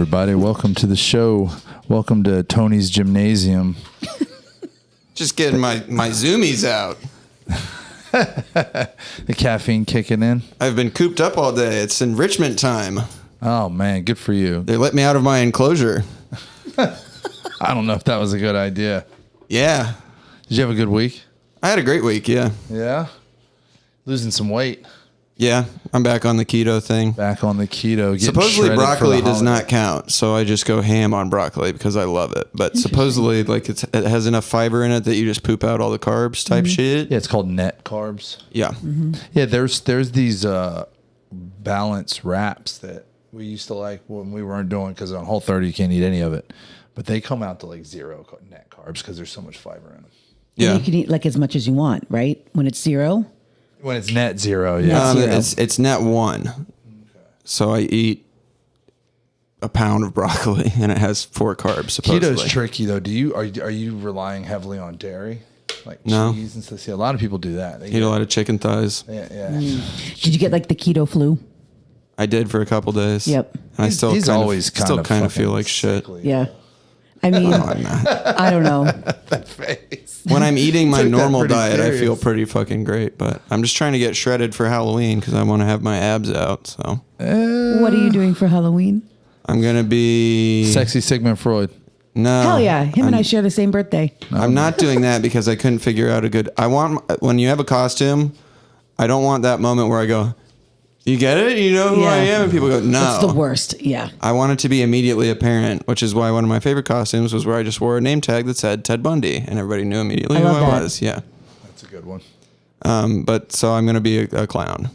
everybody. Welcome to the show. Welcome to Tony's Gymnasium. Just getting my zoomies out. The caffeine kicking in. I've been cooped up all day. It's enrichment time. Oh, man. Good for you. They let me out of my enclosure. I don't know if that was a good idea. Yeah. Did you have a good week? I had a great week, yeah. Yeah? Losing some weight. Yeah, I'm back on the keto thing. Back on the keto. Supposedly broccoli does not count, so I just go ham on broccoli because I love it. But supposedly, like it has enough fiber in it that you just poop out all the carbs type shit. Yeah, it's called net carbs. Yeah. Mm-hmm. Yeah, there's these balance wraps that we used to like when we weren't doing, because on Whole30 you can't eat any of it. But they come out to like 0 net carbs because there's so much fiber in them. Yeah. And you can eat like as much as you want, right? When it's 0? When it's net 0, yeah. It's net 1. Okay. So I eat a pound of broccoli and it has 4 carbs. Supposedly. Keto's tricky though. Are you relying heavily on dairy, like No. cheese and stuff? See, a lot of people do that. They Eat a lot of chicken thighs. Yeah. Did you get like the keto flu? I did for a couple days. Yep. And He's always kind of feel like shit. sickly. Yeah. I mean, I'm not. I don't know. That face. When I'm eating my Took that normal pretty diet, serious. I feel pretty fucking great. But I'm just trying to get shredded for Halloween because I want to have my abs out. So What are you doing for Halloween? I'm gonna be Sexy Sigmund Freud. No, Hell yeah. Him and I share the same birthday. I'm not doing that because I couldn't figure out a good. I want when you have a costume, I don't want that moment where I go, "You get it? You know who I Yeah. am?" And people go, "No." It's the worst. Yeah. I want it to be immediately apparent, which is why one of my favorite costumes was where I just wore a name tag that said Ted Bundy, and everybody knew immediately I who love I that. was. Yeah. That's a good one. But so I'm gonna be a clown,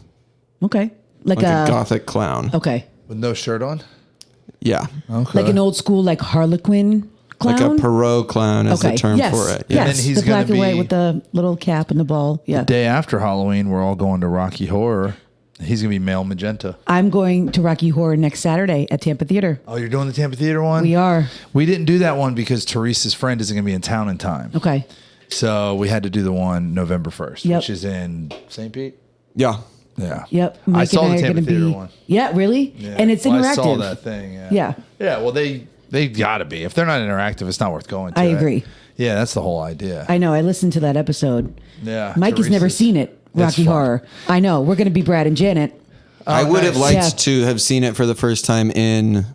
Okay. Like a gothic clown. Okay. With no shirt on? Yeah. Okay. Like an old school like Harlequin clown? Like a Perot clown is the term yes. for it. Yes. And then he's the black gonna and white be- with the little cap and the ball. Yeah. Day after Halloween, we're all going to Rocky Horror. He's going to be male magenta. I'm going to Rocky Horror next Saturday at Tampa Theater. Oh, you're doing the Tampa Theater one? We are. We didn't do that one because Teresa's friend isn't going to be in town in time. Okay. So we had to do the one November 1st, Yep. which is in St. Pete. Yeah. Yeah. Yep. I Mike saw and the are Tampa gonna Theater be, one. Yeah, really? Yeah. And it's Well, interactive. I saw that thing. Yeah. Yeah. Yeah. Well, they got to be. If they're not interactive, it's not worth going to. I agree. Yeah, that's the whole idea. I know. I listened to that episode. Yeah. Mike has never Teresa's- seen it. Rocky fun. Horror. I know. We're going to be Brad and Janet. I would have nice. liked Yeah. to have seen it for the first time in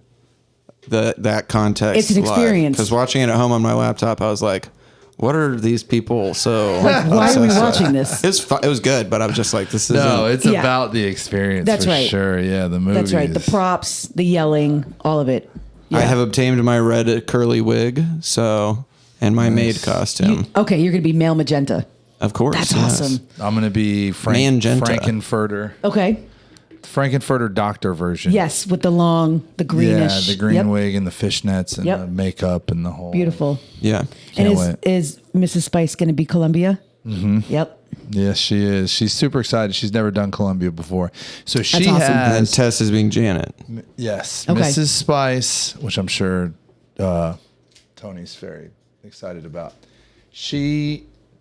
that context. It's an experience. Because watching it at home on my laptop, I was like, "What are these people so?" Like, why are we obsessed with? watching this? It was good, but I was just like, "This is No, it's Yeah. about the experience. That's for right. Sure. Yeah. The movie. That's right. The props, the yelling, all of it. Yeah. I have obtained my red curly wig, and my maid costume, Okay, you're going to be male magenta. of course. That's yes. awesome. I'm going to be Mangenta. Frankenfurter. Okay. Frankenfurter doctor version. Yes, with the greenish. Yeah, the green Yep. wig and the fishnets and Yep. the makeup and the whole. Beautiful. Yeah. Can't And wait. is Mrs. Spice going to be Columbia? Mm-hmm. Yep. Yes, she is. She's super excited. She's never done Columbia before. So she awesome. And then has, Tess is being Janet. yes, Okay. Mrs. Spice, which I'm sure Tony's very excited about.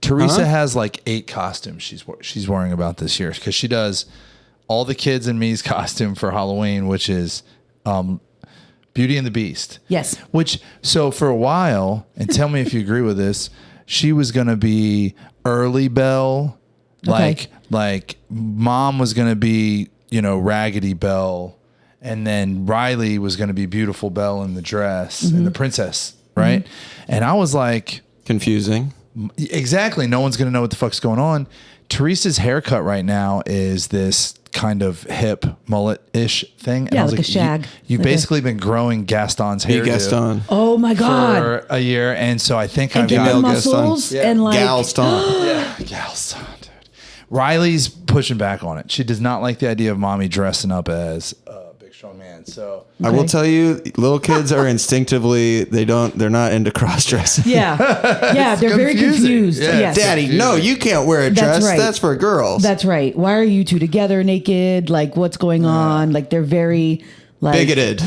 Teresa has like 8 costumes she's worrying about this year because she does all the kids and me's costume for Halloween, which is Beauty and the Beast. Yes. Which, so for a while, and tell me if you agree with this, she was going to be early Belle, Okay. like mom was going to be, Raggedy Belle, and then Riley was going to be beautiful Belle in the dress and the princess, right? And I was like, Confusing. exactly, no one's going to know what the fuck's going on. Teresa's haircut right now is this kind of hip mullet-ish thing. And Yeah, I was like a shag. You've Like a- basically been growing Gaston's hair. Gaston. Oh my God. For a year, and so I think And I've get got the Mel Gaston. muscles Yeah. and like. Galston. yeah, Galson, dude. Riley's pushing back on it. She does not like the idea of mommy dressing up as a big strong man. So I will Okay. tell you, little kids are instinctively they're not into cross dressing. Yeah. Yeah. They're very confusing. confused. Yeah, Yes. Daddy, no, you can't wear a dress. That's right. That's for girls. That's right. Why are you two together naked? Like, what's going on? Like, they're very like bigoted.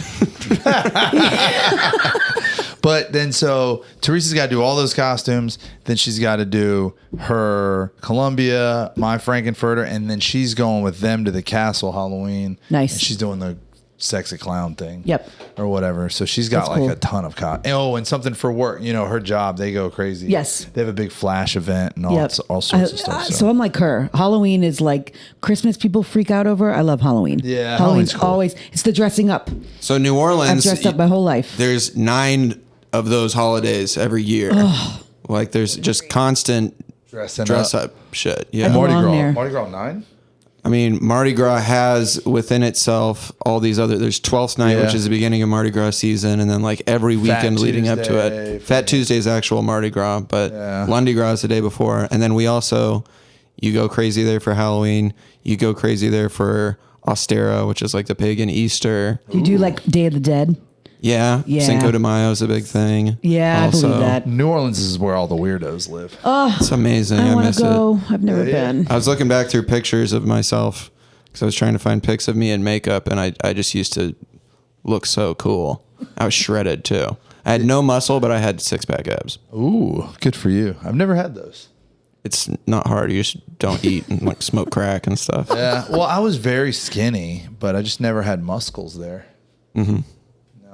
But then, so Teresa's got to do all those costumes. Then she's got to do her Columbia, my Frankenfurter, and then she's going with them to the castle Halloween. Nice. And she's doing the sexy clown thing. Yep. Or whatever. So she's got That's like cool. a ton of Oh, and something for work. You know, her job, they go crazy. Yes. They have a big flash event and all, Yep. all sorts of stuff. So I'm like her. Halloween is like Christmas people freak out over. I love Halloween. Yeah, Halloween's Halloween's cool. always, it's the dressing up. So New Orleans, I've dressed up my whole life. there's 9 of those holidays every year. Like there's just constant dress up shit. Yeah. I Mardi belong Gras. there. Mardi Gras 9? I mean, Mardi Gras has within itself all these other. There's 12th night, Yeah. which is the beginning of Mardi Gras season, and then like every weekend leading up to Tuesday, it. Fat Tuesday is actual Mardi Gras, but Yeah. Lundi Gras is the day before, and then we also, you go crazy there for Halloween. You go crazy there for Ostera, which is like the pagan Easter. You do like Day of the Dead. Yeah, Yeah. Cinco de Mayo is a big thing. Yeah, Also, I believe that. New Orleans is where all the weirdos live. It's amazing. I I want miss to it. go. I've never been. I was looking back through pictures of myself because I was trying to find pics of me in makeup, and I just used to look so cool. I was shredded too. I had no muscle, but I had 6-pack abs. Ooh, good for you. I've never had those. It's not hard. You just don't eat and like smoke crack and stuff. Yeah. Well, I was very skinny, but I just never had muscles there. Mm-hmm.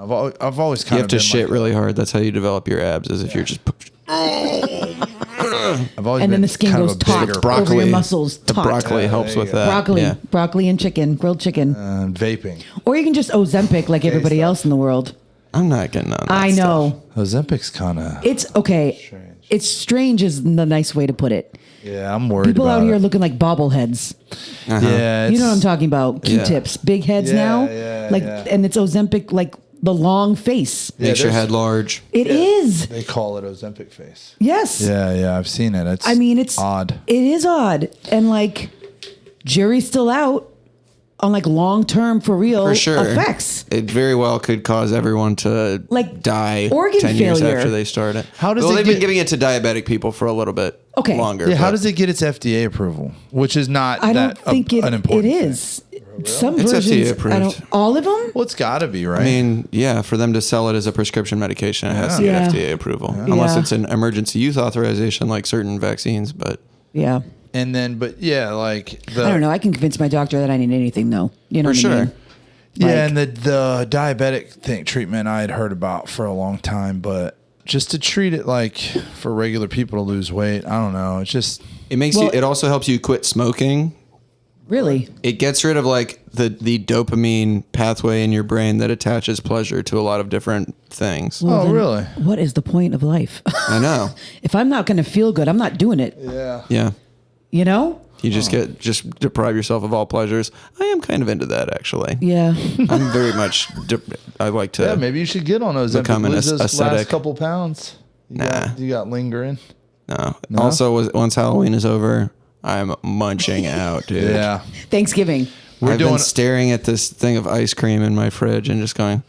I've always kind You have of to been shit like really hard. That's how you develop your abs, is if you're just... I've always And been then the skin kind of goes a taut bigger over your muscles. The Taut. broccoli helps there you with go. that. Broccoli, Yeah. broccoli and chicken, grilled chicken. vaping. Or you can just Ozempic like everybody stuff. else in the world. I'm not getting on that I know. Ozempic's kind of. It's okay. Strange. It's strange is the nice way to put it. Yeah, I'm worried People about out here it. looking like bobbleheads. Yeah, You know what I'm it's- talking about? Q-tips, big heads Yeah, now. yeah, like, yeah. and it's Ozempic, like the long face. Yeah, Makes your there's- head large. It is. They call it Ozempic face. Yes. Yeah, I've seen it. It's. I mean, it's odd. It is odd, and like, jury's still out on like long term for real For sure. effects. It very well could cause everyone to Like, die organ 10 years failure. after they start it. How does well, it they've get- been giving it to diabetic people for a little bit Okay. longer. Yeah, how but does it get its FDA approval? Which is not. I don't that think an it important thing. is. Some It's versions, FDA approved. I don't. All of them. Well, it's got to be right. I mean, yeah, for them to sell it as a prescription medication, it has to get Yeah. FDA approval. Unless Yeah. it's an emergency use authorization like certain vaccines, but Yeah. and then, but yeah, like the. I don't know. I can convince my doctor that I need anything though. You know for what I sure. mean? Yeah, Like- and the diabetic treatment I had heard about for a long time, but just to treat it like for regular people to lose weight, I don't know. It's just It makes Well- you it also helps you quit smoking. Really? It gets rid of like the dopamine pathway in your brain that attaches pleasure to a lot of different things. Well, Oh, then really? What is the point of life? I know. If I'm not going to feel good, I'm not doing it. yeah. Yeah. You know? You just deprive yourself of all pleasures. I am kind of into that actually. Yeah. I'm very much I like to Yeah, maybe you should get on those. Become an Lose those ascetic. last couple pounds. You got lingering. No. Also, once Halloween is over, I'm munching out, dude. Yeah. Thanksgiving. We're I've doing been staring at this thing of ice cream in my fridge and just going,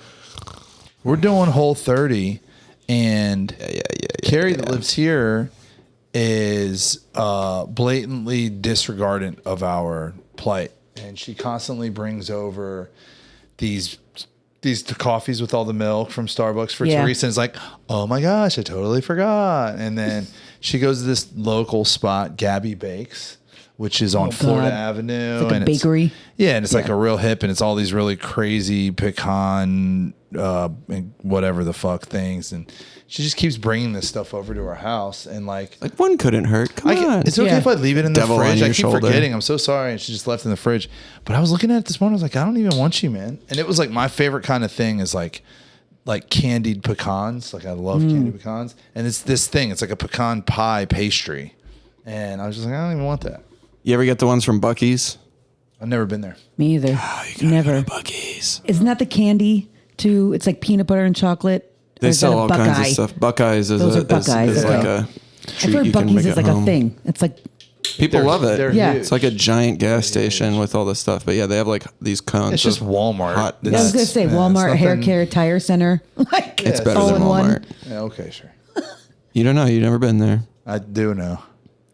we're doing Whole30, and Carrie that lives here is blatantly disregardant of our plight, and she constantly brings over these coffees with all the milk from Starbucks for Yeah. Teresa. And it's like, oh my gosh, I totally forgot. And then she goes to this local spot, Gabby Bakes, which is on Florida God. Avenue. It's like a and bakery. Yeah, and it's like a real hip, and it's all these really crazy pecan, and whatever the fuck things, and she just keeps bringing this stuff over to our house, and like one couldn't hurt. Come on. it's okay Yeah. if I leave it in the Devil on fridge. I your keep shoulder. forgetting. I'm so sorry, and she just left it in the fridge. But I was looking at it this morning. I was like, I don't even want you, man. And it was like my favorite kind of thing is like candied pecans. Like I love candied pecans, and it's this thing. It's like a pecan pie pastry, and I was just like, I don't even want that. You ever get the ones from Buc-ee's? I've never been there. Me either. Never. Buc-ee's. Isn't that the candy too? It's like peanut butter and chocolate. Or They is that sell a all kinds of Buckeye? stuff. Buc-ee's is, Those are is Buckeyes, like okay. a I've treat heard you can Bucky's make is at like home. a thing. It's like People love it. They're Yeah. huge. It's like a giant gas station with all this stuff. But yeah, they have like these cones. It's just of Walmart. hot It's- I was gonna say Yeah, Walmart, it's hair nothing- care, tire center. Like It's better all than in one. Walmart. Yeah, okay, sure. You don't know. You've never been there. I do know.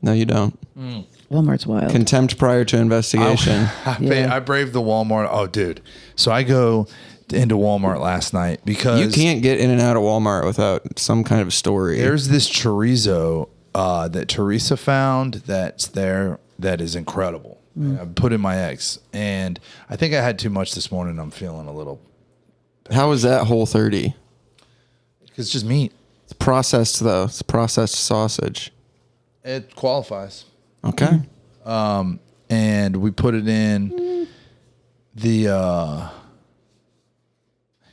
No, you don't. Walmart's wild. Contempt prior to investigation. Yeah. I braved the Walmart. Oh, dude. So I go into Walmart last night because You can't get in and out of Walmart without some kind of story. there's this chorizo that Teresa found that's there that is incredible. And I put in my eggs, and I think I had too much this morning. I'm feeling a little. How is that Whole 30? It's just meat. It's processed though. It's processed sausage. It qualifies. Okay. And we put it in the.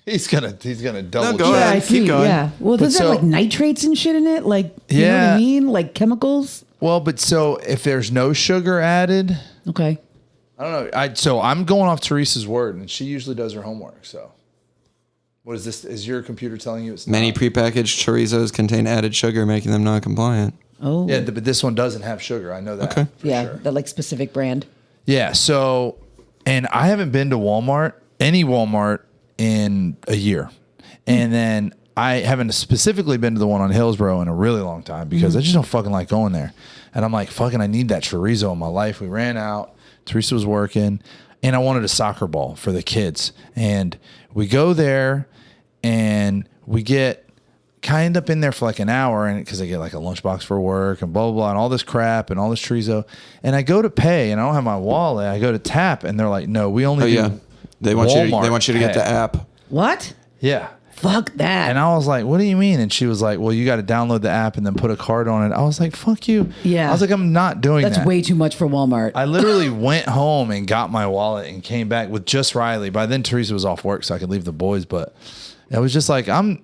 He's gonna double go check. ahead. I see. Keep going. Yeah. Well, does that so- have like nitrates and shit in it? Like, you know what Yeah. I mean? Like chemicals? Well, but so if there's no sugar added, Okay. I don't know. So I'm going off Teresa's word, and she usually does her homework. So, what is this? Is your computer telling you it's Many not? prepackaged chorizos contain added sugar, making them non-compliant. Oh. Yeah, but this one doesn't have sugar. I know that. Okay. For Yeah. sure. That like specific brand. Yeah. So, and I haven't been to any Walmart in a year. And then I haven't specifically been to the one on Hillsborough in a really long time because I just don't fucking like going there. And I'm like, fucking, I need that chorizo in my life. We ran out. Teresa was working, and I wanted a soccer ball for the kids. And we go there, and we get kind of up in there for like an hour, and because I get like a lunchbox for work and blah, blah, blah, and all this crap and all this chorizo. And I go to pay, and I don't have my wallet. I go to tap, and they're like, no, we only do They want you. Walmart They want you to get Pay. the app. What? Yeah. Fuck that. And I was like, what do you mean? And she was like, well, you got to download the app and then put a card on it. I was like, fuck you. Yeah. I was like, I'm not doing That's that. way too much for Walmart. I literally went home and got my wallet and came back with just Riley. By then, Teresa was off work, so I could leave the boys. But it was just like, I'm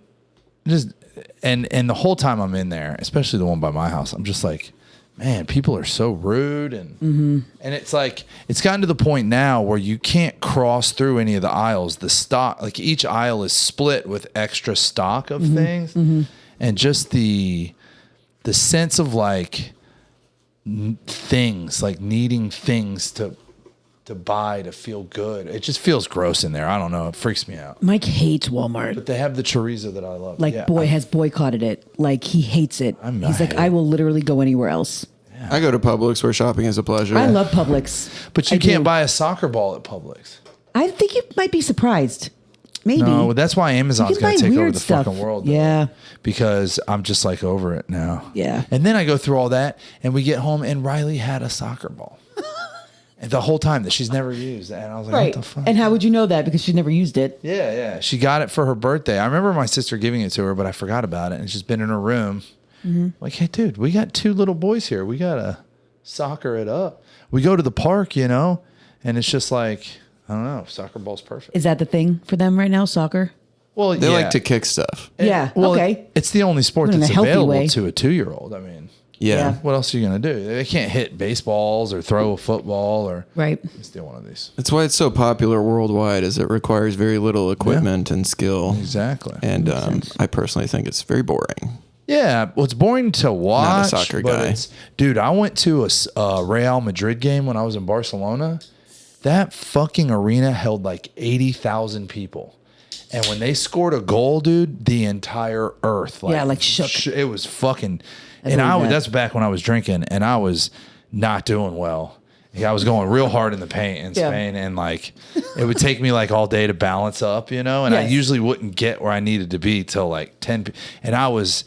just, and the whole time I'm in there, especially the one by my house, I'm just like, man, people are so rude. And it's like, it's gotten to the point now where you can't cross through any of the aisles. The stock, like each aisle is split with extra stock of things. And just the sense of like things, like needing things to buy to feel good. It just feels gross in there. I don't know. It freaks me out. Mike hates Walmart. But they have the chorizo that I love. Like, Yeah, has boycotted it. Like, he hates it. I'm He's like, not- I will literally go anywhere else. I go to Publix where shopping is a pleasure. I love Publix. But you I can't do. buy a soccer ball at Publix. I think you might be surprised. Maybe. No, that's why Amazon's You can going to buy take over weird the stuff. fucking world. though. Yeah. Because I'm just like over it now. Yeah. And then I go through all that and we get home and Riley had a soccer ball. And the whole time that she's never used. And I was like, Right. what the fuck? And how would you know that? Because she never used it. Yeah, yeah. She got it for her birthday. I remember my sister giving it to her, but I forgot about it. And it's just been in her room. Like, hey, dude, we got 2 little boys here. We got to soccer it up. We go to the park, and it's just like, I don't know, soccer ball's perfect. Is that the thing for them right now? Soccer? Well, They like to kick stuff. Yeah. Well, Okay. It's the only sport But in that's a healthy available way. to a 2-year-old. I mean, Yeah. what else are you going to do? They can't hit baseballs or throw a football or Right. steal one of these. That's why it's so popular worldwide, is it requires very little equipment and skill. Exactly. And I personally think it's very boring. Yeah, well, it's boring to watch. soccer but guy. Dude, I went to a Real Madrid game when I was in Barcelona. That fucking arena held like 80,000 people. And when they scored a goal, dude, the entire earth shook. It was fucking. I And believe that. that's back when I was drinking, and I was not doing well. Yeah, I was going real hard in the paint in Yeah. Spain, and like it would take me like all day to balance up, And I Yes. usually wouldn't get where I needed to be till like 10. And I was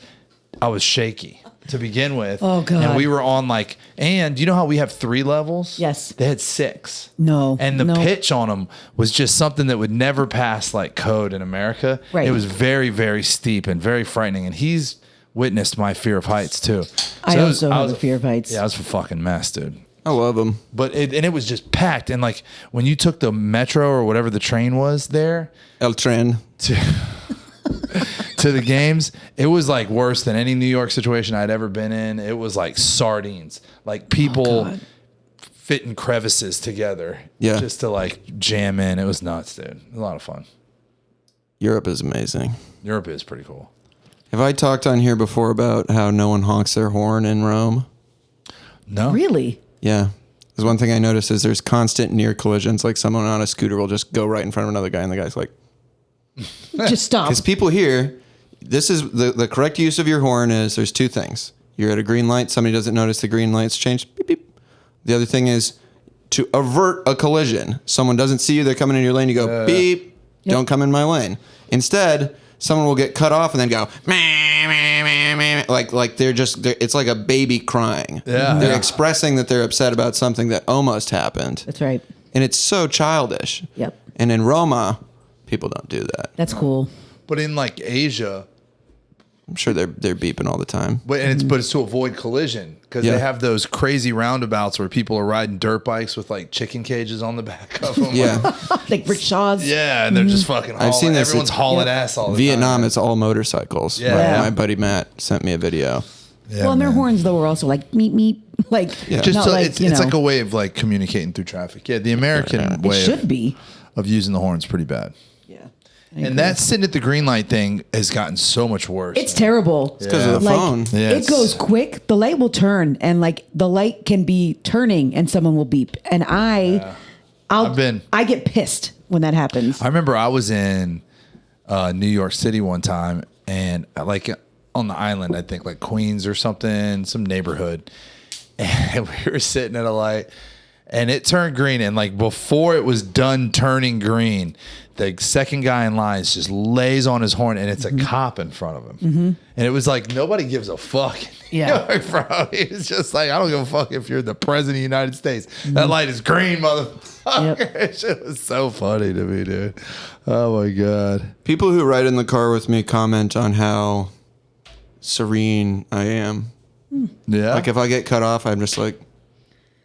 shaky to begin with. Oh, God. And we were on like, and you know how we have 3 levels? Yes. They had 6. No. And the no. pitch on them was just something that would never pass like code in America. Right. It was very, very steep and very frightening. And he's witnessed my fear of heights too. I So also have a fear of heights. Yeah, I was a fucking mess, dude. I love them. But it was just packed. And like when you took the metro or whatever the train was there El Tren. to the games, it was like worse than any New York situation I'd ever been in. It was like sardines, like people God. fit in crevices together, Yeah. just to like jam in. It was nuts, dude. It was a lot of fun. Europe is amazing. Europe is pretty cool. Have I talked on here before about how no one honks their horn in Rome? No, Really? Yeah. There's one thing I noticed is there's constant near collisions. Like someone on a scooter will just go right in front of another guy, and the guy's like, Just stop. because people here, this is the correct use of your horn is there's 2 things. You're at a green light, somebody doesn't notice the green light's changed, beep, beep. The other thing is to avert a collision. Someone doesn't see you, they're coming in your lane, you go beep, don't come in my lane. Instead, someone will get cut off and then go meh, meh, meh, meh, like it's like a baby crying. Yeah. They're Yeah. expressing that they're upset about something that almost happened. That's right. And it's so childish. Yep. And in Roma, people don't do that. That's cool. But in like Asia, I'm sure they're beeping all the time. but it's to avoid collision because Yeah. they have those crazy roundabouts where people are riding dirt bikes with like chicken cages on the back of them. Yeah. Like rickshaws. Yeah, and they're just fucking hauling. I've seen this. Everyone's hauling Yep. ass all the Vietnam, time. it's all motorcycles. Yeah. Yeah. My buddy Matt sent me a video. Yeah, Well, and their man. horns though were also like meep meep, like Just not so like it's you know. like a way of like communicating through traffic. Yeah, the American it way should be. of using the horn's pretty bad. Yeah. And that sitting at the green light thing has gotten so much worse. It's terrible. It's because of the Like, phone. Yeah, it goes quick. The light will turn, and like the light can be turning, and someone will beep. And I get pissed when that happens. I remember I was in New York City one time, and like on the island, I think like Queens or something, some neighborhood, and we were sitting at a light, and it turned green, and like before it was done turning green, the second guy in line just lays on his horn, and it's a cop in front of him, and it was like nobody gives a fuck. Yeah. New York, bro. It's just like I don't give a fuck if you're the president of the United States. That light is green, motherfucker. Yep. It shit was so funny to me, dude. Oh my god. People who ride in the car with me comment on how serene I am. Yeah. Like if I get cut off, I'm just like,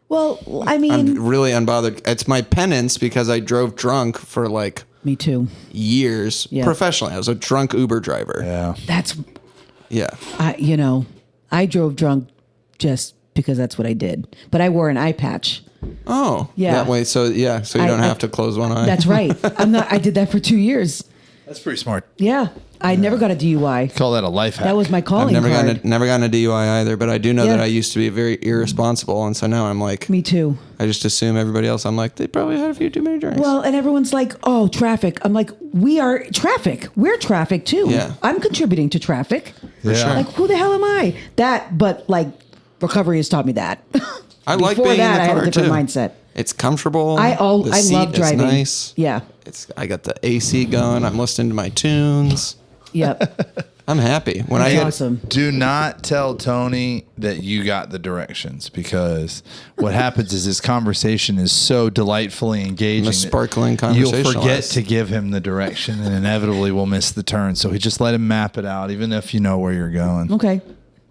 Well, I mean, I'm really unbothered. It's my penance because I drove drunk for like me too. years Yeah. professionally. I was a drunk Uber driver. yeah. That's Yeah. I drove drunk just because that's what I did. But I wore an eye patch. Oh, Yeah. That way, so you don't have to close one eye. That's right. I did that for 2 years. That's pretty smart. Yeah. I never got a DUI. Call that a life hack. That was my I've calling never card. gotten a DUI either, but I do know Yeah. that I used to be very irresponsible, and so now I'm like, Me too. I just assume everybody else. I'm like, they probably had a few too many drinks. Well, and everyone's like, "Oh, traffic." I'm like, "We are traffic. We're traffic too. Yeah. I'm contributing to traffic." Yeah. sure. Like, who the hell am I? But like, recovery has taught me that. I like Before being in that, the I had a car different too. mindset. It's comfortable. I The seat love is driving. nice. Yeah. I got the AC going. I'm listening to my tunes. Yep. I'm happy when I That's get. awesome. Do not tell Tony that you got the directions because what happens is this conversation is so delightfully engaging. I'm a that sparkling You'll forget conversationalist. to give him the direction and inevitably will miss the turn. So he just let him map it out, even if you know where you're going. Okay.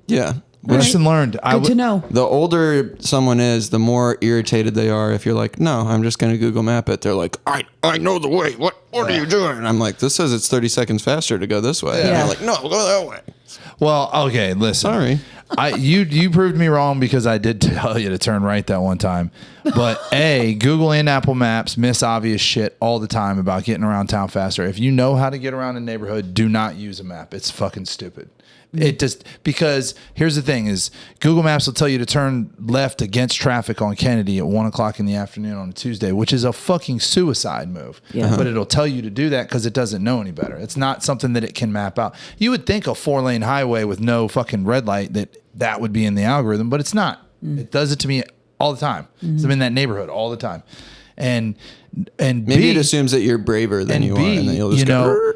Yeah. Lesson learned. Good to know. The older someone is, the more irritated they are. If you're like, no, I'm just going to Google Map it. They're like, I know the way. What are you doing? And I'm like, this says it's 30 seconds faster to go this way. And Yeah. they're like, no, go that way. Well, okay, listen. Sorry. You proved me wrong because I did tell you to turn right that one time. But Google and Apple Maps miss obvious shit all the time about getting around town faster. If you know how to get around a neighborhood, do not use a map. It's fucking stupid. It just because here's the thing is Google Maps will tell you to turn left against traffic on Kennedy at 1:00 in the afternoon on a Tuesday, which is a fucking suicide move. Yeah. But it'll tell you to do that because it doesn't know any better. It's not something that it can map out. You would think a 4-lane highway with no fucking red light that would be in the algorithm, but it's not. It does it to me all the time. So I'm in that neighborhood all the time, and Maybe B, it assumes that you're braver than and you B, are. And then you'll just you go,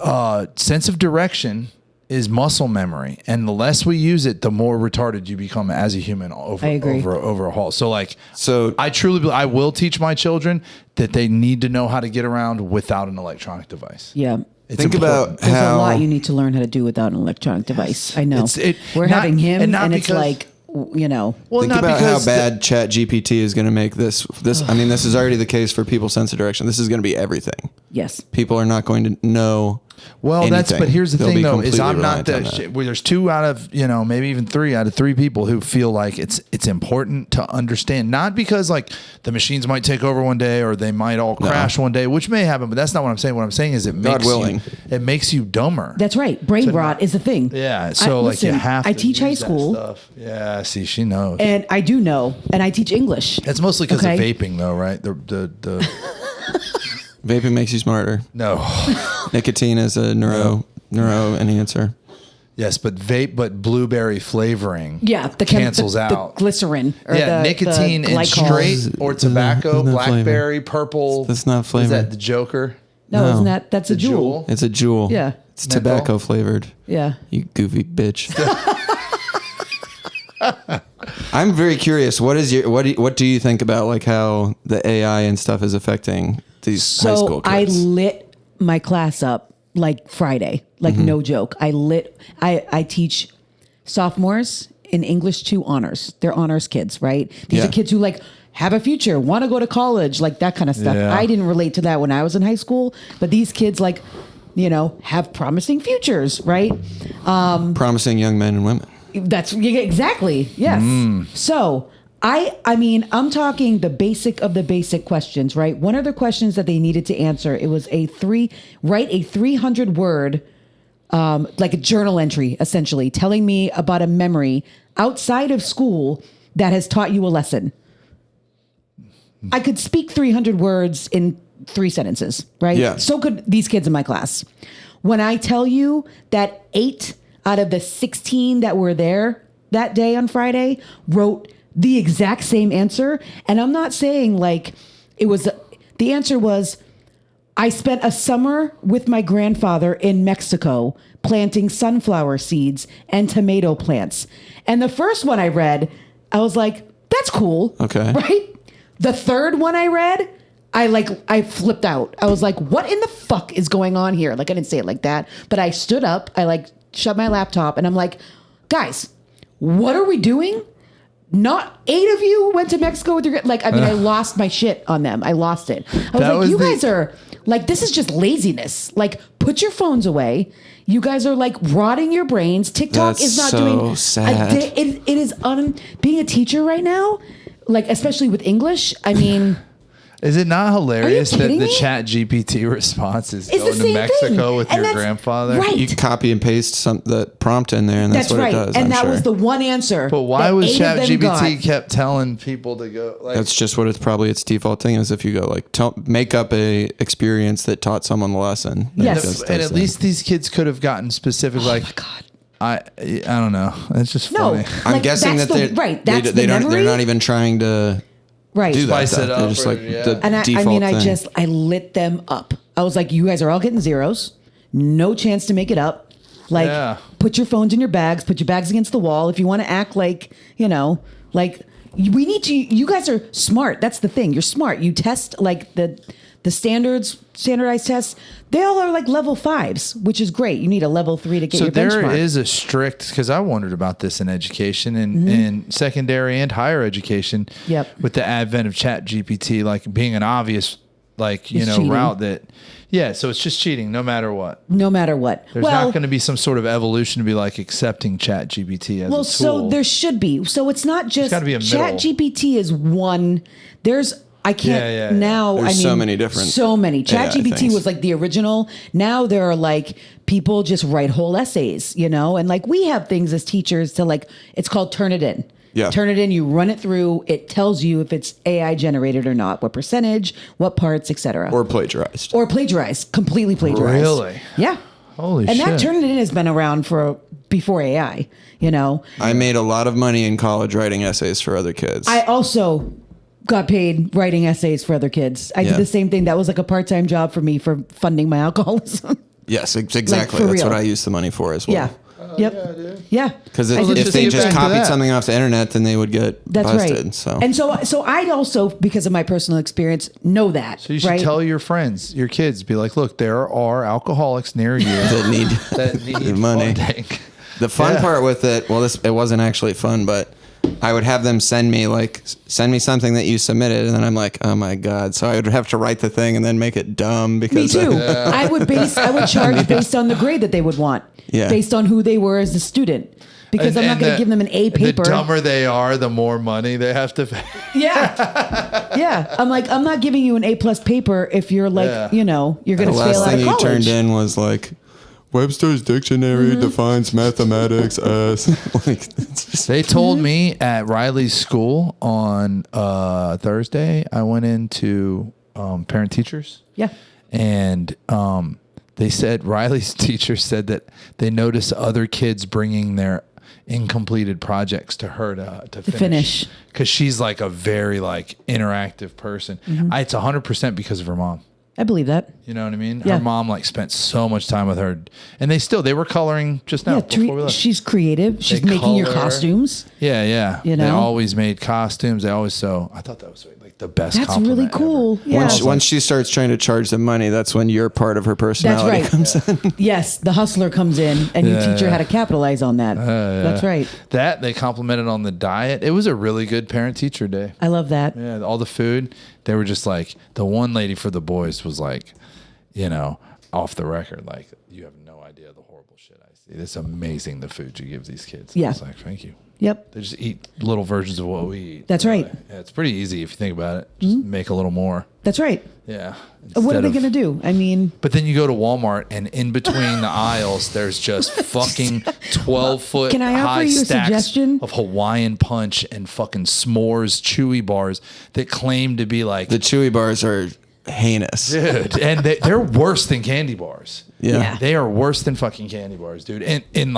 know, sense of direction is muscle memory, and the less we use it, the more retarded you become as a human I agree. over a haul. So like, So- I truly believe I will teach my children that they need to know how to get around without an electronic device. Yeah. It's Think important. about There's how a lot you need to learn how to do without an electronic device. I know. We're not- having him, and not and it's because- like, you know. Well, Think not about how because bad Chat GPT is going to make this. I mean, this is already the case for people sense of direction. This is going to be everything. Yes. People are not going to know. Well, anything. but here's the They'll thing be though, is completely I'm not reliant on the that. shit where there's 2 out of, maybe even 3 out of 3 people who feel like it's important to understand, not because like the machines might take over one day or they might all crash one day, which may happen, but that's not what I'm saying. What I'm saying is it makes you dumber. That's right. Brain rot is a thing. Yeah. So like you listen, have to I teach high use that school. stuff. Yeah, see, she knows. And I do know, and I teach English. It's mostly because Okay. of vaping though, right? The Vaping makes you smarter. no. Nicotine is a neuro enhancer. Yes, but blueberry flavoring cancels the out. glycerin. Or Yeah, the nicotine and glycol. straight or tobacco, Isn't that blackberry, purple. That's not flavor. Is that the Joker? No, No. isn't that's a The jewel? It's a jewel. Yeah. It's tobacco flavored. Yeah. You goofy bitch. I'm very curious. What do you think about like how the AI and stuff is affecting these high school kids? I lit my class up like Friday, like no joke. I teach sophomores in English 2 honors. They're honors kids, right? These are kids who like have a future, want to go to college, like that kind of stuff. Yeah. I didn't relate to that when I was in high school, but these kids like, have promising futures, right? Promising young men and women. That's exactly. Yes. So I mean, I'm talking the basic of the basic questions, right? One of the questions that they needed to answer, it was write a 300 word, like a journal entry, essentially telling me about a memory outside of school that has taught you a lesson. I could speak 300 words in 3 sentences, right? Yeah. So could these kids in my class. When I tell you that 8 out of the 16 that were there that day on Friday wrote the exact same answer. And I'm not saying like the answer was, I spent a summer with my grandfather in Mexico planting sunflower seeds and tomato plants. And the first one I read, I was like, that's cool. Okay. Right? The third one I read, I flipped out. I was like, what in the fuck is going on here? Like, I didn't say it like that, but I stood up, I shut my laptop, and I'm like, guys, what are we doing? Not 8 of you went to Mexico with your, I lost my shit on them. I lost it. I was like, guys are, like, this is just laziness. Like, put your phones away. You guys are, like, rotting your brains. TikTok is not doing. Sad. It is, being a teacher right now, like, especially with English, I mean. Is it not hilarious that the me? Chat GPT response is It's going the to same Mexico thing. with And your that's grandfather? right. You can copy and paste the prompt in there, and that's what right. it does. And I'm that sure. was the one answer. But why that was 8 of Chat them GPT got. kept telling people to go? Like, That's just what its default thing is. If you go like make up a experience that taught someone the lesson. Yes. and at least these kids could have gotten specific. Like, Oh my God. I don't know. It's just No. funny. I'm Like, guessing that's that that's they the don't. memory? They're not even trying to Right. do that. Spice it They're up just or- like yeah. the And default thing. I lit them up. I was like, you guys are all getting zeros. No chance to make it up. Like, Yeah. put your phones in your bags, put your bags against the wall. If you want to act like, like we need to, you guys are smart. That's the thing. You're smart. You test like the standardized tests. They all are like level 5s, which is great. You need a level 3 to get So your there benchmark. is a strict, because I wondered about this in education and in secondary and higher education. Yep. With the advent of Chat GPT, like being an obvious, like, cheating. route that, so it's just cheating no matter what. No matter what. There's not going to be some sort of evolution to be like accepting Chat GPT as a tool. So there should be. So it's not just gotta be a middle. Chat GPT is one. I can't now. There's so many different So many. Chat AI GPT things. was like the original. Now there are like people just write whole essays, and like we have things as teachers to like. It's called Turnitin. Yeah. Turnitin. You run it through. It tells you if it's AI generated or not, what percentage, what parts, etc. Or plagiarized. Or plagiarized, completely plagiarized. Really? Yeah. Holy and shit. that Turnitin has been around before AI. I made a lot of money in college writing essays for other kids. I also got paid writing essays for other kids. I did the same thing. That was like a part-time job for me for funding my alcoholism. yes, exactly. for That's real. what I used the money for as well. Yeah. Yep. Yeah. Because I did if the they same just thing. copied that. something off the internet, then they would get That's busted. right. So And so I'd also, because of my personal experience, know that. So you should right? tell your friends, your kids, be like, look, there are alcoholics near you that need money. funding. The fun Yeah. part with it, it wasn't actually fun, but I would have them send me something that you submitted, and then I'm like, oh my God. So I would have to write the thing and then make it dumb Me because too. I would charge based on the grade that they would want. Yeah. Based on who they were as a student. Because I'm not going to give them an A paper. The dumber they are, the more money they have to pay. Yeah. Yeah. I'm like, I'm not giving you an A+ paper if you're like, you're going the to fail last out thing of you college. turned in was like, Webster's dictionary defines mathematics as like it's just, They told me at Riley's school on Thursday, I went into parent teachers. Yeah. And they said Riley's teacher said that they noticed other kids bringing their incompleted projects to her to finish because she's like a very like interactive person. It's 100% because of her mom. I believe that. You know what I mean? Yeah. Her mom like spent so much time with her, and they were coloring just now before we left. She's creative. She's They making your color. costumes. Yeah. You They know? always made costumes. They always sew. I thought that was like the best. That's compliment really cool. ever. Yeah. Once she starts trying to charge them money, that's when your part of her That's personality right. comes in. Yes, the hustler comes in and you teach her how to capitalize on that. That's right. That they complimented on the diet. It was a really good parent teacher day. I love that. Yeah, all the food. They were just like the one lady for the boys was like, you know, off the record, like you have no idea the horrible shit I see. It's amazing the food you give these kids. Yeah. It's like thank you. Yep. They just eat little versions of what we eat. That's right. Yeah, it's pretty easy if you think about it. Just make a little more. That's right. Yeah. What are Instead they of- going to do? I mean, But then you go to Walmart and in between the aisles, there's just fucking 12-foot Can I offer high you a stacks suggestion? of Hawaiian Punch and fucking s'mores Chewy bars that claim to be like, The Chewy bars are heinous. dude, and they're worse than candy bars. Yeah. They are worse than fucking candy bars, dude. In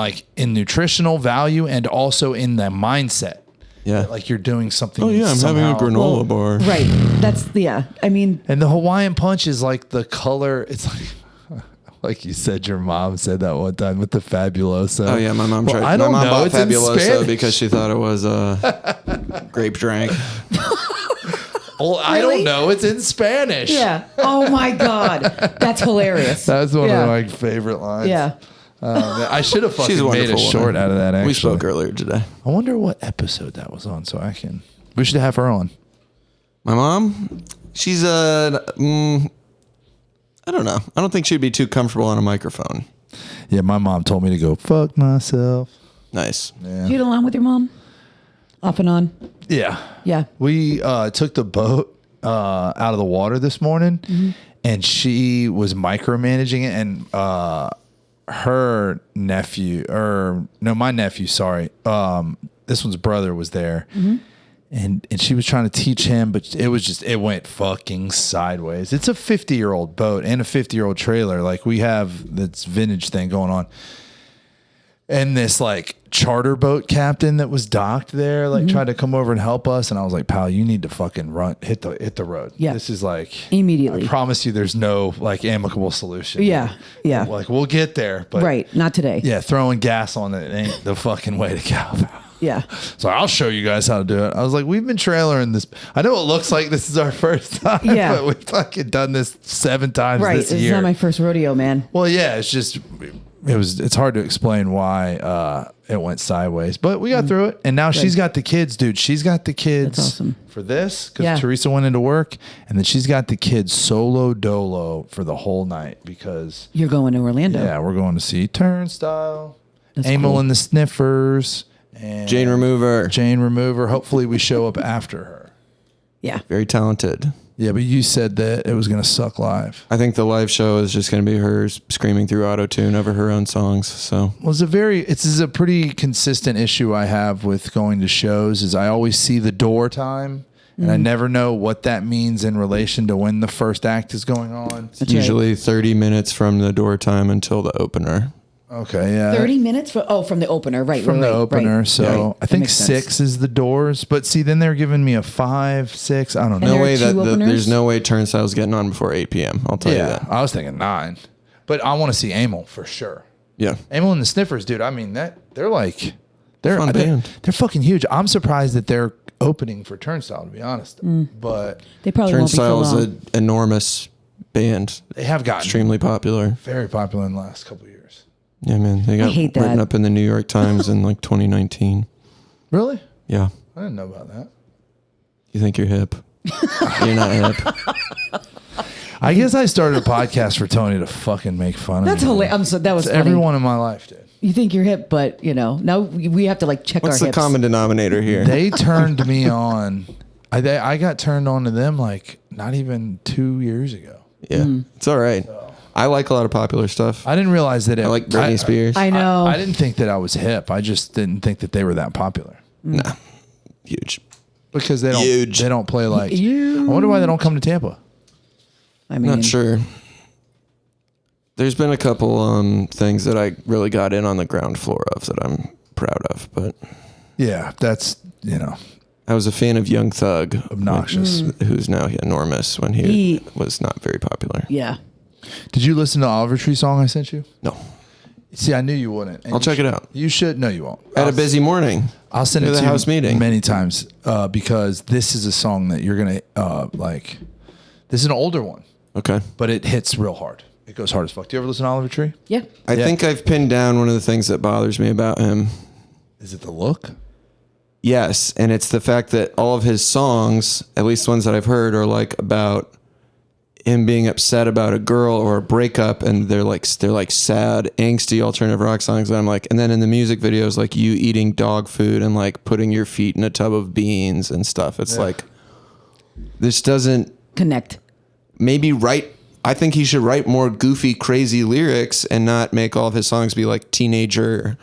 nutritional value and also in the mindset. Yeah. Like you're doing something. Oh yeah, I'm having a somehow- granola bar. right. That's, yeah. I mean, And the Hawaiian Punch is like the color. It's like you said, your mom said that one time with the Fabuloso. Oh yeah, my mom tried. I don't my mom know. bought It's in Fabuloso Spanish. because she thought it was grape drink. Well, I Really? don't know. It's in Spanish. yeah. Oh my God. That's hilarious. That's one Yeah. of my favorite lines. Yeah. I should have She's a fucking made a wonderful short woman. out of that. Actually, We spoke earlier today. I wonder what episode that was on, so I can. We should have her on. My mom, she's I don't know. I don't think she'd be too comfortable on a microphone. Yeah, my mom told me to go fuck myself. Nice. Yeah. Do you get along with your mom? Off and on? Yeah. Yeah. We took the boat out of the water this morning, and she was micromanaging it, and her nephew, my nephew, sorry, this one's brother was there, and she was trying to teach him, but it went fucking sideways. It's a 50-year-old boat and a 50-year-old trailer, like we have this vintage thing going on. And this like charter boat captain that was docked there, like tried to come over and help us. And I was like, pal, you need to fucking hit the road. Yeah. This is like Immediately. I promise you there's no like amicable solution. Yeah. Yeah. Like we'll get there. But Right. Not today. yeah, throwing gas on it ain't the fucking way to go. Yeah. So I'll show you guys how to do it. I was like, we've been trailering this. I know it looks like this is our first time, Yeah. but we've fucking done this 7 times Right. this It's year. not my first rodeo, man. Well, yeah, it's hard to explain why it went sideways, but we got through it. And now she's got the kids, dude. She's got the kids That's awesome. for this because Yeah. Teresa went into work, and then she's got the kids solo dolo for the whole night because You're going to Orlando. yeah, we're going to see Turnstile, That's Emil cool. and the Sniffers, and Jane Remover. Jane Remover. Hopefully, we show up after her. Yeah. Very talented. Yeah, but you said that it was going to suck live. I think the live show is just going to be her screaming through auto-tune over her own songs. So Well, this is a pretty consistent issue I have with going to shows is I always see the door time and I never know what that means in relation to when the first act is going on. That's right. usually 30 minutes from the door time until the opener. Okay, yeah. 30 minutes from the opener. Right. from right, the right, opener. right. So Right. I That think makes sense. 6 is the doors, but see then they're giving me a 5, 6, I don't know. And No there are way two openers? there's no way Turnstile's getting on before 8 p.m. I'll tell you Yeah, that. I was thinking 9. But I want to see Emil for sure. Yeah. Emil and the Sniffers, dude. I mean they're Fun band. they're fucking huge. I'm surprised that they're opening for Turnstile, to be honest. But They probably won't be for Turnstile is long. an enormous band. they have gotten Extremely popular. very popular in the last couple of years. Yeah, man. They got hate written that. up in the New York Times in like 2019. Really? Yeah. I didn't know about that. You think you're hip? You're not hip. I guess I started a podcast for Tony to fucking make fun That's of me. hilarious. That was It's funny. everyone in my life, dude. You think you're hip, but now we have to like check What's our the hips. common denominator here? They turned me on. I got turned on to them like not even 2 years ago. Yeah. It's all right. I like a lot of popular stuff. I didn't realize that I like Britney Spears. I know. I didn't think that I was hip. I just didn't think that they were that popular Nah. Huge. because they don't. Huge. They don't play like. Huge. I wonder why they don't come to Tampa. I mean, Not sure. There's been a couple things that I really got in on the ground floor of that I'm proud of, but Yeah, that's I was a fan of Young Thug, Obnoxious. who's now enormous when he was not very popular. Yeah. Did you listen to Oliver Tree song I sent you? No. See, I knew you wouldn't. And I'll check it out. You should. No, you won't. At a busy morning. I'll send it Near to the you house meeting. many times because this is a song that you're going to like. This is an older one, Okay. but it hits real hard. It goes hard as fuck. Do you ever listen to Oliver Tree? Yeah. I Yeah. think I've pinned down one of the things that bothers me about him. Is it the look? Yes, and it's the fact that all of his songs, at least the ones that I've heard, are like about him being upset about a girl or a breakup, and they're like sad, angsty alternative rock songs. And I'm like, and then in the music videos, like you eating dog food and like putting your feet in a tub of beans and stuff. It's like this doesn't Connect. maybe write. I think he should write more goofy, crazy lyrics and not make all of his songs be like teenager,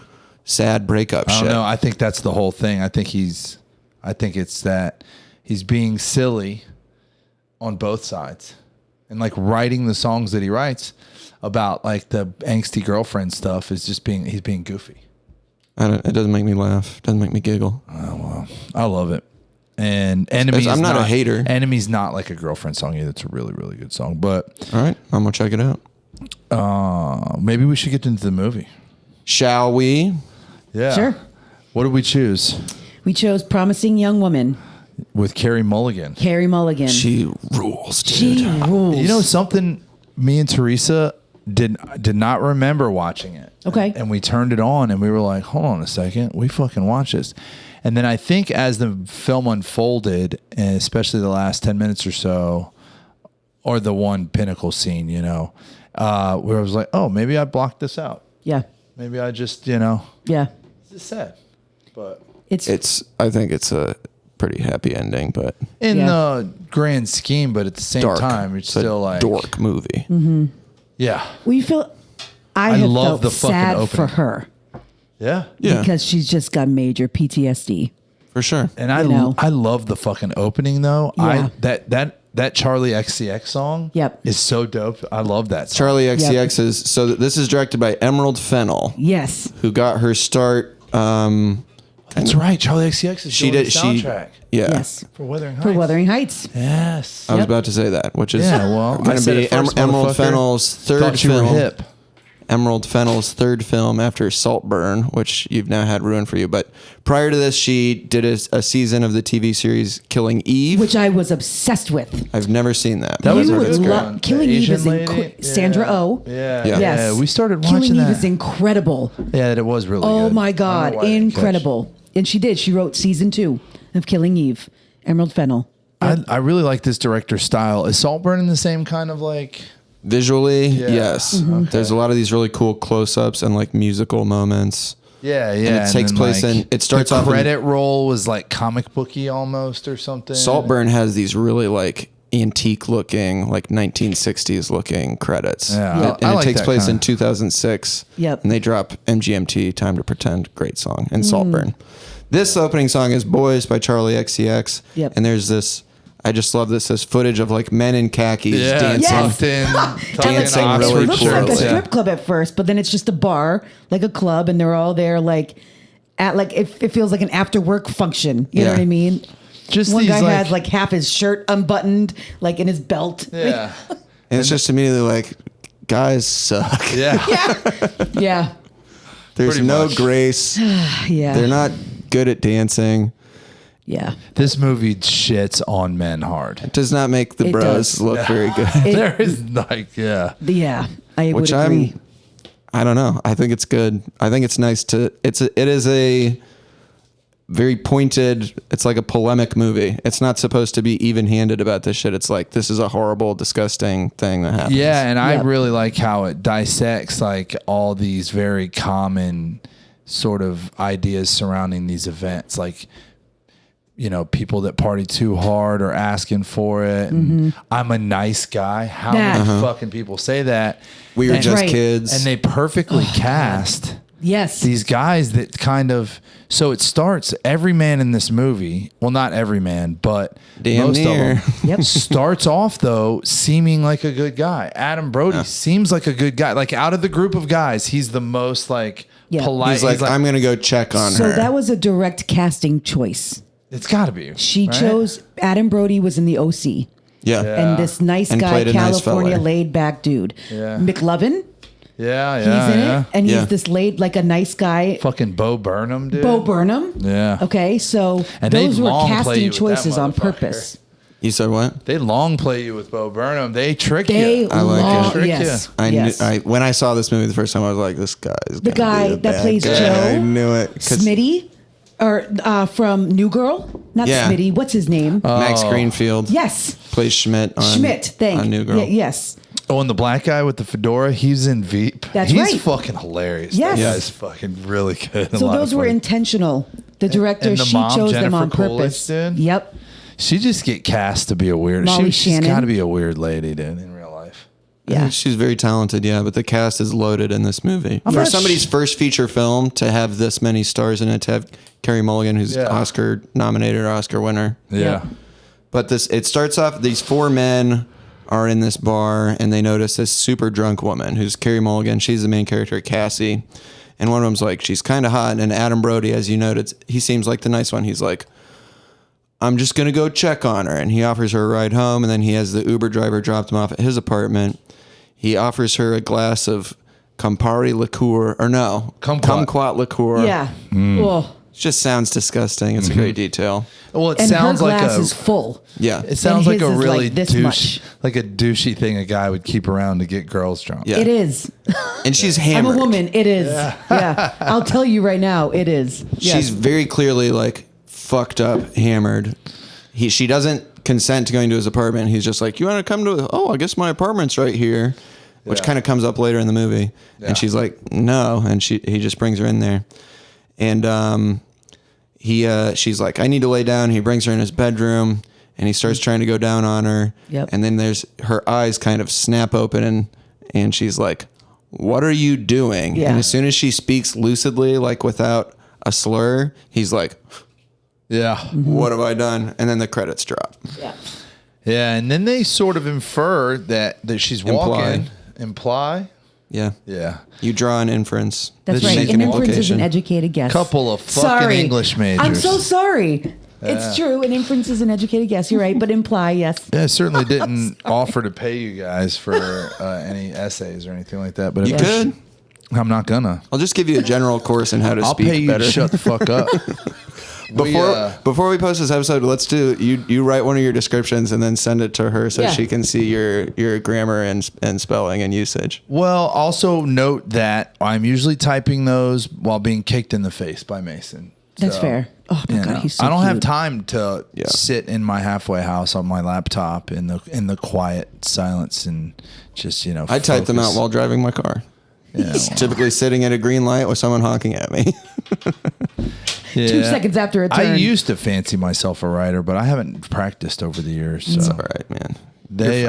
sad breakup I shit. don't know. I think that's the whole thing. I think it's that he's being silly on both sides and like writing the songs that he writes about like the angsty girlfriend stuff is just he's being goofy. It doesn't make me laugh. It doesn't make me giggle. I love it. And Enemy I'm not a hater. Enemy's not like a girlfriend song either. It's a really, really good song. But All right, I'm gonna check it out. maybe we should get into the movie. Shall we? Yeah. Sure. What did we choose? We chose Promising Young Woman, With Carey Mulligan. Carey Mulligan. She rules, dude. She rules. You know something? Me and Teresa did not remember watching it. Okay. And we turned it on and we were like, hold on a second. We fucking watch this. And then I think as the film unfolded, and especially the last 10 minutes or so, or the one pinnacle scene, where I was like, oh, maybe I blocked this out. Yeah. Maybe I just, Yeah. it's just sad. But I think it's a pretty happy ending, but in Yeah. the grand scheme, but at the same dark. time, it's a still like, dork movie. yeah. We feel. I I have love felt the fucking sad for opening. her Yeah. Yeah, because she's just got major PTSD. for sure. And I You know. I love the fucking opening though. Yeah. That Charlie XCX song Yep. is so dope. I love that song. Charlie XCX is so. This is directed by Emerald Fennell, Yes. who got her start. That's right. Charlie XCX is She doing did. the soundtrack Yeah. Yes. for Wuthering Heights. For Wuthering Heights. Yes. I was about to say that, which is Yeah, well, I going to said be it first, Emerald motherfucker. Fennell's third Thought you were film. hip. Emerald Fennell's third film after Saltburn, which you've now had ruined for you. But prior to this, she did a season of the TV series Killing Eve. Which I was obsessed with. I've never seen that. That was You a would good love one. Killing The Eve Asian is lady? Sandra Oh. Yeah. Yeah. Yes. Yeah. We started Killing watching Eve that. is incredible. Yeah, it was really Oh good. my I don't God. know why I didn't catch. Incredible. And she did. She wrote season 2 of Killing Eve. Emerald Fennell. I really like this director's style. Is Saltburn in the same kind of like... Visually, Yeah. yes. Mm-hmm. Okay. There's a lot of these really cool close-ups and like musical moments. Yeah, yeah. it takes then, place like, in- it starts the off in- credit roll was like comic booky almost or something. Saltburn has these really like antique looking, like 1960s looking credits. Yeah, Yep. And I it like takes that place in kinda. 2006. Yep. And they drop MGMT, Time to Pretend, great song, and Saltburn. This opening song is Boys by Charlie XCX. Yep. And there's this, I just love this footage of like men in khakis Yeah, dancing. Yes. tucked in, Dancing It really looks cool. like a Yeah. strip club at first, but then it's just a bar, like a club, and they're all there like at like it feels like an after work function. You know Yeah. what I mean? Just One these guy like, had like half his shirt unbuttoned, like in his belt. yeah, And it's just immediately like, guys suck. yeah. Yeah. There's Pretty no much. grace. Yeah. They're not good at dancing. Yeah. This movie shits on men hard. It does not make the It bros does. look very good. There is like, yeah. Yeah. I Which would agree. I don't know. I think it's good. I think it's nice to. It is a very pointed. It's like a polemic movie. It's not supposed to be even-handed about this shit. It's like this is a horrible, disgusting thing that happens. Yeah, and I Yep. really like how it dissects like all these very common sort of ideas surrounding these events, like people that party too hard or asking for it. And I'm a nice guy. How That- many fucking people say that? We were And- just right. kids. And they perfectly cast Yes. these guys that kind of. So it starts. Every man in this movie, well, not every man, but Damn most near. of them, Yep. starts off though seeming like a good guy. Adam Brody seems like a good guy. Like out of the group of guys, he's the most like Yeah. polite. He's like, I'm gonna go check on So her. that was a direct casting choice. It's got to be. She right? chose Adam Brody was in the OC. Yeah. And this nice And guy, played a nice California fella. laid back dude. Yeah. McLovin, Yeah, he's yeah, in yeah. it. And Yeah. he's this like a nice guy. Fucking Bo Burnham, dude. Bo Burnham. Yeah. Okay, so And they those were long play you casting with that choices on motherfucker. purpose. You said what? They long play you with Bo Burnham. They trick They you. I like long, it. Trick yes, I yes. knew, when I saw this movie the first time, I was like, "This guy is The gonna guy be the that bad plays guy. Joe, I knew it. 'Cause Smitty, or from New Girl, not Yeah. Smitty. What's his name? Max Greenfield Yes, plays Schmidt on Schmidt. on New Girl. Yes. Oh, and the black guy with the fedora, he's in Veep. That's he's right. fucking hilarious. Yes. That guy's fucking really good. So those were intentional. The director, and the she mom, chose them Jennifer on purpose. Coolidge, dude? Yep. She just get cast to be a weird. Molly She's Shannon. got to be a weird lady, dude, in real life. Yeah. She's very talented, yeah, but the cast is loaded in this movie. For not somebody's first feature film to have this many stars in it, to have Carey Mulligan, who's Yeah. Oscar nominated or Oscar winner. Yeah. But it starts off, these four men are in this bar and they notice this super drunk woman who's Carey Mulligan. She's the main character, Cassie. And one of them's like, she's kind of hot. And Adam Brody, as you noted, he seems like the nice one. He's like, I'm just going to go check on her. And he offers her a ride home. And then he has the Uber driver drop him off at his apartment. He offers her a glass of Campari liqueur, or no, kumquat liqueur. Yeah. Mm. Oh. It just sounds disgusting. It's a great detail. Well, it And sounds her like glass a. is full. Yeah. It sounds and like a his is really like this much. like a douchey thing a guy would keep around to get girls drunk. Yeah. It is. And she's I'm hammered. a woman. It is. Yeah. I'll tell you right now. It is. Yes. She's very clearly like fucked up, hammered. She doesn't consent to going to his apartment. He's just like, you want to come to? Oh, I guess my apartment's right here, which Yeah. kind of comes up later in the movie. Yeah. And she's like, no, and he just brings her in there, and she's like, I need to lay down. He brings her in his bedroom, and he starts trying to go down on her. Yep. And then there's her eyes kind of snap open, and she's like, what are you doing? Yeah. And as soon as she speaks lucidly, like without a slur, he's like, Yeah. what have I done? And then the credits drop. Yeah. Yeah. And then they sort of infer that she's walking. Imply. Yeah. Yeah. You draw an inference. That's Did right. she make An an inference is an implication? educated guess. Couple of fucking Sorry. English majors. I'm so sorry. It's true. An inference is an educated guess. You're right. But imply, yes. Yeah, I certainly didn't offer to pay you guys for any essays or anything like that. But You if could. I'm not gonna. I'll just give you a general course in how to I'll speak pay you better. to shut the fuck up. Before we post this episode, let's do you write one of your descriptions and then send it to her so Yeah. she can see your grammar and spelling and usage. Well, also note that I'm usually typing those while being kicked in the face by Mason. That's So, fair. Oh my you God, know, he's so I don't have cute. time to Yeah. sit in my halfway house on my laptop in the quiet silence and just I type them out focus. while driving my car. Yeah, Typically sitting at a green light with someone honking at me. 2 seconds after a turn. I used to fancy myself a writer, but I haven't practiced over the years. So It's all right, man. they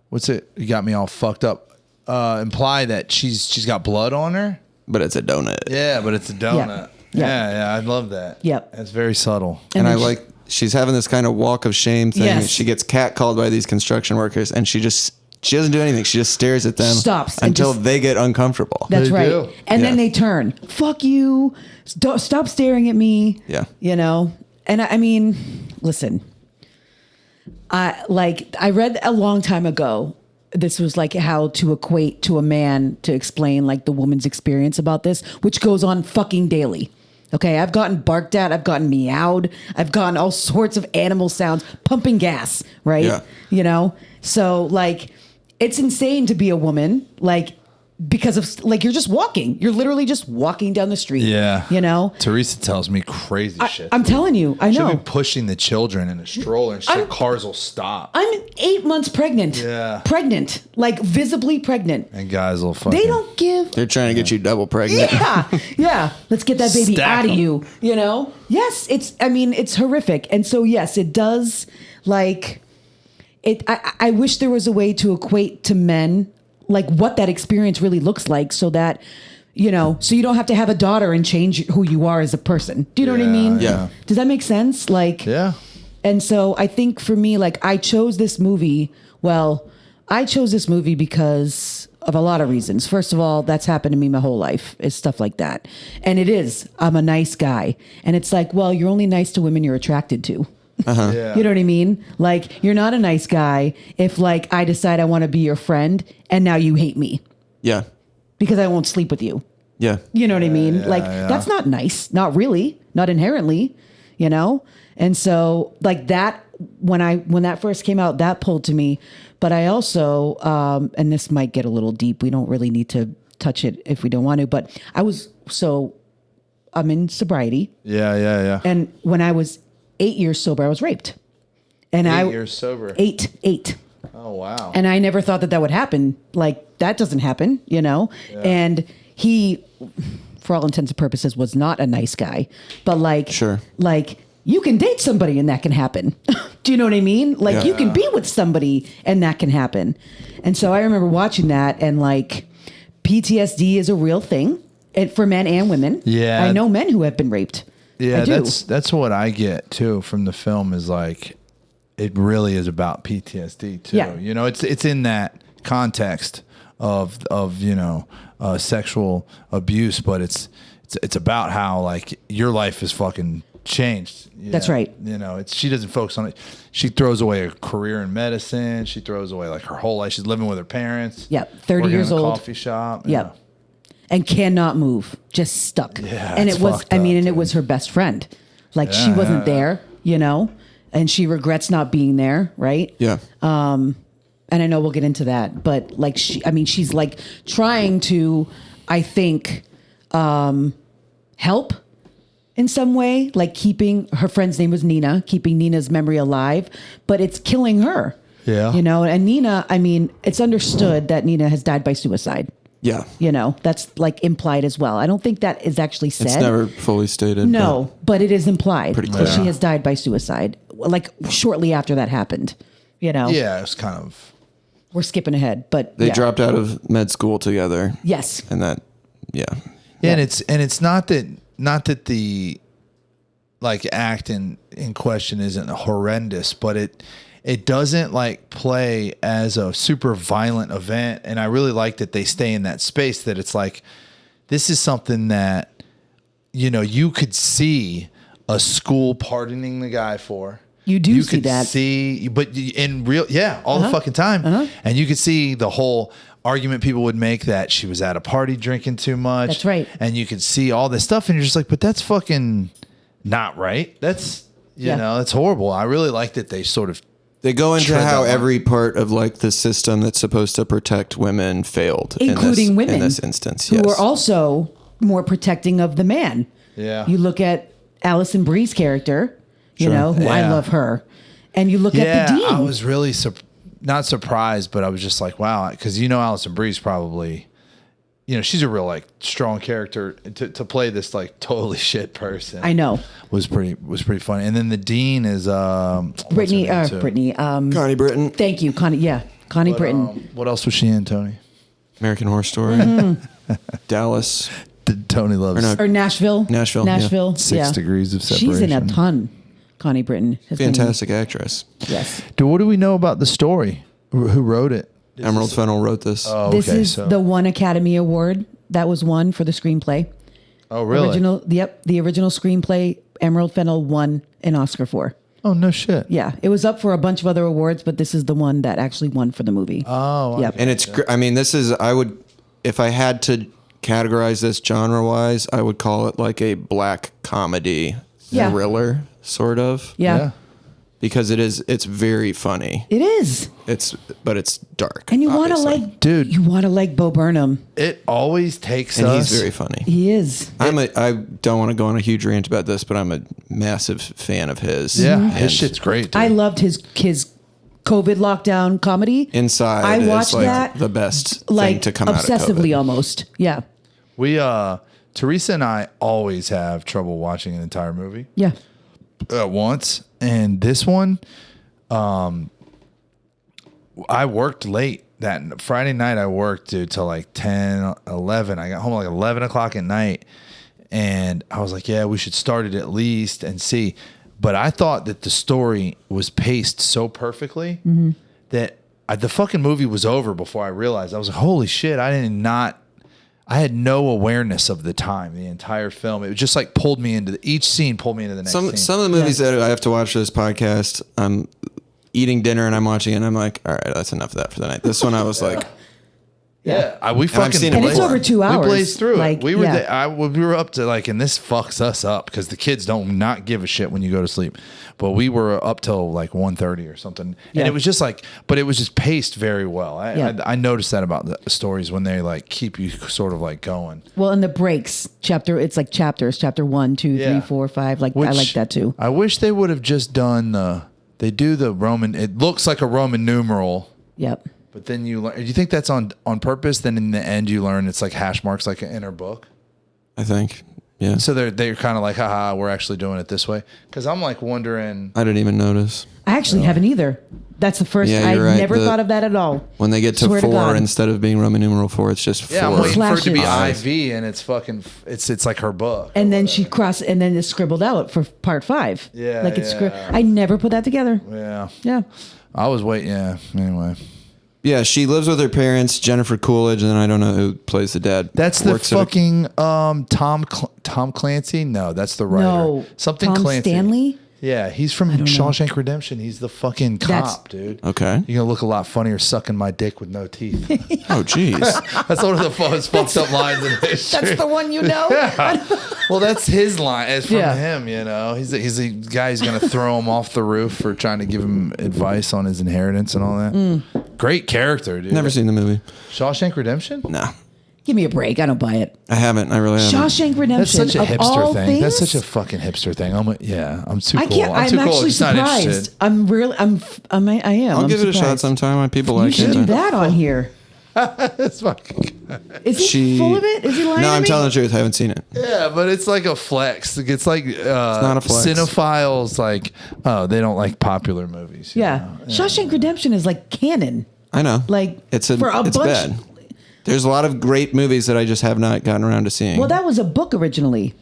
what's it? You got me all fucked up. Imply that she's got blood on her. But it's a donut. Yeah, but it's a donut. Yeah. Yeah, I love that. Yep. It's very subtle. And I then she- like she's having this kind of walk of shame thing. Yes. She gets catcalled by these construction workers, and she doesn't do anything. She just stares at them Stops and until just- they get uncomfortable. That's They right. do. And then Yeah. they turn. Fuck you. Stop staring at me. Yeah. You know? And I mean, listen, I read a long time ago. This was like how to equate to a man to explain like the woman's experience about this, which goes on fucking daily. Okay. I've gotten barked at. I've gotten meowed. I've gotten all sorts of animal sounds, pumping gas. Right. Yeah. You know? So like, it's insane to be a woman. Like, because of like you're just walking. You're literally just walking down the street. Yeah. You know? Teresa tells me crazy shit. I'm telling you, I She'll know. be pushing the children in a stroller and shit. Cars will stop. I'm 8 months pregnant. Yeah. Pregnant. Like visibly pregnant. And guys will fucking. They don't give. They're trying to get you double pregnant. Yeah. Yeah. Let's get that baby Stack out of 'em. you. You know? Yes. It's horrific. And so, yes, it does like it. I wish there was a way to equate to men like what that experience really looks like so that, you know, so you don't have to have a daughter and change who you are as a person. Do you know what I Yeah, mean? yeah. Does that make sense? Like, Yeah. and so I think for me, like I chose this movie. Well, I chose this movie because of a lot of reasons. First of all, that's happened to me my whole life, is stuff like that. And it is, I'm a nice guy. And it's like, well, you're only nice to women you're attracted to. Yeah. You know what I mean? Like, you're not a nice guy if, like, I decide I want to be your friend and now you hate me Yeah. because I won't sleep with you. Yeah. You know what I mean? Like, that's not nice. Not really. Not inherently, you know? And so, like, that, when that first came out, that pulled to me. But I also, and this might get a little deep. We don't really need to touch it if we don't want to. But I'm in sobriety. Yeah. And when I was 8 years sober, I was raped. And 8 years sober. Eight. Oh, wow. And I never thought that would happen. Like, that doesn't happen, you know? Yeah. And he, for all intents and purposes, was not a nice guy. But, like, sure. Like, you can date somebody and that can happen. Do you know what I mean? Like, you can be with somebody and that can happen. And so I remember watching that, and, like, PTSD is a real thing for men and women. Yeah. I know men who have been raped. Yeah, that's what I get too from the film, is like, it really is about PTSD too. Yeah. You know, it's in that context of you know, sexual abuse, but it's about how, like, your life is fucking changed. That's right. You know, she doesn't focus on it. She throws away a career in medicine. She throws away, like, her whole life. She's living with her parents. Yep, 30 years old. Coffee shop. Yep. And cannot move, just stuck. Yeah, and it was, I mean, up, and it was her best friend. Like, she wasn't there, you know, and she regrets not being there, right? Yeah. And I know we'll get into that, but, like, she's, like, trying to, I think, help in some way, like, keeping her friend's name was Nina, keeping Nina's memory alive, but it's killing her. Yeah. You know, and Nina, I mean, it's understood that Nina has died by suicide. Yeah. You know, that's, like, implied as well. I don't think that is actually said. It's never fully stated. No, but it is implied that she clear. has died by suicide, like, shortly after that happened. You know? Yeah, it's kind of. We're skipping ahead, but They dropped out of med school together. Yes. And that, yeah. Yeah, and it's not that the, like, act in question isn't horrendous, but it doesn't, like, play as a super violent event. And I really like that they stay in that space, that it's like, this is something that, you know, you could see a school pardoning the guy for. You do see could that. see, but in real, all the fucking time. And you could see the whole argument people would make that she was at a party drinking too much. That's right. And you could see all this stuff, and you're just like, but that's fucking not right. That's, you know, that's horrible. I really like that they sort of, They go into tread how that line. every part of, like, the system that's supposed to protect women failed. Including women. In this instance, who yes. are also more protecting of the man. Yeah. You look at Alison Brie's character, you Sure. know, who I Yeah. love her. And you look at the dean. I was really not surprised, but I was just like, wow, because, you know, Alison Brie's probably, you know, she's a real, like, strong character to play this, like, totally shit person. I know. was pretty funny. And then the dean is Brittany. Connie Britton, Thank you, Connie. Yeah, Connie Britton. What else was she in, Tony? American Horror Story, Dallas, Tony loves Or no, Or Nashville. Nashville, yeah. Nashville. 6 Degrees of Separation. She's in a ton. Connie Britton. has been- fantastic actress. Yes. What do we know about the story? Who wrote it? Emerald Fennell wrote this. Oh, This okay, is the one Academy Award that was won for the screenplay. Oh, really? The original screenplay Emerald Fennell won an Oscar for. Oh, no shit. Yeah, it was up for a bunch of other awards, but this is the one that actually won for the movie. Oh, Yep. And it's, I mean, this is, I would, if I had to categorize this genre-wise, I would call it like a black comedy Yeah. thriller, sort of. Yeah, Because it's very funny. it is. But it's dark. And you want to obviously. like, Dude. you want to like Bo Burnham. It always takes And us. he's very funny. He is. I don't want to go on a huge rant about this, but I'm a massive fan of his. Yeah, And his shit's great. Dude. I loved his COVID lockdown comedy. Inside I is watched like that, the best like thing to come out of obsessively COVID. almost. Yeah. We Teresa and I always have trouble watching an entire movie Yeah. at once, and this one, I worked late that Friday night. I worked till like 10, 11. I got home like 11 o'clock at night, and I was like, yeah, we should start it at least and see. But I thought that the story was paced so perfectly that the fucking movie was over before I realized. I was like, holy shit, I had no awareness of the time, the entire film. It just like pulled me into each scene, pulled me into the next scene. Some of the movies that I have to watch for this podcast, I'm eating dinner and I'm watching it and I'm like, all right, that's enough of that for the night. This one I was like, We fucking seen it And it's before. over 2 hours. We blazed through like, it. We were yeah. we were up to like, and this fucks us up because the kids don't not give a shit when you go to sleep. But we were up till like 1:30 or something, Yeah. and it was just like, but it was just paced very well. Yeah. I noticed that about the stories when they like keep you sort of like going. Well, in the breaks, it's like chapters, chapter 1, 2, 3, 4, 5. Like, I like that too. I wish they would have just done they do the Roman. It looks like a Roman numeral. Yep. But then you learn. Do you think that's on purpose? Then in the end, you learn it's like hash marks, like an inner book. I think, yeah. So they're kind of like, haha, we're actually doing it this way. Because I'm like wondering. I didn't even notice. I actually haven't either. That's the first. Yeah, I you're right. never thought of that at all. When they get to Swear to 4 God. instead of being Roman numeral 4, it's just 4. Yeah, I'm waiting for it to be Flashes. IV, and it's fucking. It's like her book. And then and then it's scribbled out for part 5. Yeah, Like it's yeah. I never put that together. Yeah. Yeah. I was waiting. Yeah. Anyway. Yeah, she lives with her parents, Jennifer Coolidge, and then I don't know who plays the dad. That's the Works at a- fucking Tom Clancy. No, that's the writer. No. Something Tom Clancy. Stanley? Yeah, he's from Shawshank Redemption. He's the fucking cop, dude. Okay. You're gonna look a lot funnier sucking my dick with no teeth. Oh, jeez. That's one of the most fucked up lines in history. That's the one you know? Well, that's his line. It's from Yeah. him, you know. He's a guy who's going to throw him off the roof for trying to give him advice on his inheritance and all that. Great character, dude. Never seen the movie. Shawshank Redemption? No, Give me a break. I don't buy it. I haven't. I really haven't. Shawshank Redemption. That's such a of all hipster thing. things, That's such a fucking hipster thing. I'm too I cool. can't. I'm too cool. actually Just not surprised. interested. I am. I'll I'm give it a shot surprised. sometime. People We like should it. do that on here. It's fucking good. Is he full of it? Is he lying No, to I'm me? telling the truth. I haven't seen it. Yeah, but it's like a flex. It's like not a flex. cinephiles like, oh, they don't like popular movies. you Yeah. know? Shawshank Redemption is like canon. I know. Like, it's for a bunch- bad. There's a lot of great movies that I just have not gotten around to seeing. Well, that was a book originally.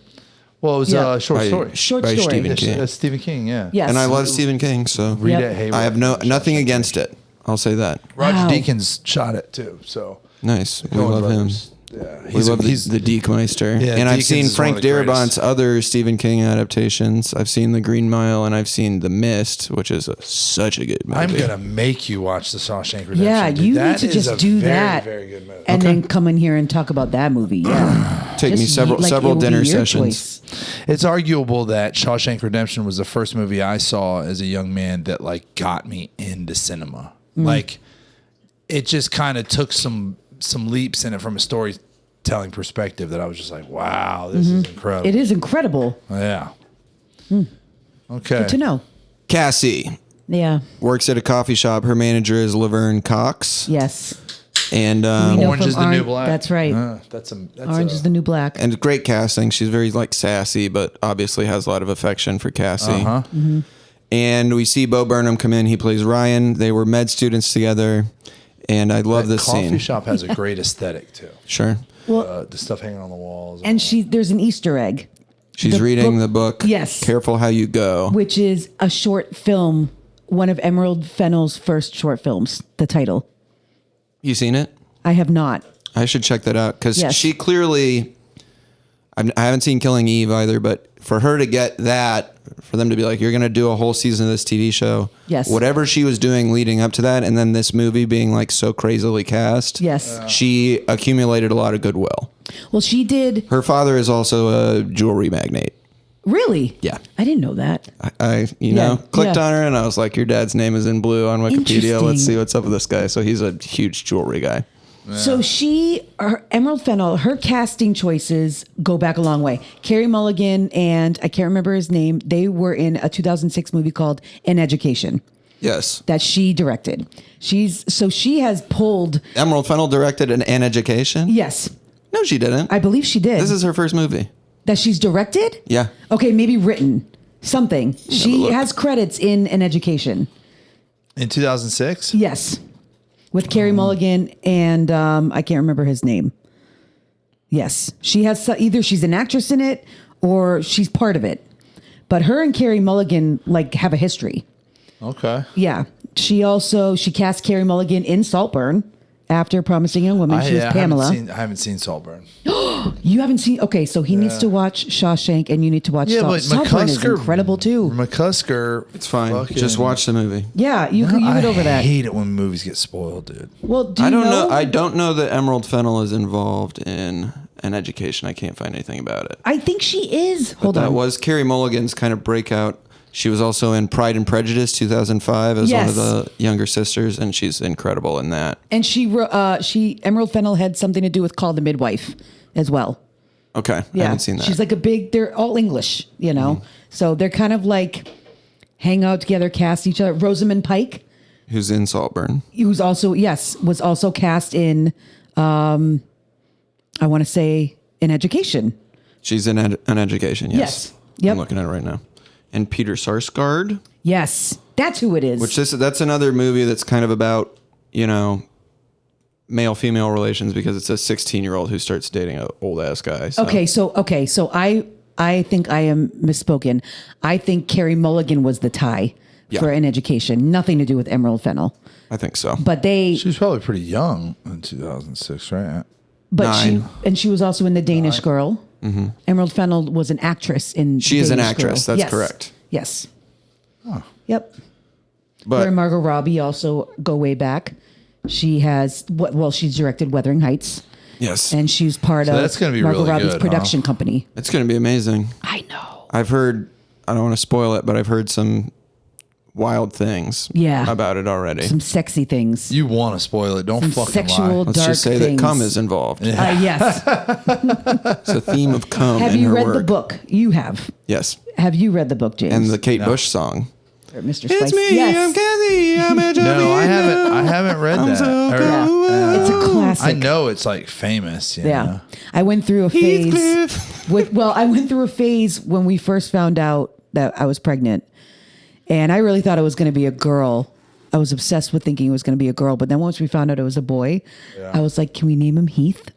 Well, it was Yeah. a short By- story. Short by story. Stephen King. Stephen King, yeah. Yes. And I love Stephen King, so Rita Yep. Hayworth. I have nothing against it. I'll say that. Roger Wow. Deakins shot it too, so Nice. We Coen love brothers. him. Yeah, We love the Deekmeister. Yeah, and I've Deakins seen is one Frank of the greatest. Darabont's other Stephen King adaptations. I've seen The Green Mile and I've seen The Mist, which is such a good movie. I'm gonna make you watch the Shawshank Redemption. Yeah, dude. you need That to is just a do very, that. Very good movie. And then come in here and talk about that movie. Yeah. Take me Just several like, it will be dinner your sessions. choice. It's arguable that Shawshank Redemption was the first movie I saw as a young man that like got me into cinema. Like, it just kind of took some leaps in it from a storytelling perspective that I was just like, wow, this is incredible. It is incredible Yeah. Okay. to know. Cassie Yeah. works at a coffee shop. Her manager is Laverne Cox. Yes. And We know Orange from is the new Orange- black. that's right. That's Orange is the new black. and great casting. She's very like sassy, but obviously has a lot of affection for Cassie. Mm-hmm. And we see Bo Burnham come in. He plays Ryan. They were med students together, and I love this coffee scene. shop has a great aesthetic too. Sure, Well, The stuff hanging on the walls. and there's an Easter egg, she's The reading book- the book. Yes. Careful how you go. which is a short film, one of Emerald Fennell's first short films. The title. You seen it? I have not. I should check that out because Yes. she clearly. I haven't seen Killing Eve either, but for her to get that, for them to be like, you're going to do a whole season of this TV show. Yes. Whatever she was doing leading up to that, and then this movie being like so crazily cast. Yes. She accumulated a lot of goodwill. Well, she did. Her father is also a jewelry magnate. Really? Yeah. I didn't know that. I Yeah, clicked yeah. on her and I was like, your dad's name is in blue on Wikipedia. Interesting. Let's see what's up with this guy. So he's a huge jewelry guy. So Emerald Fennell, her casting choices go back a long way. Carey Mulligan and I can't remember his name. They were in a 2006 movie called An Education Yes. that she directed. She has pulled. Emerald Fennell directed an education? Yes, No, she didn't. I believe she did. This is her first movie. that she's directed. Yeah. Okay, maybe written something. She look. has credits in An Education. in 2006. Yes, with Carey Mulligan and I can't remember his name. Yes, she has either she's an actress in it or she's part of it. But her and Carey Mulligan like have a history. Okay. Yeah, She cast Carey Mulligan in Saltburn after Promising Young Woman. She was Pamela. I haven't seen Saltburn. You haven't seen? Okay, so he needs to watch Shawshank, and you need to watch Saltburn. Is incredible too. McCusker, It's fine. Just watch the movie. Yeah, you get over that. I hate it when movies get spoiled, dude. Well, I don't know. I don't know that Emerald Fennell is involved in an education. I can't find anything about it. I think she is. Hold That on. was Carey Mulligan's kind of breakout. She was also in Pride and Prejudice 2005 as one of the younger sisters, and she's incredible in that. And Emerald Fennell had something to do with Call the Midwife as well. Okay, I haven't seen that. She's like they're all English, you know? So they're kind of like hang out together, cast each other. Rosamund Pike, who's in Saltburn. was also cast in, I want to say, in Education. She's in an education, yes. Yep. I'm looking at it right now. And Peter Sarsgaard. Yes, that's who it is. That's another movie that's kind of about, male-female relations because it's a 16-year-old who starts dating an old-ass guy. So. Okay, so I think I am misspoken. I think Carey Mulligan was the tie for An Education. Nothing to do with Emerald Fennell. I think so. But she was probably pretty young in 2006, right? But 9. she was also in The Danish Girl. Mm-hmm. Emerald Fennell was an actress in. She is an actress. Girl. That's correct. Yes. Oh. Yep. But her and Margot Robbie also go way back. She has she's directed Wuthering Heights. Yes. And she's part of that's gonna be Margot really Robbie's good, production company. It's going to be amazing. I know. I've heard, I don't want to spoil it, but I've heard some wild things about it already. Some sexy things. You want to spoil it. Don't Some fucking sexual, lie. Let's dark just say things. that cum is involved. Yes. It's a theme of cum Have in you her read work. the book? You have. Yes. Have you read the book, James? And the Kate Bush song. Or Mr. It's Spice? me, Yes. I'm Cassie, I'm a No, I haven't read that. so Yeah. It's a classic. I know it's like famous. Yeah. Know? I went through a phase Heathcliff. I went through a phase when we first found out that I was pregnant, and I really thought it was going to be a girl. I was obsessed with thinking it was going to be a girl, but then once we found out it was a boy, I was like, "Can we name him Heath?"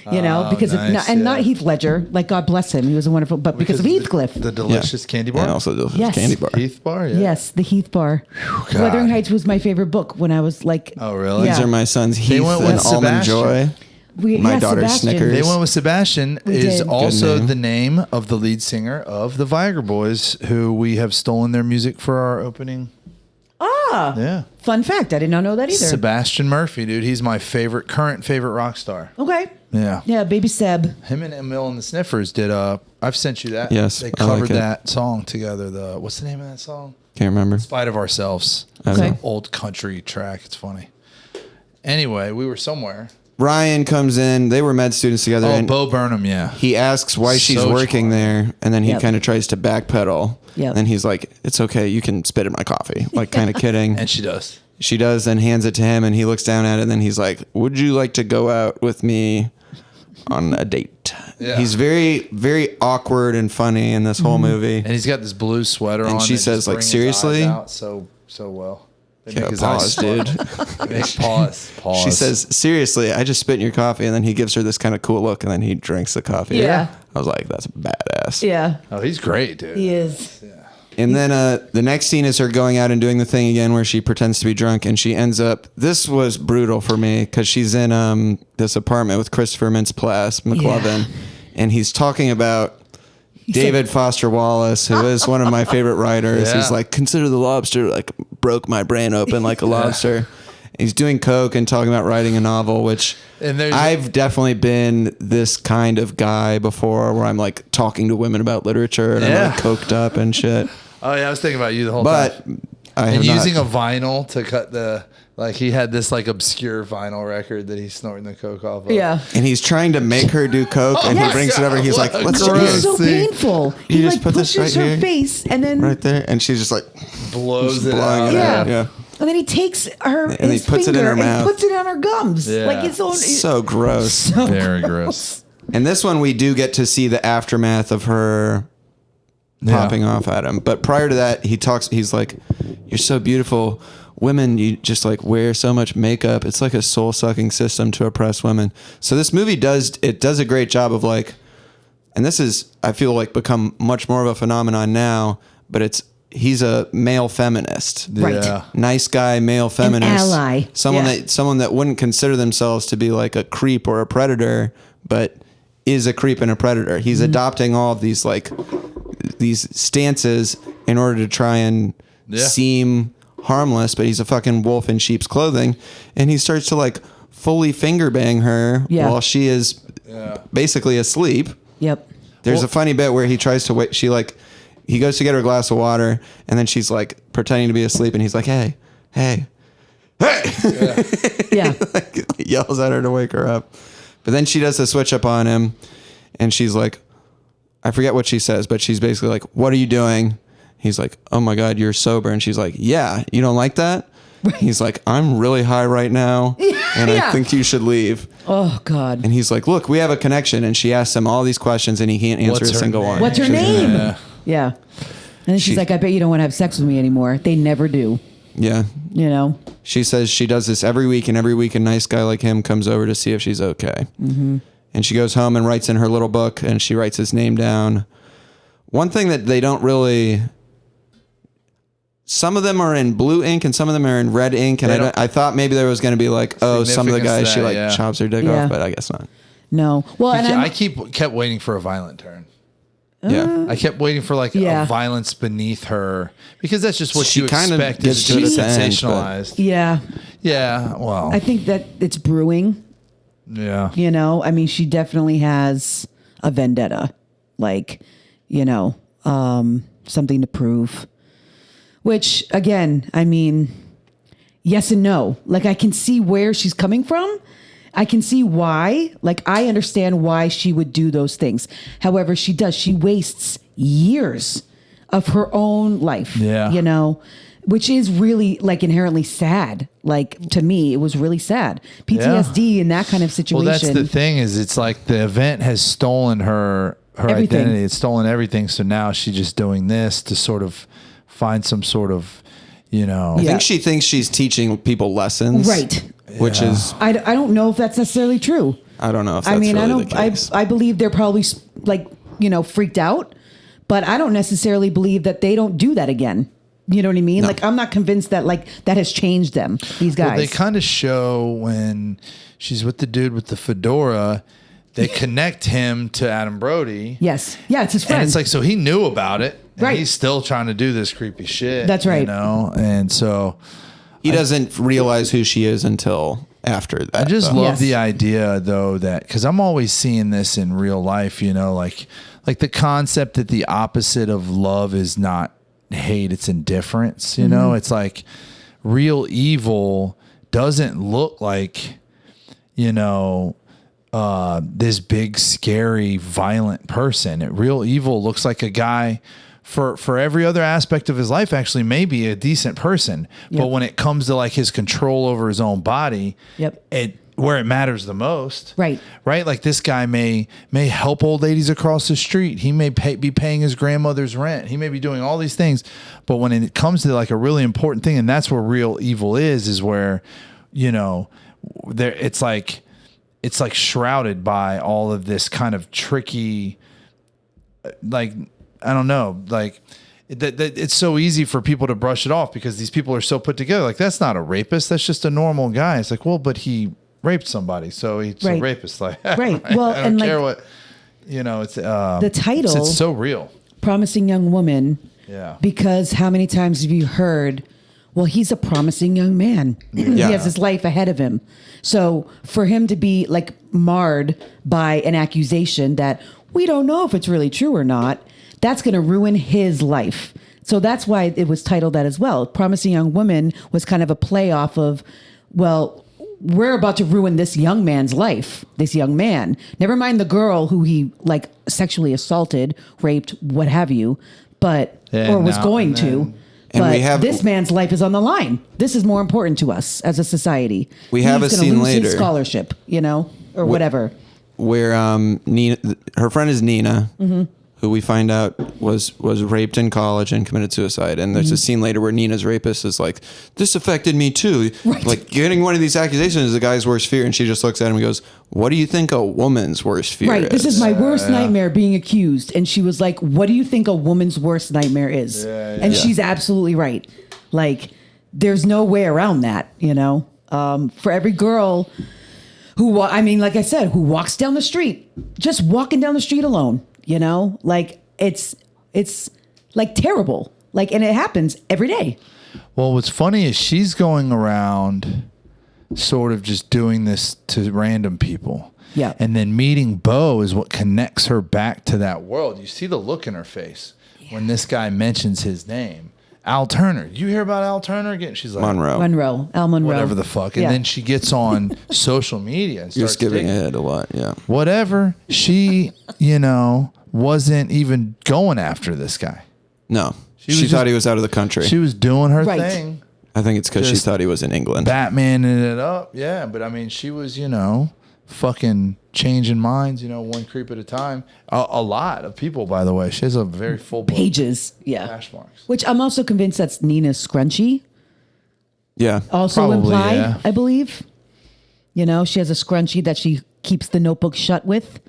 Because not Heath Ledger. Like, God bless him, he was a wonderful, but because of Heathcliff. The delicious candy bar. And also delicious Yes. candy bar. Heath bar. Yeah. Yes, the Heath bar. God. Wuthering Heights was my favorite book when I was like, Oh, really? These Yeah. are my sons, Heath went and with Almond Sebastian. Joy. My daughter Snickers. They went with Sebastian. We Is did. also Good name. the name of the lead singer of the Viagra Boys, who we have stolen their music for our opening. Ah, Yeah. fun fact. I did not know that either. Sebastian Murphy, dude. He's my current favorite rock star. Okay. Yeah. Yeah, Baby Seb. Him and Emil and the Sniffers did I've sent you that. Yes, They I like covered it. that song together. What's the name of that song? Can't remember. Spite of Ourselves. Okay. It's an old country track. It's funny. Anyway, we were somewhere. Ryan comes in. They were med students together. Oh, and Bo Burnham, yeah. he asks why she's So working charming. there, and then he Yep. kind of tries to backpedal. Yep. And he's like, "It's okay, you can spit in my coffee," like kind of kidding. And she does. She does, and hands it to him, and he looks down at it, and then he's like, "Would you like to go out with me on a date?" Yeah. He's very, very awkward and funny in this whole movie. And he's got this blue sweater on. And she that says, just like, brings his seriously? eyes out so well. They Yeah, make his pause, eyes dude. Make pause. She says, "Seriously, I just spit in your coffee," and then he gives her this kind of cool look, and then he drinks the coffee. Yeah. I was like, "That's badass." Yeah, "Oh, he's great, dude." he is. And then the next scene is her going out and doing the thing again where she pretends to be drunk, and she ends up. This was brutal for me because she's in this apartment with Christopher Mintz-Plasse, McLovin, and he's talking about David Foster Wallace, who is one of my favorite writers. Yeah. He's like, "Consider the lobster like broke my brain open like a lobster." He's doing coke and talking about writing a novel, which And there's- I've definitely been this kind of guy before, where I'm like talking to women about literature and I'm Yeah. like coked up and shit. Oh yeah, I was thinking about you the whole But time. I And have not. using a vinyl to cut he had this like obscure vinyl record that he's snorting the coke off of. Yeah. And he's trying to make her do coke, and he yes. brings it over. He's like, "Let's Gross. do It's this so See? painful. You He just like put this pushes right her here? face and then right there." And she's just like, Blows it blowing out. it yeah. out. Yeah. And then he takes her And he his puts it in finger her mouth. and puts it on her gums. Yeah. Like it's own, So gross. so Very gross. And this one, we do get to see the aftermath of her popping off at him. But prior to that, he's like, "You're so beautiful. Women, you just like wear so much makeup. It's like a soul sucking system to oppress women." So this movie does a great job of like, and this is, I feel like, become much more of a phenomenon now, but he's a male feminist. Right. Yeah. Nice guy, male feminist. ally. Someone that wouldn't consider themselves to be like a creep or a predator, but is a creep and a predator. He's adopting all of these these stances in order to try and seem harmless, but he's a fucking wolf in sheep's clothing, and he starts to like fully finger bang her while she is basically asleep. Yep. There's a funny bit where he tries to wait. He goes to get her a glass of water, and then she's like pretending to be asleep, and he's like, hey. Yeah. Like, he yells at her to wake her up. But then she does the switch up on him, and she's like, I forget what she says, but she's basically like, what are you doing? He's like, oh my God, you're sober. And she's like, yeah, you don't like that? He's like, I'm really high right now, and I think you should leave. Oh, God. And he's like, look, we have a connection. And she asks him all these questions, and he can't answer a single one. What's her name? Yeah. And then she's like, I bet you don't want to have sex with me anymore. They never do. Yeah. You know? She says she does this every week, and every week a nice guy like him comes over to see if she's okay. Mm-hmm. And she goes home and writes in her little book, and she writes his name down. One thing that they don't really... Some of them are in blue ink and some of them are in red ink. And I thought maybe there was going to be like, oh, some of the guys she like chops her dick off, but I guess not. No. Well, and I kept waiting for a violent turn. Yeah. I kept waiting for like a violence beneath her, because that's just what you expect, is to be sensationalized. Yeah. Yeah. Well, I think that it's brewing. Yeah. You know, I mean, she definitely has a vendetta, like, you know, something to prove. Which, again, I mean, yes and no. Like, I can see where she's coming from. I can see why. Like, I understand why she would do those things. However, she wastes years of her own life. Yeah. You know, which is really, like, inherently sad. Like, to me, it was really sad. PTSD in that kind of situation. Well, that's the thing, is it's like the event has stolen her identity. It's stolen everything. So now she's just doing this to sort of find some sort of, you know. I think she thinks she's teaching people lessons. Right. Which is... I don't know if that's necessarily true. I don't know if that's really the case. I believe they're probably, like, you know, freaked out, but I don't necessarily believe that they don't do that again. You know what I mean? No. Like, I'm not convinced that, like, that has changed them, these guys. Well, they kind of show when she's with the dude with the fedora, they connect him to Adam Brody. Yes. Yeah, it's his friend. And it's like, so he knew about it. And right. He's still trying to do this creepy shit. That's right. You know? And so... He doesn't realize who she is until after that. I just love the idea, though, that... Because I'm always seeing this in real life, you know? Like the concept that the opposite of love is not hate, it's indifference, you know? It's like real evil doesn't look like, you know... this big, scary, violent person. Real evil looks like a guy for every other aspect of his life, actually maybe a decent person. Yep. But when it comes to like his control over his own body, where it matters the most, right? Like this guy may help old ladies across the street. He may be paying his grandmother's rent. He may be doing all these things. But when it comes to like a really important thing, and that's where real evil is where, you know, it's like shrouded by all of this kind of tricky, like, I don't know, like that it's so easy for people to brush it off because these people are so put together. Like, that's not a rapist. That's just a normal guy. It's like, well, but he raped somebody. So he's a rapist. Like, right. Well, I don't care what, you know, it's the title. It's so real. Promising Young Woman. Yeah. Because how many times have you heard, well, he's a promising young man. He has his life ahead of him. So for him to be like marred by an accusation that we don't know if it's really true or not, that's going to ruin his life. So that's why it was titled that as well. Promising Young Woman was kind of a play off of, well, we're about to ruin this young man's life, this young man. Never mind the girl who he like sexually assaulted, raped, what have you, but was going to. But this man's life is on the line. This is more important to us as a society. We have a scene later. His scholarship, you know, or whatever. Where Nina, her friend is Nina, who we find out was raped in college and committed suicide. And there's a scene later where Nina's rapist is like, this affected me too. Right. Like getting one of these accusations is the guy's worst fear. And she just looks at him and goes, what do you think a woman's worst fear is? Right. This is my worst nightmare, being accused. And she was like, what do you think a woman's worst nightmare is? And she's absolutely right. Like, there's no way around that, you know? For every girl who, like I said, who walks down the street, just walking down the street alone, you know, like it's like terrible. Like, and it happens every day. Well, what's funny is she's going around sort of just doing this to random people. Yeah. And then meeting Bo is what connects her back to that world. You see the look in her face when this guy mentions his name. Al Turner. You hear about Al Turner again? She's like, Al Monroe. Whatever the fuck. And then she gets on social media and starts You're skipping ahead a lot, yeah. whatever. She, wasn't even going after this guy. No. She She was thought just- he was out of the country. She was doing her Right. thing. I think it's because she just thought he was in England. Batmaning it up. Yeah. But I mean, she was, fucking changing minds, one creep at a time. A lot of people, by the way. She has a very full book. Pages. Yeah. Hash marks. Which I'm also convinced that's Nina's scrunchie. Yeah. Also Probably, implied, yeah. I believe. She has a scrunchie that she keeps the notebook shut with.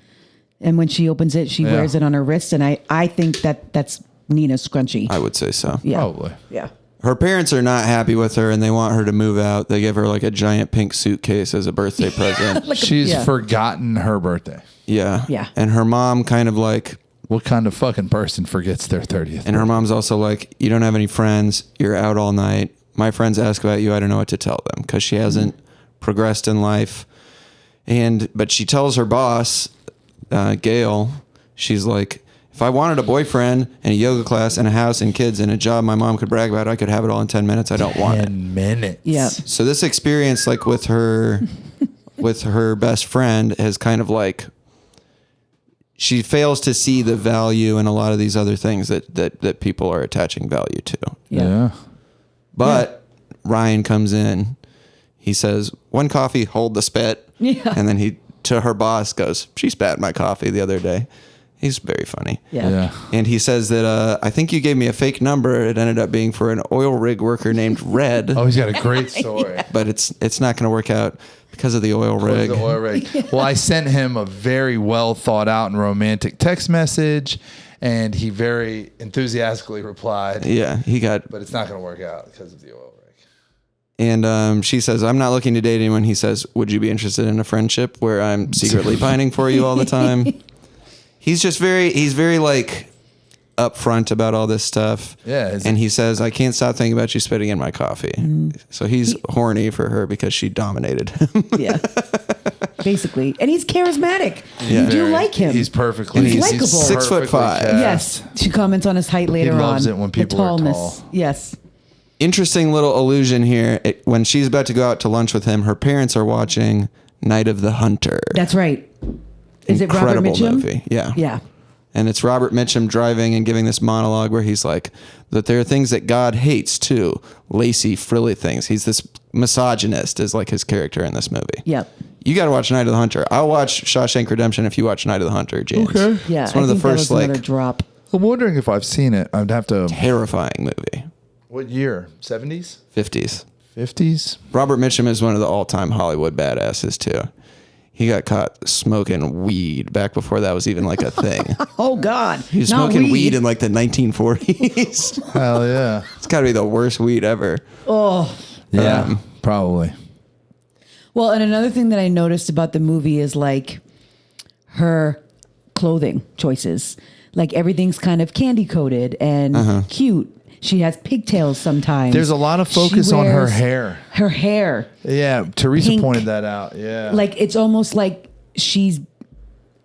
And when she opens it, she wears it on her wrist. And I think that's Nina's scrunchie. I would say so. Yeah. Probably. Yeah. Her parents are not happy with her and they want her to move out. They give her like a giant pink suitcase as a birthday present. She's forgotten her birthday. Yeah. Yeah. And her mom kind of like, What kind of fucking person forgets their 30th? and her mom's also like, you don't have any friends. You're out all night. My friends ask about you. I don't know what to tell them because she hasn't progressed in life. But she tells her boss, Gail, she's like, if I wanted a boyfriend and a yoga class and a house and kids and a job my mom could brag about, I could have it all in 10 minutes. I don't want it. 10 minutes. Yeah. So this experience, like with her best friend, has kind of like, she fails to see the value in a lot of these other things that people are attaching value to. Yeah. But Ryan comes in. He says, one coffee, hold the spit. Yeah. And then he, to her boss, goes, she spat my coffee the other day. He's very funny. Yeah. And he says that, I think you gave me a fake number. It ended up being for an oil rig worker named Red. Oh, he's got a great story. But it's not going to work out because of the oil rig. The oil rig. Well, I sent him a very well thought out and romantic text message, and he very enthusiastically replied. Yeah, he got. But it's not going to work out because of the oil rig. And she says, I'm not looking to date anyone. He says, would you be interested in a friendship where I'm secretly pining for you all the time? He's very like upfront about all this stuff. Yeah. And he says, I can't stop thinking about you spitting in my coffee. So he's horny for her because she dominated him. Yeah. Basically. And he's charismatic. Yeah. You do like him. He's perfectly. And he's likable. 6'5". perfectly cast. Yes. She comments on his height later on. He loves it when people the are tallness. tall. Yes. Interesting little allusion here. When she's about to go out to lunch with him, her parents are watching Night of the Hunter. That's right. Is it Robert Incredible Mitchum? movie. Yeah. Yeah. And it's Robert Mitchum driving and giving this monologue where he's like, that there are things that God hates too. Lacy, frilly things. He's this misogynist is like his character in this movie. Yep. You got to watch Night of the Hunter. I'll watch Shawshank Redemption if you watch Night of the Hunter, James. Okay. Yeah. It's one of I the think that first was another like drop. I'm wondering if I've seen it. I'd have to. terrifying movie. What year? 70s? 50s. 50s? Robert Mitchum is one of the all-time Hollywood badasses too. He got caught smoking weed back before that was even like a thing. Oh God. He was Not smoking weed in like the 1940s. Hell yeah. It's got to be the worst weed ever. Oh. Yeah, probably. Well, and another thing that I noticed about the movie is like her clothing choices. Like everything's kind of candy coated and cute. She has pigtails sometimes. There's a lot of focus She on her wears hair. Her hair. Yeah, Teresa Pink. pointed that out. Yeah. Like it's almost like she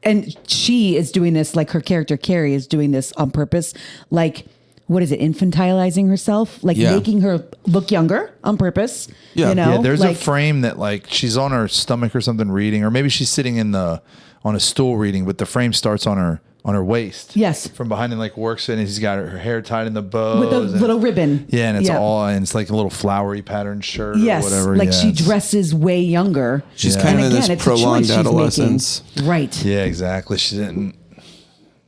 is doing this, like her character Carey is doing this on purpose. Like, what is it? Infantilizing herself, like Yeah. making her look younger on purpose. Yeah. You know? Yeah, there's like, a frame that like she's on her stomach or something reading, or maybe she's sitting on a stool reading, but the frame starts on her waist. Yes. From behind and like works it, and she's got her hair tied in the bows. with a and- little ribbon. Yeah, and it's like a little flowery pattern shirt Yes, or whatever. like yeah, she it's- dresses way younger. She's Yeah. kind And of in again, this it's a choice prolonged she's adolescence. making. Right. Yeah, exactly. She didn't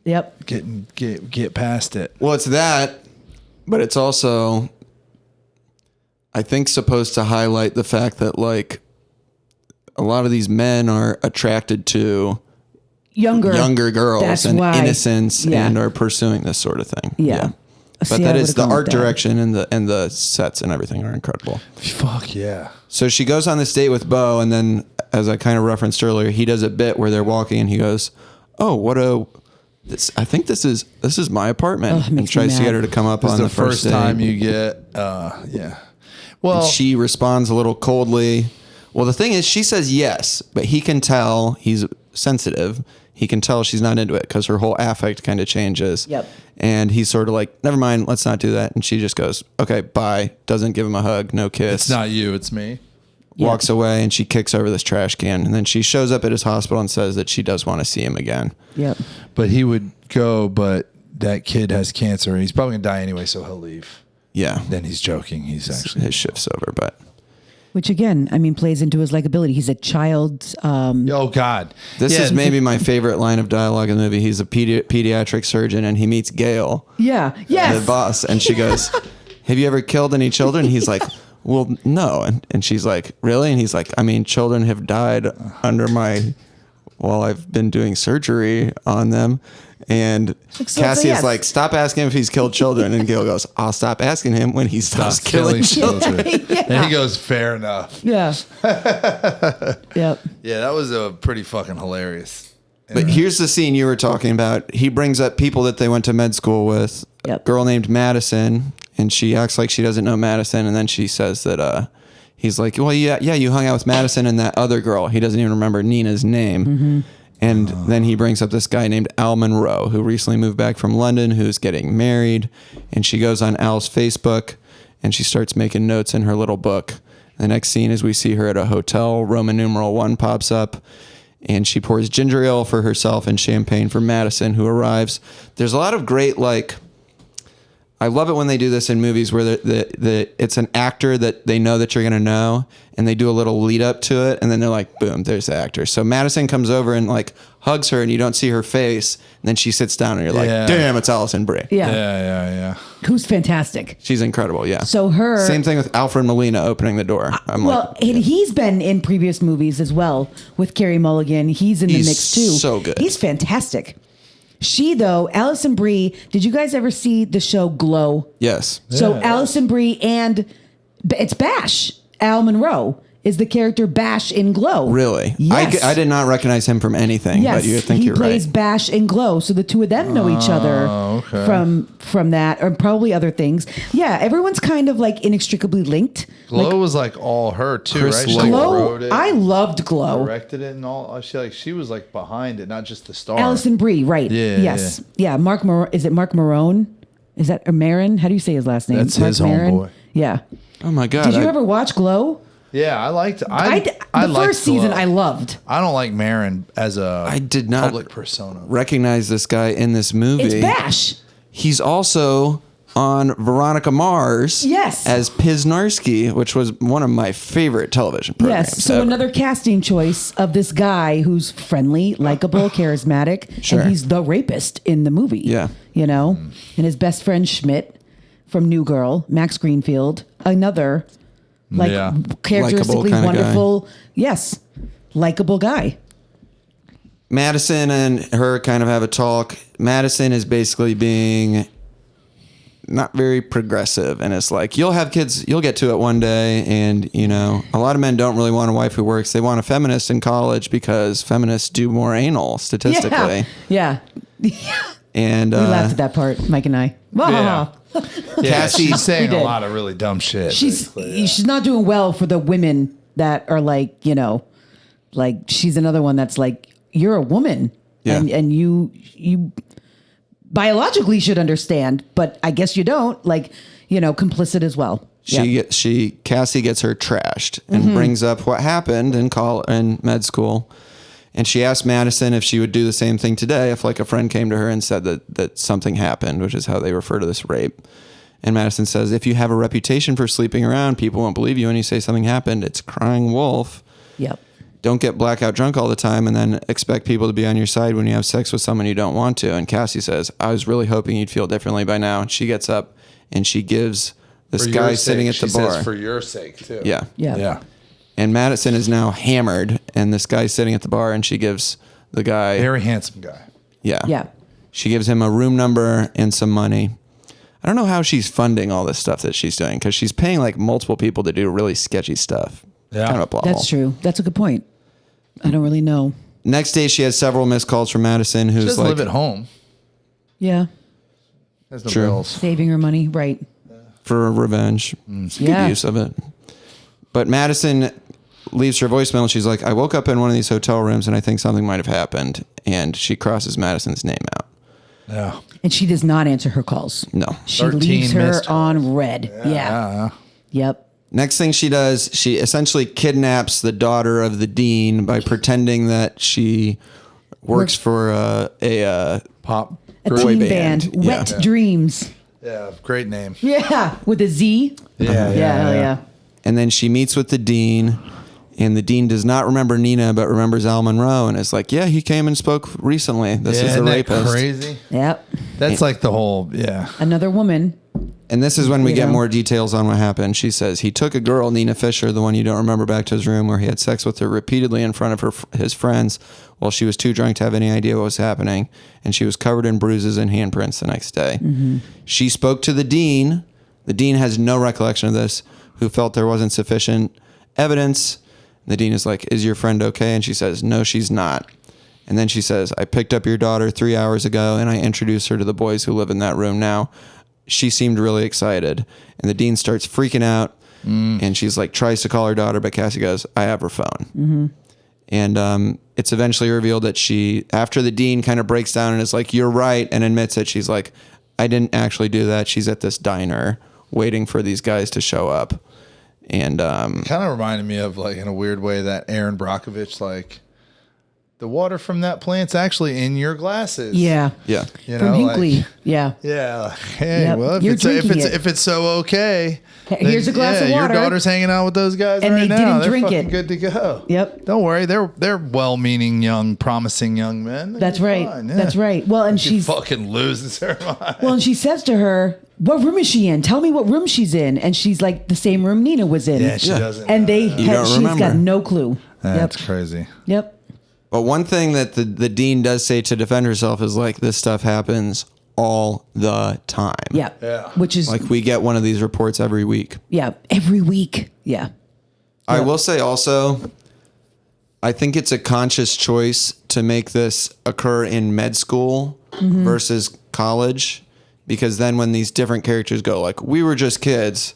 Yep. Get past it. Well, it's that, but it's also, I think, supposed to highlight the fact that like a lot of these men are attracted to younger girls That's and why. innocence Yeah. and are pursuing this sort of thing. Yeah. But See, that I is would've the gone with art that. direction and the sets and everything are incredible. Fuck yeah. So she goes on this date with Bo, and then, as I kind of referenced earlier, he does a bit where they're walking, and he goes, "Oh, I think this is my apartment," Ugh, and makes me tries to get mad. her to come up This on is the the first date. time you get, yeah. Well, She responds a little coldly. Well, the thing is, she says yes, but he can tell he's sensitive. He can tell she's not into it because her whole affect kind of changes. Yep. And he's sort of like, never mind, let's not do that. And she just goes, okay, bye. Doesn't give him a hug, no kiss. it's not you, it's me. Walks away, and she kicks over this trash can. And then she shows up at his hospital and says that she does want to see him again. Yep. But he would go, but that kid has cancer. He's probably going to die anyway, so he'll leave. Yeah. Then he's joking. He's actually. His shift's over, but Which again, I mean, plays into his likability. He's a child. Oh, God. this Yeah, is maybe my favorite line of dialogue in the movie. He's a pediatric surgeon, and he meets Gail, Yeah. Yes. the boss, and she goes, "Have you ever killed any children?" He's like, "Well, no." And she's like, "Really?" And he's like, "I mean, children have died while I've been doing surgery on them." And So Cassie yes. is like, "Stop asking him if he's killed children." And Gail goes, "I'll stop asking him when he stops killing children." And he goes, fair enough. Yeah. Yep. Yeah, that was a pretty fucking hilarious. But here's the scene you were talking about. He brings up people that they went to med school with. Yep. A girl named Madison, and she acts like she doesn't know Madison, and then she says that he's like, "Well, yeah, you hung out with Madison and that other girl." He doesn't even remember Nina's name. Mm-hmm. And then he brings up this guy named Al Monroe, who recently moved back from London, who's getting married. And she goes on Al's Facebook, and she starts making notes in her little book. The next scene is we see her at a hotel. Roman numeral 1 pops up, and she pours ginger ale for herself and champagne for Madison, who arrives. There's a lot of great, like, I love it when they do this in movies where it's an actor that they know that you're going to know, and they do a little lead up to it, and then they're like, boom, there's the actor. So Madison comes over and like hugs her, and you don't see her face, and then she sits down, and you're like, Yeah. damn, it's Alison Brie. Yeah. Yeah. Who's fantastic. She's incredible, yeah. So her. Same thing with Alfred Molina opening the door. I'm Well, and he's been in previous movies as well with Carey Mulligan. He's in the He's mix too. so good. He's fantastic. She though, Alison Brie. Did you guys ever see the show Glow? yes. So Yeah. Alison Brie and it's Bash. Al Monroe is the character Bash in Glow. Really? Yes. I did not recognize him from anything, Yes, but you think he you're plays right. Bash in Glow, so the two of them know each other okay. from that, or probably other things. Yeah, everyone's kind of like inextricably linked. Glow was like all her too, Chris right? She Lowe. like Glow, wrote it, I loved Glow. directed it, and all. She was like behind it, not just the star. Alison Brie, right? Yeah, Yes. Yeah. Mark. Is it Mark Marone? Is that or Maron? How do you say his last name? That's Mark his Maron? homeboy. Yeah. Oh my God. Did you ever watch Glow? Yeah, I liked. The I liked first season Glow. I loved. I don't like Marin as a. I did not public persona. recognize this guy in this movie? It's Bash. He's also on Veronica Mars. Yes. As Piznarsky, which was one of my favorite television programs. Yes. So ever. another casting choice of this guy who's friendly, likable, charismatic, Sure. and he's the rapist in the movie. Yeah. You know, and his best friend Schmidt from New Girl, Max Greenfield, another like Yeah. characteristically Likeable kinda wonderful, yes, likable guy. Madison and her kind of have a talk. Madison is basically being not very progressive, and it's like, you'll have kids, you'll get to it one day, and you know, a lot of men don't really want a wife who works. They want a feminist in college because feminists do more anal statistically. Yeah. And We laughed at that part, Mike and I. Yeah. Yeah, Cassie- she's saying We a did. lot of really dumb shit. basically, yeah. She's not doing well for the women that are like, you know, like she's another one that's like, you're a woman, Yeah. and you biologically should understand, but I guess you don't. Like, you know, complicit as well. Yeah. Cassie gets her trashed and brings up what happened in med school. And she asked Madison if she would do the same thing today if like a friend came to her and said that something happened, which is how they refer to this rape. And Madison says, if you have a reputation for sleeping around, people won't believe you when you say something happened. It's crying wolf. Yep. don't get blackout drunk all the time and then expect people to be on your side when you have sex with someone you don't want to. And Cassie says, I was really hoping you'd feel differently by now. And she gets up and she gives this guy sitting at the bar. Says for your sake too. Yeah. Yeah. And Madison is now hammered, and this guy's sitting at the bar, and she gives the guy... Very handsome guy. Yeah. She gives him a room number and some money. I don't know how she's funding all this stuff that she's doing, because she's paying like multiple people to do really sketchy stuff. Yeah. Kind of a plot That's hole. true. That's a good point. I don't really know. Next day, she has several missed calls from Madison, who's She doesn't like... live at home. Yeah. There's no True. bills. Saving her money. Right. For revenge. It's a Yeah. good use of it. But Madison leaves her voicemail. She's like, I woke up in one of these hotel rooms and I think something might have happened. And she crosses Madison's name out. Yeah. And she does not answer her calls. No. She 13 leaves her missed on red. Yeah. Yep. Next thing she does, she essentially kidnaps the daughter of the dean by pretending that she works for a Pop. A boy teen band. band. Wet Dreams. Yeah. Great name. Yeah. With a Z. Yeah. Hell yeah. and then she meets with the dean. And the dean does not remember Nina, but remembers Al Monroe, and is like, "Yeah, he came and spoke recently. This is the isn't that rapist." crazy? Yep. That's like the whole Another woman. And this is when we You get know? more details on what happened. She says he took a girl, Nina Fisher, the one you don't remember, back to his room where he had sex with her repeatedly in front of his friends while she was too drunk to have any idea what was happening, and she was covered in bruises and handprints the next day. Mm-hmm. She spoke to the dean. The dean has no recollection of this, who felt there wasn't sufficient evidence. The dean is like, "Is your friend okay?" And she says, "No, she's not." And then she says, "I picked up your daughter 3 hours ago and I introduced her to the boys who live in that room now." She seemed really excited. And the dean starts freaking out. And she's like, tries to call her daughter, but Cassie goes, "I have her phone." Mm-hmm. And it's eventually revealed that she, after the dean kind of breaks down and is like, "You're right," and admits it, she's like, "I didn't actually do that." She's at this diner waiting for these guys to show up. And Kind of reminded me of, like, in a weird way, that Aaron Brockovich, like, the water from that plant's actually in your glasses. Yeah. yeah. You From know, Hinkley. like, Yeah. yeah. Like, hey, Yep. well, You're drinking it. if it's so okay, Here's a glass of water. Your daughter's hanging out with those guys And right they now. didn't They're drink fucking it. good to go. Yep. Don't worry. They're well-meaning, young, promising young men. That's They're right. fine, yeah. That's right. Well, and She she's fucking loses her mind. well, and she says to her, "What room is she in? Tell me what room she's in." And she's like, "The same room Nina was in." Yeah, she doesn't. And they You don't she's remember. got no clue. That's Yep. crazy. Yep. But one thing that the dean does say to defend herself is like, this stuff happens all the time. Yeah. Yeah. Which is Like we get one of these reports every week. every week. Yeah. I will say also, I think it's a conscious choice to make this occur in med school versus college, because then when these different characters go like, "We were just kids,"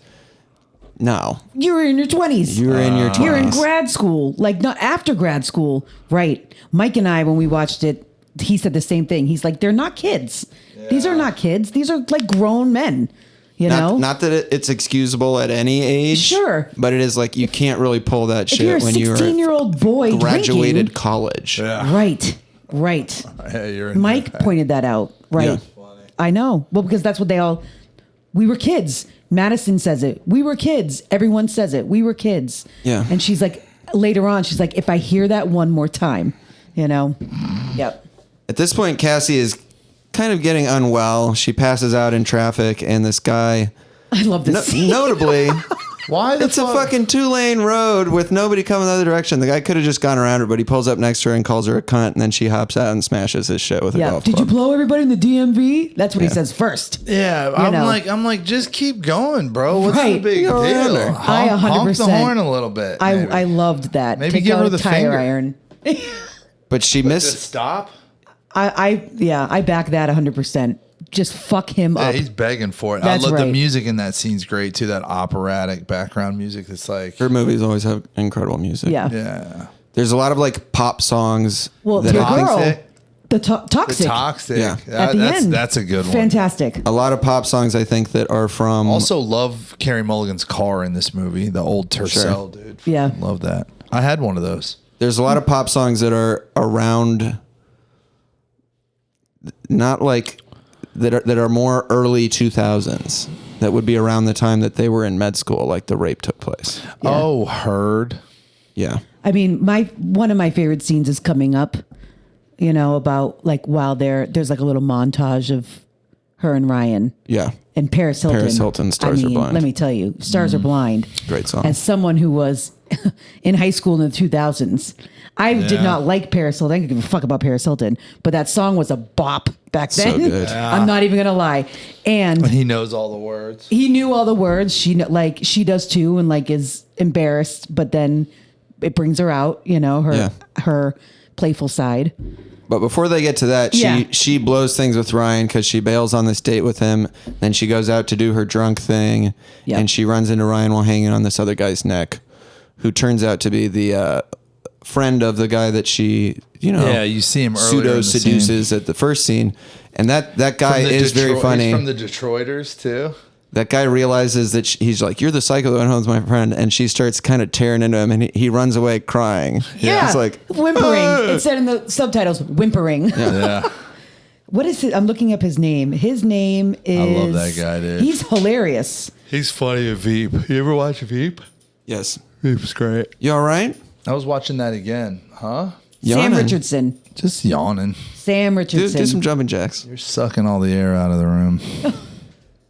no, You're in your 20s. you're in your 20s. You're in grad school, like not after grad school, right? Mike and I, when we watched it, he said the same thing. He's like, "They're not kids. These are not kids. These are like grown men." You know, Not that it's excusable at any age, Sure. but it is like you can't really pull that if you're shit a when you're 16-year-old boy graduated drinking, college. Yeah. right. Hey, you're in Mike pointed that out, right? Yeah. I know. Well, because that's what we were kids. Madison says it. We were kids. Everyone says it. We were kids. Yeah. And she's like, later on, she's like, "If I hear that one more time, you know." Yep. At this point, Cassie is kind of getting unwell. She passes out in traffic, and this guy, I love this scene. notably, Why the it's a fuck? fucking 2-lane road with nobody coming the other direction. The guy could have just gone around her, but he pulls up next to her and calls her a cunt, and then she hops out and smashes his shit with a Yeah. golf Did you club. blow everybody in the DMV? That's what he says first. Yeah, know. I'm like, just keep going, bro. What's the Right. big Go around deal? there. I Honk the 100%. horn a little bit. maybe. I loved that. Maybe Take give out her a the tire finger. iron. But she Just missed. stop. I back that 100%. Just fuck him Yeah, up. he's begging for it. That's I love the right. music in that scene's great too. That operatic background music. It's like, Her movies always have incredible music. Yeah. yeah, There's a lot of like pop songs. Well, that the I think- girl, Toxic. the the toxic. toxic. Yeah. At the end, That's a good one. Fantastic. a lot of pop songs I think that are from. Also, love Carey Mulligan's car in this movie. The old Tercel, dude. Yeah. Love that. I had one of those. There's a lot of pop songs that are around, not like that are more early 2000s. That would be around the time that they were in med school, like the rape took place. Oh, Heard. Yeah. I mean, one of my favorite scenes is coming up. You know, about like while there's like a little montage of her and Ryan. Yeah. And Paris Hilton. Paris Hilton, Stars Are Blind. Let me tell you, Stars Are Blind. Great song. As someone who was in high school in the 2000s, I did not like Paris Hilton. I didn't give a fuck about Paris Hilton, but that song was a bop back then. So good. I'm not even gonna lie. And he knows all the words. he knew all the words. She does too, and like is embarrassed, but then it brings her out. You know, her playful side. But before they get to that, she blows things with Ryan because she bails on this date with him. Then she goes out to do her drunk thing, and she runs into Ryan while hanging on this other guy's neck, who turns out to be the friend of the guy that she, you see him earlier pseudo in the seduces scene. at the first scene, and that guy is very funny. He's from the Detroiters too. That guy realizes that he's like, "You're the psycho that went home with my friend," and she starts kind of tearing into him, and he runs away crying. Yeah, it's like whimpering. It said in the subtitles, whimpering. Yeah. What is it? I'm looking up his name. His name is. I love that guy, dude. He's hilarious. He's funny at Veep. You ever watch Veep? Yes. Veep's great. You all right? I was watching that again. Huh? Sam Richardson. Just yawning. Sam Richardson. Do some jumping jacks. You're sucking all the air out of the room.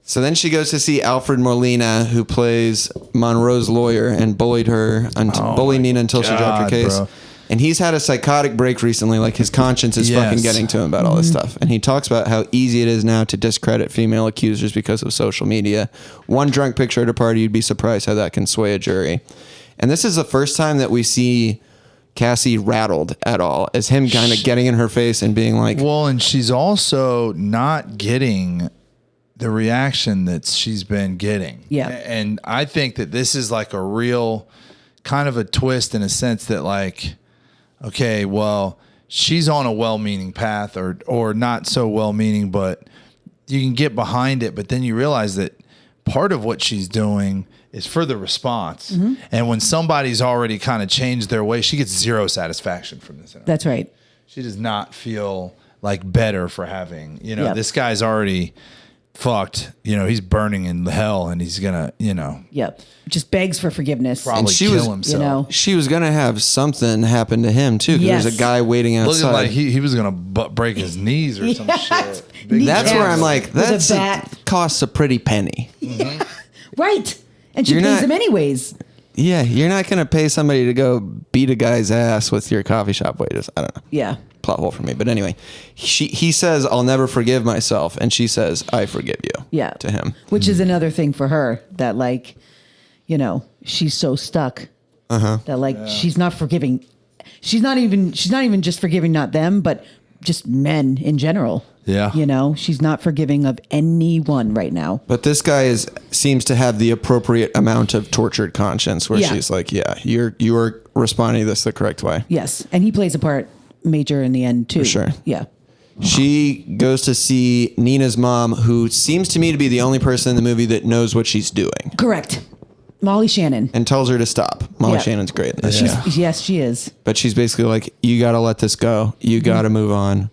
So then she goes to see Alfred Molina, who plays Monroe's lawyer and bullied Nina until she dropped her case. Bro. And he's had a psychotic break recently, like his conscience is fucking getting to him about all this stuff. And he talks about how easy it is now to discredit female accusers because of social media. One drunk picture at a party, you'd be surprised how that can sway a jury. And this is the first time that we see Cassie rattled at all, as him kind of getting in her face and being like... Well, and she's also not getting the reaction that she's been getting. Yeah. And I think that this is like a real kind of a twist in a sense that like, okay, well, she's on a well-meaning path or not so well-meaning, but you can get behind it. But then you realize that part of what she's doing is for the response. Mm-hmm. And when somebody's already kind of changed their way, she gets zero satisfaction from this. That's right. She does not feel like better for having, this guy's already fucked, he's burning in hell and he's gonna, Yep. Just begs for forgiveness. probably she kill was- himself. She was going to have something happen to him, too, because there's a guy waiting outside. Looking like he was gonna break his knees or some shit. That's where I'm like, With a bat. costs a pretty penny. Right. And she You're pays not- him anyways. Yeah, you're not going to pay somebody to go beat a guy's ass with your coffee shop waiters. I don't know. Yeah. Plot hole for me. But anyway, he says, "I'll never forgive myself." And she says, "I forgive you." Yeah. To him. Which is another thing for her that like, she's so stuck that like she's not forgiving. She's not even just forgiving not them, but just men in general. Yeah. She's not forgiving of anyone right now. But this guy seems to have the appropriate amount of tortured conscience where she's like, "Yeah, you are responding to this the correct way." Yes. And he plays a part major in the end too. For sure. Yeah. She goes to see Nina's mom, who seems to me to be the only person in the movie that knows what she's doing, Correct. Molly Shannon. and tells her to stop. Molly Shannon's great in this. Yes, she is. But she's basically like, "You got to let this go. You got to move on."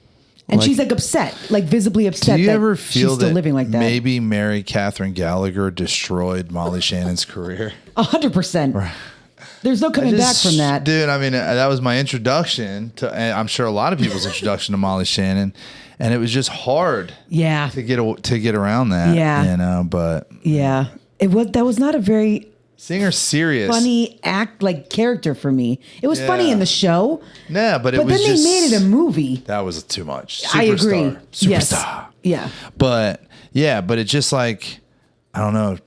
And she's like upset, like visibly upset. Do you that ever she's feel still that living like that? maybe Mary Catherine Gallagher destroyed Molly Shannon's career? 100%. There's no coming back from that. Dude, I mean, that was my introduction to, and I'm sure a lot of people's introduction to Molly Shannon, and it was just hard Yeah. to get around that. Yeah. But Yeah. That was not a very seeing her serious, funny character for me. It was funny in the show. Yeah, but then was they just, made it a movie. That was too much. I agree. Superstar. Yes. Yeah. But it's just like, I don't know,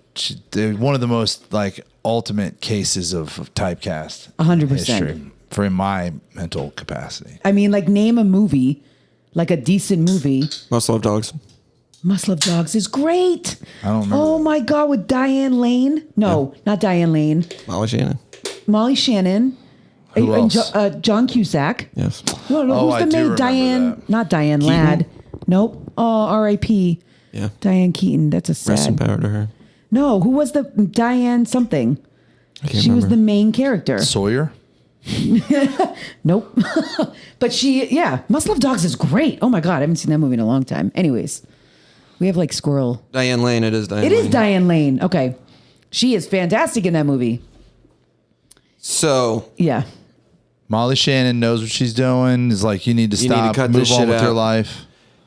one of the most like ultimate cases of typecast. 100%. history for my mental capacity. I mean, like name a movie, like a decent movie. Most Love Dogs. Must Love Dogs is great. I don't remember. Oh my God, with Diane Lane. No, not Diane Lane. Molly Shannon. Molly Shannon. Who And else? John Cusack. Yes. No, Oh, who's I the do main? remember Diane, that. not Diane Ladd. Nope. Oh, R.I.P. Yeah. Diane Keaton. That's a Rest in sad. power to her. No, who was the Diane something? I can't She was remember. the main character. Sawyer? Nope. But Must Love Dogs is great. Oh my God, I haven't seen that movie in a long time. Anyways, we have like squirrel. Diane Lane. It is Diane It Lane. is Diane Lane. Okay. She is fantastic in that movie. So Yeah. Molly Shannon knows what she's doing. Is like, you need to stop, cut move this on shit with your out. life.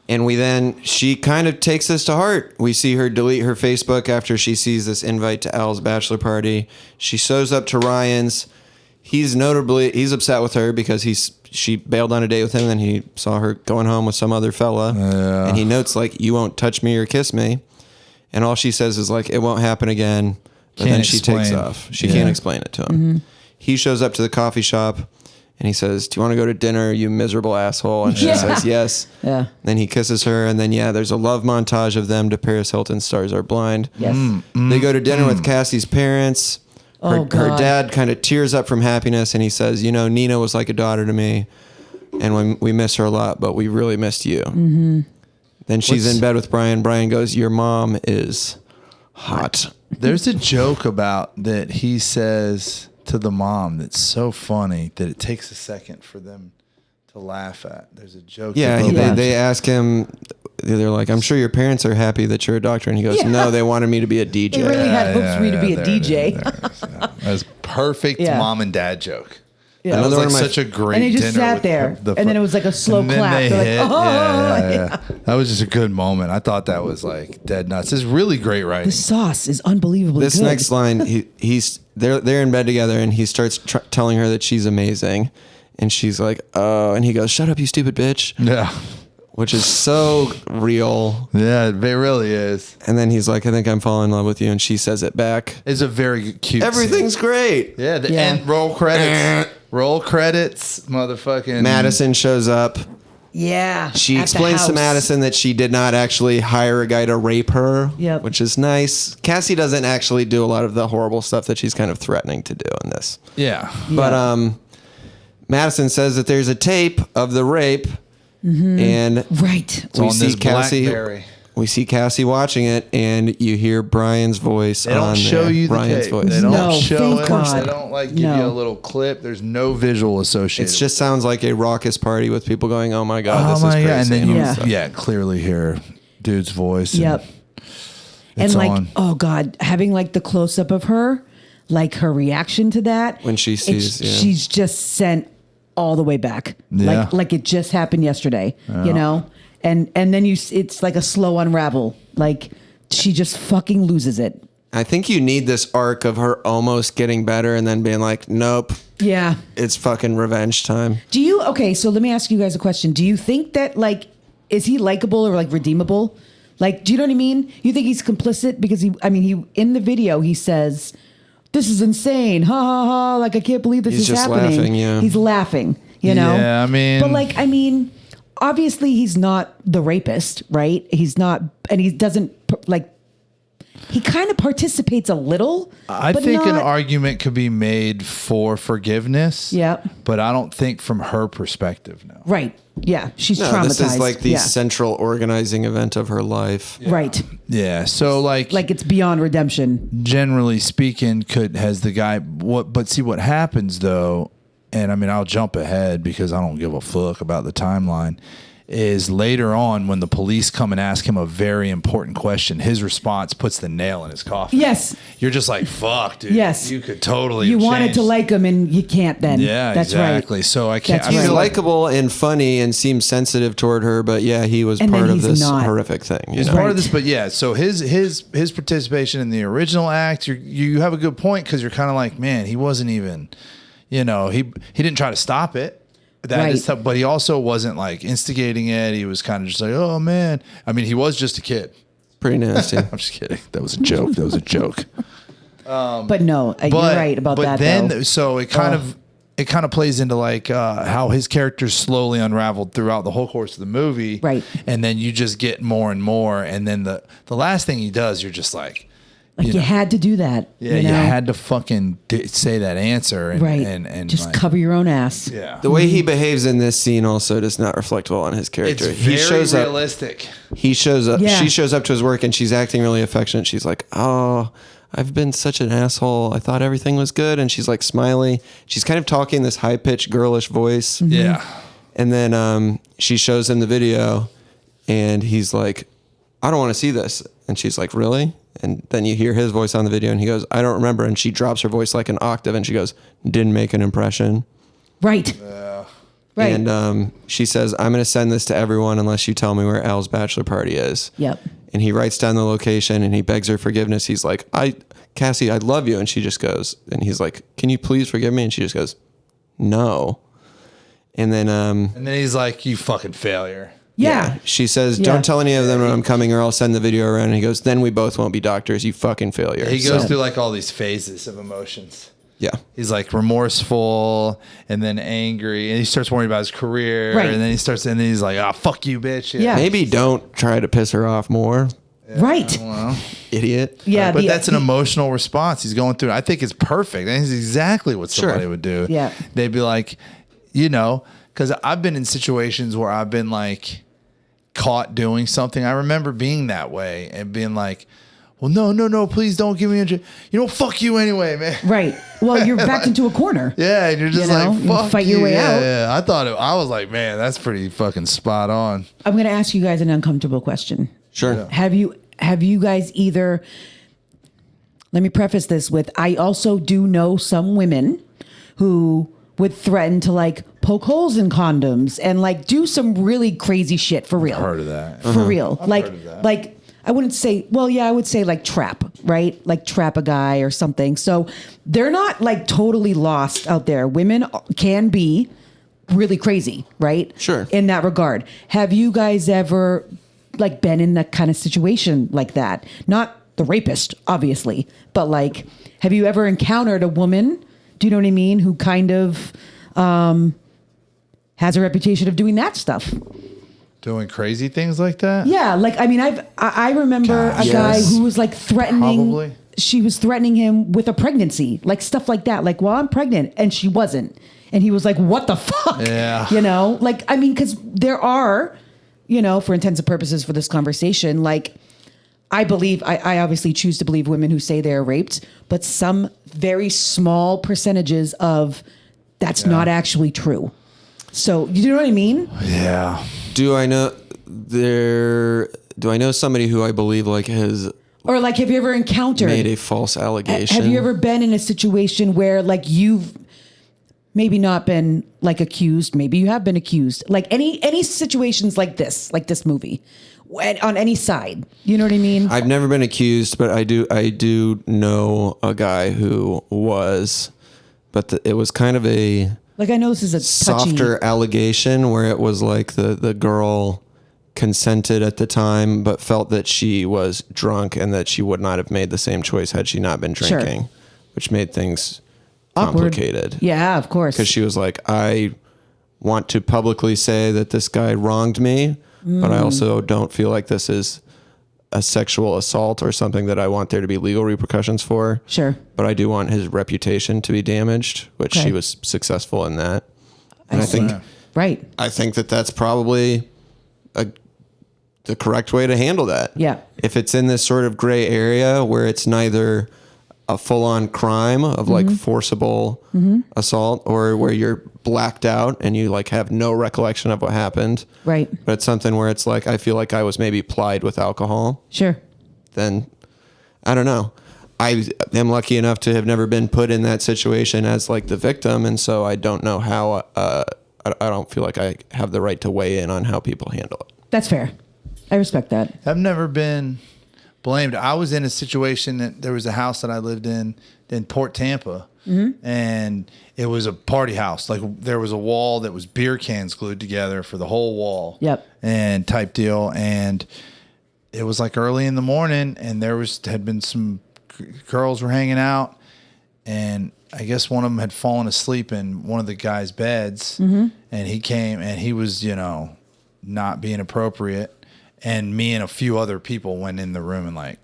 And she kind of takes this to heart. We see her delete her Facebook after she sees this invite to Al's bachelor party. She shows up to Ryan's. He's upset with her because she bailed on a date with him, and then he saw her going home with some other fella. And he notes like, you won't touch me or kiss me. And all she says is like, it won't happen again. But then she takes off. She can't explain it to him. He shows up to the coffee shop and he says, do you want to go to dinner, you miserable asshole? And she says yes. Yeah. Then he kisses her, and then there's a love montage of them to Paris Hilton's Stars Are Blind. Yes. They go to dinner with Cassie's parents. Her dad kind of tears up from happiness, and he says, Nina was like a daughter to me, and we miss her a lot, but we really missed you. Then she's in bed with Brian. Brian goes, your mom is hot. There's a joke about that he says to the mom that's so funny that it takes a second for them to laugh at. There's a joke. Yeah, they ask him, they're like, I'm sure your parents are happy that you're a doctor. And he goes, no, they wanted me to be a DJ. They really had hopes for me to be a DJ. That was perfect mom and dad joke. Yeah. That was Another like one of my- such a great And they just dinner sat with there, and then it was like a slow and then clap. they They're like, hit. oh, That was just a good moment. I thought that was like dead nuts. It's really great writing. The sauce is unbelievably This good. next line, they're in bed together, and he starts telling her that she's amazing, and she's like, "Oh," and he goes, "Shut up, you stupid bitch," Yeah. which is so real. Yeah, it really is. And then he's like, "I think I'm falling in love with you," and she says it back. It's a very cute Everything's scene. great. Yeah, and roll credits. Roll credits, motherfucking Madison shows up. Yeah. She at the explains to house. Madison that she did not actually hire a guy to rape her, Yep. which is nice. Cassie doesn't actually do a lot of the horrible stuff that she's kind of threatening to do in this. Yeah. But Madison says that there's a tape of the rape, and Right. It's on this Cassie. BlackBerry. We see Cassie watching it, and you hear Brian's voice. They don't on show there. you the Brian's tape. voice. They don't No, show thank it. God. They don't like give No. you a little clip. There's no visual associated. It just sounds like a raucous party with people going, "Oh my god, this oh is my crazy!" god! And then you, all this stuff. clearly hear dude's voice. and Yep. And it's like, on. oh God, having like the close up of her, like her reaction to that When she sees, yeah. she's just sent all the way back. Yeah. Like it just happened yesterday, you know? And then it's like a slow unravel. Like she just fucking loses it. I think you need this arc of her almost getting better and then being like, "Nope, Yeah. it's fucking revenge time." Okay, so let me ask you guys a question. Do you think that like, is he likable or like redeemable? Like, do you know what I mean? You think he's complicit because he in the video, he says, "This is insane. Ha ha ha. Like, I can't believe this He's is just happening." laughing, yeah. He's laughing, you know? Yeah, I mean- But like, obviously he's not the rapist, right? He's not, and he doesn't like, he kind of participates a little. I but think an not- argument could be made for forgiveness. Yeah. But I don't think from her perspective, no. Right. Yeah. She's No, traumatized. this is like the yeah. central organizing event of her life. Right. Yeah. So like Like it's beyond redemption. generally speaking, has the guy but see what happens though, and I mean I'll jump ahead because I don't give a fuck about the timeline, is later on when the police come and ask him a very important question, his response puts the nail in his coffin. Yes. You're just like, fuck, dude. Yes. You could totally You have wanted to changed. like him and you can't then. Yeah, That's exactly. right. So I can't That's I He's feel right. like likable and funny and seems sensitive toward her, but yeah, he was And part then of he's this not. horrific thing. You he's know? part of this, but yeah. So his participation in the original act, you have a good point because you're kind of like, man, he wasn't even, he didn't try to stop it. That is Right. tough, but he also wasn't like instigating it. He was kind of just like, oh man. I mean, he was just a kid. Pretty nasty. I'm just kidding. That was a joke. That was a joke. But no, you're right about but that. then, though. so it kind of plays into like how his character slowly unraveled throughout the whole course of the movie, Right. And then you just get more and more, and then the last thing he does, you're just like, you know, had to do that. yeah, you you know? had to fucking say that answer, and, right. and just like, cover your own ass. yeah. The way he behaves in this scene also does not reflect well on his It's character. very He shows up. realistic. He shows up. Yeah. She shows up to his work and she's acting really affectionate. She's like, "Oh, I've been such an asshole. I thought everything was good." And she's like smiley. She's kind of talking this high pitched girlish voice. Yeah. And then she shows him the video and he's like, "I don't want to see this." And she's like, "Really?" And then you hear his voice on the video and he goes, "I don't remember." And she drops her voice like an octave and she goes, "Didn't make an impression." Right. Right. And she says, I'm going to send this to everyone unless you tell me where Al's bachelor party is. Yep. And he writes down the location and he begs her forgiveness. He's like, Cassie, I love you. And she just goes, and he's like, can you please forgive me? And she just goes, no. And then he's like, you fucking failure. Yeah. She says, don't tell any of them when I'm coming or I'll send the video around. And he goes, then we both won't be doctors, you fucking failure. He goes through like all these phases of emotions. Yeah. He's like remorseful and then angry and he starts worrying about his career. Right. And then he's like, oh, fuck you, bitch. Yeah. Maybe don't try to piss her off more. Yeah, right. Well, idiot. Yeah. but that's an emotional response he's going through. I think it's perfect. And it's exactly what somebody would do. Yeah. They'd be like, because I've been in situations where I've been like caught doing something. I remember being that way and being like, well, no, please don't give me fuck you anyway, man. Right. Well, you're backed into a corner. Yeah, and you're just like, fuck fight your way out. Yeah, I was like, man, that's pretty fucking spot on. I'm going to ask you guys an uncomfortable question. Sure. Yeah. Have you guys either, let me preface this with, I also do know some women who would threaten to like poke holes in condoms and like do some really crazy shit for real. I've heard of that. For real. I've heard of that. Like, I wouldn't say, I would say like trap, right? Like trap a guy or something. So they're not like totally lost out there. Women can be really crazy, right? Sure. In that regard. Have you guys ever like been in that kind of situation like that? Not the rapist, obviously, but like, have you ever encountered a woman, do you know what I mean, who kind of has a reputation of doing that stuff? Doing crazy things like that? Yeah, like I mean, I remember a guy who was like threatening. Probably. She was threatening him with a pregnancy, like stuff like that. Like, well, I'm pregnant, and she wasn't, and he was like, "What the fuck?" Yeah. Like I mean, because there are, for intensive purposes for this conversation, like I believe I obviously choose to believe women who say they're raped, but some very small percentages of that's not actually true. So you know what I mean? Yeah. Do I know somebody who I believe like has Or like, have you ever encountered made a false allegation? Have you ever been in a situation where like you've maybe not been like accused, maybe you have been accused, like any situations like this movie, on any side? You know what I mean? I've never been accused, but I do know a guy who was, but it was kind of a like I know this is a touchy, softer allegation where it was like the girl consented at the time, but felt that she was drunk and that she would not have made the same choice had she not been drinking, which made things awkward. complicated. Yeah, of course. Because she was like, I want to publicly say that this guy wronged me, but I also don't feel like this is a sexual assault or something that I want there to be legal repercussions for. Sure. But I do want his reputation to be damaged, which she was successful in that. And I think that that's probably the correct way to handle that. Yeah. If it's in this sort of gray area where it's neither a full-on crime of like forcible assault or where you're blacked out and you like have no recollection of what happened. Right. But it's something where it's like, I feel like I was maybe plied with alcohol. Sure. Then I don't know. I am lucky enough to have never been put in that situation as like the victim. And so I don't know how, I don't feel like I have the right to weigh in on how people handle it. That's fair. I respect that. I've never been blamed. I was in a situation that there was a house that I lived in Port Tampa, and it was a party house. Like there was a wall that was beer cans glued together for the whole wall. Yep. And type deal. And it was like early in the morning, and had been some girls were hanging out, and I guess one of them had fallen asleep in one of the guys' beds, and he came and he was, not being appropriate. And me and a few other people went in the room and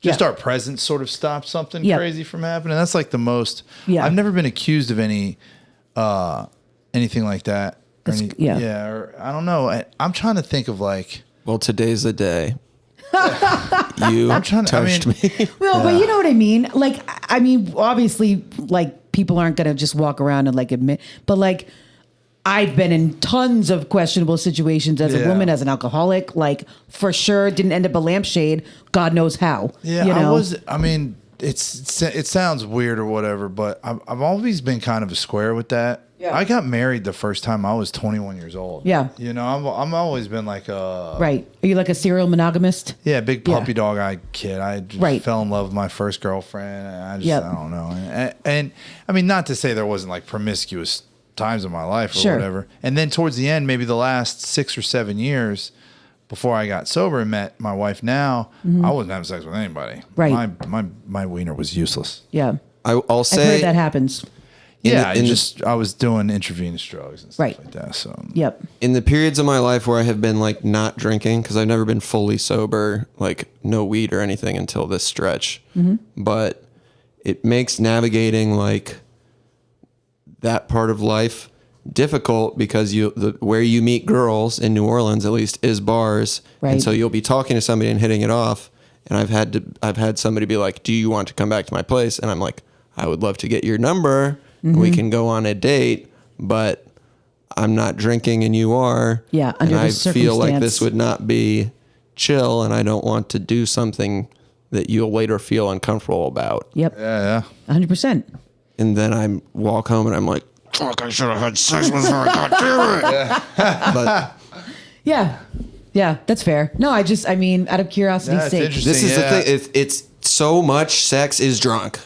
just our presence sort of stopped something crazy from happening. That's like the most. Yeah. I've never been accused of anything like that. Or I don't know. I'm trying to think of like. Well, today's the day. You touched me. Well, but you know what I mean? Like, I mean, obviously, like people aren't going to just walk around and like admit, but like. I've been in tons of questionable situations as a woman, as an alcoholic, like for sure didn't end up a lampshade. God knows how. Yeah, it sounds weird or whatever, but I've always been kind of a square with that. Yeah. I got married the first time I was 21 years old. Yeah. You know, I'm always been like a Right. Are you like a serial monogamist? yeah, big puppy dog eyed kid. I just Right. fell in love with my first girlfriend. And I just Yep. I don't know. And I mean, not to say there wasn't like promiscuous times in my life or Sure. whatever. And then towards the end, maybe the last 6 or 7 years before I got sober and met my wife now, I wasn't having sex with anybody. Right. My wiener was useless. Yeah. I'll I've say heard that happens. Yeah, in I was doing intravenous drugs and stuff Right. like that. So Yep. in the periods of my life where I have been like not drinking, because I've never been fully sober, like no weed or anything until this stretch, but it makes navigating like that part of life difficult because where you meet girls in New Orleans, at least, is bars, Right. and so you'll be talking to somebody and hitting it off, and I've had somebody be like, "Do you want to come back to my place?" And I'm like, "I would love to get your number. We can go on a date, but I'm not drinking and you are. Yeah, and under I this feel like circumstance. this would not be chill, and I don't want to do something that you'll later feel uncomfortable about." Yep. yeah. 100%. And then I walk home and I'm like, "Fuck, I should have had sex with her. God damn it." But Yeah. Yeah, that's fair. No, I mean, out of curiosity's Yeah, it's sake. interesting. this is Yeah. the thing. It's so much sex is drunk.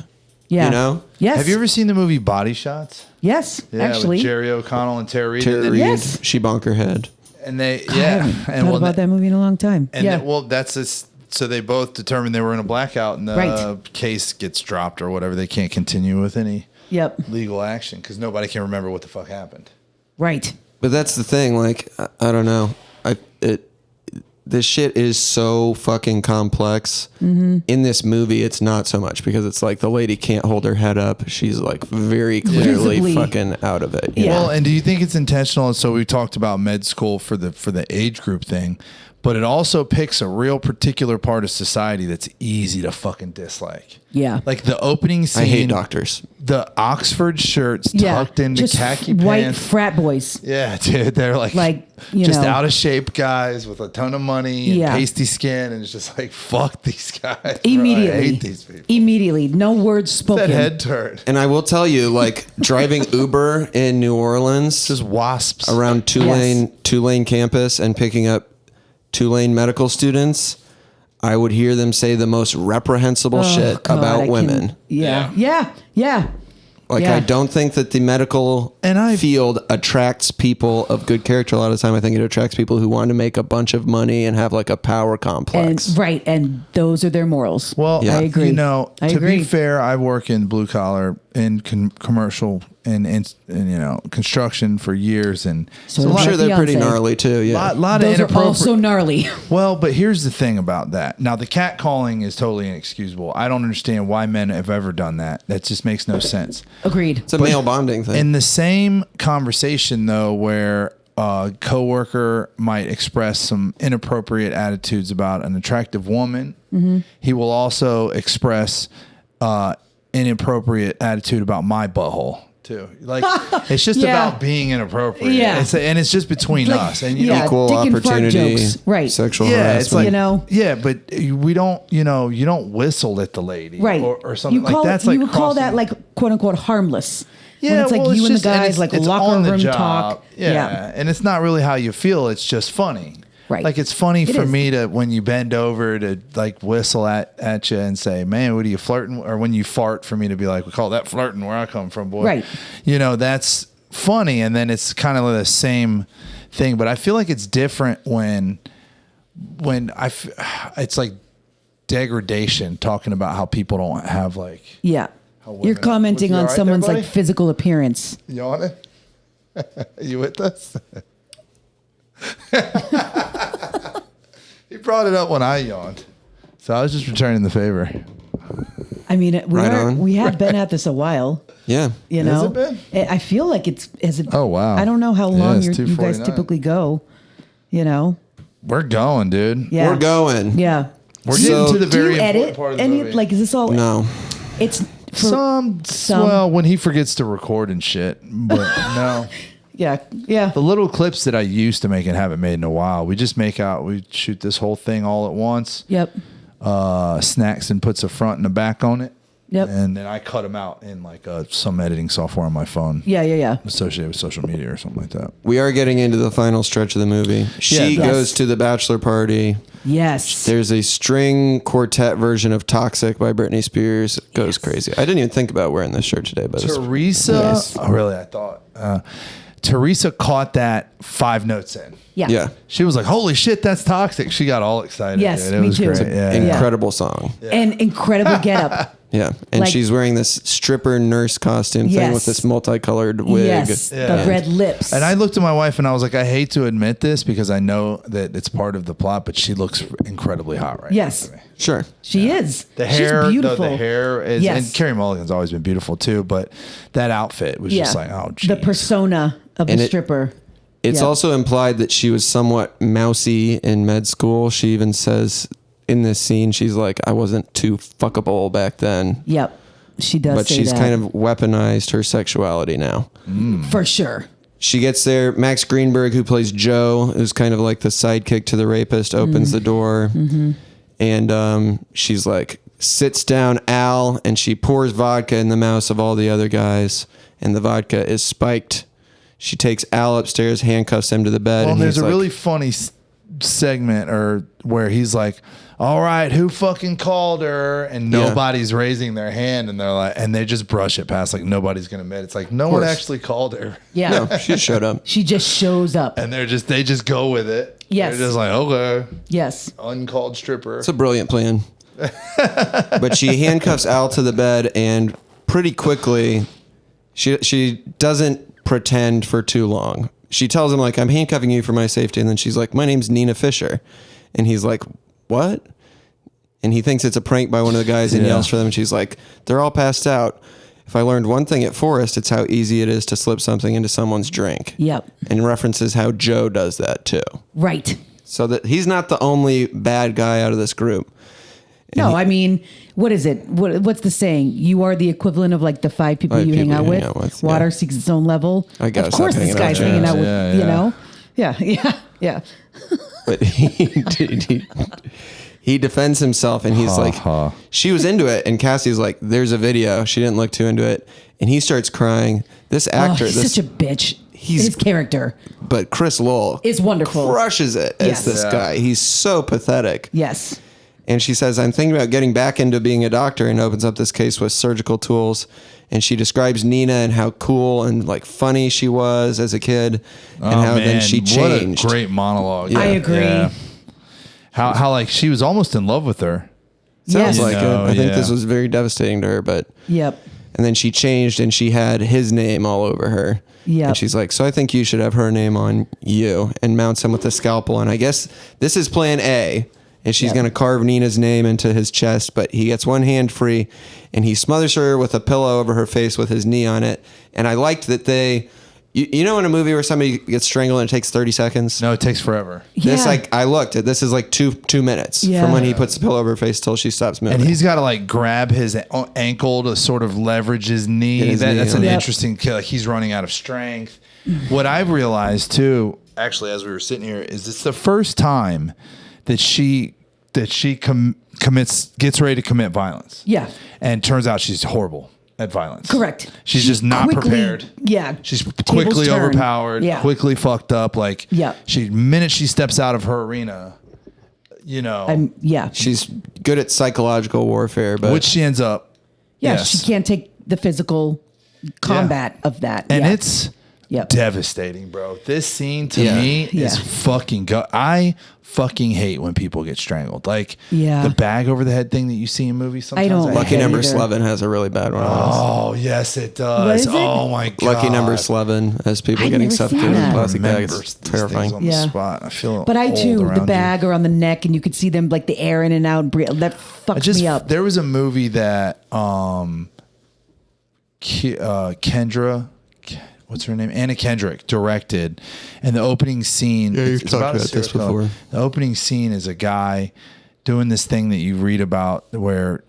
Yeah. You know? Yes. Have you ever seen the movie Body Shots? Yes, Yeah, actually. with Jerry O'Connell and Terry Reid. Terry And, Reid, Yes. she bonk her head. and they I yeah, haven't and thought about that movie in a long time. And yeah. well, that's this. So they both determined they were in a blackout, and the Right. case gets dropped or whatever. They can't continue with any Yep. legal action because nobody can remember what the fuck happened. Right. But that's the thing. Like, I don't know. This shit is so fucking complex. In this movie, it's not so much because it's like the lady can't hold her head up. She's like very clearly Visibly. fucking out of it. you Yeah. know? Well, and do you think it's intentional? And so we talked about med school for the age group thing, but it also picks a real particular part of society that's easy to fucking dislike. Yeah. Like the opening scene. I hate doctors. The Oxford shirts Yeah. tucked into Just khaki white pants. frat boys. Yeah, dude, they're like you just know. out of shape guys with a ton of money and Yeah. pasty skin, and it's just like fuck these guys. bro. I Immediately. hate these people. Immediately. No words spoken. That head turn, And I will tell you, like driving Uber in New Orleans just wasps. around Tulane campus and picking up Tulane medical students, I would hear them say the most reprehensible Oh, shit God, about I can- women. Yeah. Yeah. Yeah. Like, Yeah. I don't think that the medical field attracts people of good character a lot of the time. I think it attracts people who want to make a bunch of money and have like a power complex. And right. And those are their morals. Well, Yeah. I agree. You know, I to agree. be fair, I work in blue collar and commercial and you know construction for years, and So it's a I'm lot sure of, they're pretty Fiance. gnarly too. Yeah. lot of Those are inappropriate. also gnarly. Well, but here's the thing about that. Now, the cat calling is totally inexcusable. I don't understand why men have ever done that. That just makes no sense. Agreed. It's a male bonding thing. In the same conversation, though, where a coworker might express some inappropriate attitudes about an attractive woman, he will also express inappropriate attitude about my butthole too. Like it's just Yeah. about being inappropriate. Yeah. And it's just between Like, us. And you yeah. know, Equal dick and fart opportunity, jokes. Right. sexual yeah, harassment. it's like You know? yeah, but we don't, you don't whistle at the lady, Right. or something you call, like that's like you would call that crossing- like quote unquote harmless. yeah, When it's like well, you and the just- guys it's- like it's locker on the room job. talk. Yeah. And it's not really how you feel. It's just funny. Right. Like it's funny It for is. me to when you bend over to like whistle at you and say, "Man, what are you flirting?" Or when you fart, for me to be like, "We call that flirting where I come from, boy." Right. You know, that's funny, and then it's kind of the same thing. But I feel like it's different when it's like degradation, talking about how people don't have like Yeah. How You're women- commenting You on all right there, someone's buddy? like physical appearance. yawning. You with us? He brought it up when I yawned, so I was just returning the favor. I mean, Right on. we have been at this a while. yeah. You Has know, it been? I feel like it's. Oh, wow. I don't know how Yeah, long it's you guys 2:49. typically go. You know. We're going, dude. Yeah. We're going. Yeah. We're So- getting to the Do very you important edit part of the any? movie. Like, is this all? No. It's for, some. Well, when he forgets to record and shit, but no. Yeah. Yeah. The little clips that I used to make and haven't made in a while, we shoot this whole thing all at once. Yep. Snacks and puts a front and a back on it. Yep. And then I cut them out in like some editing software on my phone. Yeah. Associated with social media or something like that. We are getting into the final stretch of the movie. She Yeah. goes to the bachelor party. Yes. There's a string quartet version of Toxic by Britney Spears. It goes crazy. I didn't even think about wearing this shirt today, but Teresa. Yes. Oh, really? I thought Teresa caught that 5 notes in. yeah. She was like, "Holy shit, that's Toxic!" She got all excited. Yes, dude. It me was too. great. Yeah. Incredible song. And incredible getup. Yeah. And Like- she's wearing this stripper nurse costume thing Yes. with this multicolored wig. Yes. Yeah. The red lips. And I looked at my wife and I was like, I hate to admit this because I know that it's part of the plot, but she looks incredibly hot right Yes. now. To me. Sure. She is. The hair, She's beautiful. the hair is, Yes. and Carey Mulligan's always been beautiful too, but that outfit was just like, oh, geez. The persona of And the it- stripper. It's Yeah. also implied that she was somewhat mousy in med school. She even says in this scene, she's like, I wasn't too fuckable back then. Yep. She does But say she's that. kind of weaponized her sexuality now. For sure. She gets there. Max Greenberg, who plays Joe, who's kind of like the sidekick to the rapist, opens the door. And she's like, sits down Al, and she pours vodka in the mouths of all the other guys. And the vodka is spiked. She takes Al upstairs, handcuffs him to the bed. Well, and there's he's a like, really funny segment or where he's like, all right, who fucking called her? And Yeah. nobody's raising their hand, and they're like, and they just brush it past like nobody's gonna admit. It's like no one course. actually called her. Yeah. No, she showed up. She just shows up. And they just go with it. Yes. They're just like, okay, Yes. uncalled stripper. It's a brilliant plan. But she handcuffs Al to the bed, and pretty quickly, she doesn't pretend for too long. She tells him, like, I'm handcuffing you for my safety. And then she's like, my name's Nina Fisher. And he's like, what? And he thinks it's a prank by one of the guys and Yeah. yells for them. And she's like, they're all passed out. If I learned one thing at Forest, it's how easy it is to slip something into someone's drink. Yep. And references how Joe does that too. Right. So that he's not the only bad guy out of this group. No, I mean, what is it? What's the saying? You are the equivalent of like the 5 people you hang out with. Water yeah. seeks its own level. I guess Of course, I'm this hanging out guy's with hanging out with, Yeah, you yeah. know? Yeah. But he defends himself, and he's like, ha. she was into it, and Cassie's like, there's a video. She didn't look too into it, and he starts crying. This Oh, actor, he's such a bitch. His character but Chris Lowell is wonderful. crushes it as Yes. this Yeah. guy. He's so pathetic. Yes. And she says, I'm thinking about getting back into being a doctor, and opens up this case with surgical tools. And she describes Nina and how cool and like funny she was as a kid, and how then she changed. What a great monologue. I agree. How like she was almost in love with her. Sounds Yes. like You know, it. I think yeah. this was very devastating to her, but Yep. and then she changed, and she had his name all over her. Yep. And she's like, so I think you should have her name on you, and mounts him with a scalpel. And I guess this is plan A. And she's Yep. going to carve Nina's name into his chest, but he gets one hand free, and he smothers her with a pillow over her face with his knee on it. And I liked that you know, in a movie where somebody gets strangled and it takes 30 seconds? No, it takes forever. This, Yeah. like, I looked at this is like two minutes Yeah. from when he puts the pillow over her face till she stops moving. And he's got to like grab his ankle to sort of leverage his knee. Get his knee That's on. an Yep. interesting kill. Like he's running out of strength. What I've realized too, actually, as we were sitting here, is it's the first time that she gets ready to commit violence. Yeah. And turns out she's horrible at violence. Correct. She's She just not quickly- prepared. Yeah. She's Tables quickly turn. overpowered, Yeah. quickly fucked up. Like, Yeah. minute she steps out of her arena, you know, Yeah. She's good at psychological warfare, but which she ends up. Yeah. yes. She can't take the physical combat of that. And Yeah. it's Yep. devastating, bro. This scene to Yeah. me is Yeah. fucking I fucking hate when people get strangled. Like Yeah. the bag over the head thing that you see in movies sometimes. don't like Lucky Yeah, Number either. 11 has a really bad one. Oh, yes, it does. What is it? Oh my god. Lucky Number 11 as people I've getting never seen suffocated in that. plastic Remember bags. these It's things terrifying. on the Yeah. spot. I feel But I old too, around the you. bag around the neck, and you could see them like the air in and out. And that fucks me up. There was a movie that Kendra, what's her name? Anna Kendrick directed, and the opening scene. Yeah, you've it's talked a about this serial killer. before. The opening scene is a guy doing this thing that you read about where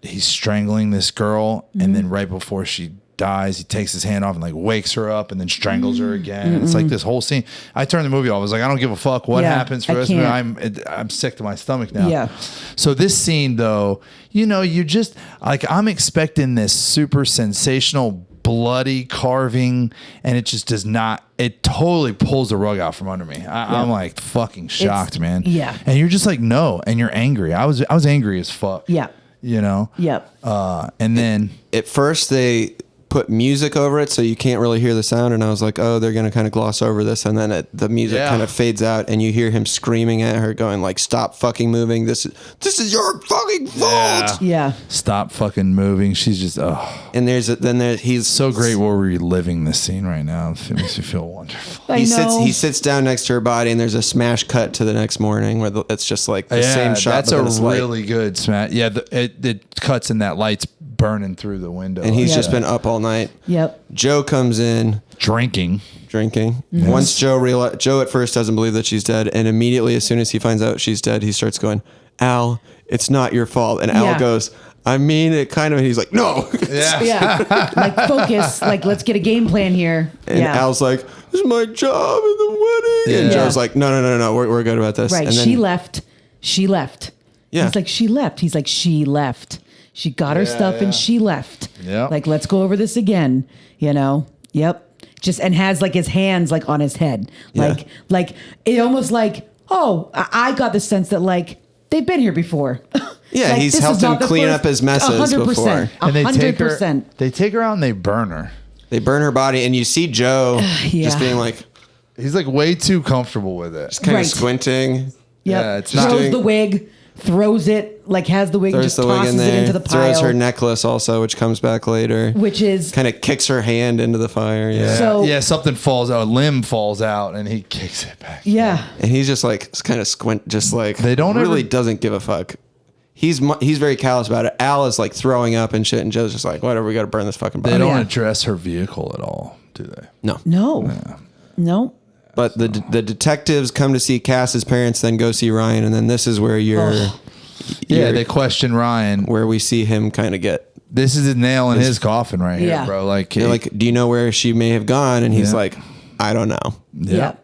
he's strangling this girl, and then right before she dies. He takes his hand off and like wakes her up and then strangles her again. It's like this whole scene. I turned the movie off. I was like, I don't give a fuck what happens for this. I'm sick to my stomach now. Yeah. So this scene though, you know, you just like, I'm expecting this super sensational bloody carving, and it just does not. It totally pulls the rug out from under me. I'm like fucking shocked, man. Yeah. And you're just like, no, and you're angry. I was angry as fuck. Yeah. You know. Yep. And then At first they put music over it so you can't really hear the sound, and I was like, oh, they're gonna kind of gloss over this, and then the music kind of fades out and you hear him screaming at her going like, stop fucking moving, this is your fucking fault. Yeah. Stop fucking moving. She's just And he's so great. We're reliving this scene right now. It makes me feel wonderful. he sits down next to her body, and there's a smash cut to the next morning where it's just like the same shot. That's a really good smash. Yeah, it cuts and that light's burning through the window, and he's just been up all night. Yep. Joe comes in drinking. Mm-hmm. Once Joe at first doesn't believe that she's dead, and immediately as soon as he finds out she's dead, he starts going, Al, it's not your fault. And Al goes, I mean it kind of, and he's like, no. Yeah. Like focus, like let's get a game plan here. And Al's like, this is my job in the wedding. And Joe's like, no, we're good about this. Right. And then, she left. Yeah. He's like, she left. He's like, she left. She got her stuff and she left. Yeah. Like, let's go over this again. You know? Yep. Just, and has like his hands like on his head. Like it almost like, oh, I got the sense that like they've been here before. Yeah, like, he's helped him clean up his messes 100%, before. And they 100%. take her out and they burn her. They burn her body, and you see Joe just being like, he's like way too comfortable with it. just kind of squinting. Yep. Yeah, it's not throws the wig, throws it, like has the wig, Throws just the wig tosses in it there. into the pile. Throws her necklace also, which comes back later. Which is kind of kicks her hand into the fire. Yeah. So- something falls out, a limb falls out, and he kicks it back. yeah. And he's just like kind of squint, just like They don't really ever- doesn't give a fuck. He's very callous about it. Al is like throwing up and shit, and Joe's just like, whatever, we got to burn this fucking body. They don't yeah. address her vehicle at all, do they? No. But the detectives come to see Cass's parents, then go see Ryan, and then this is where They question Ryan. where we see him kind of get. This is a nail in his coffin right here, Yeah. bro. Like, They're like, do you know where she may have gone? And he's like, I don't know. Yeah.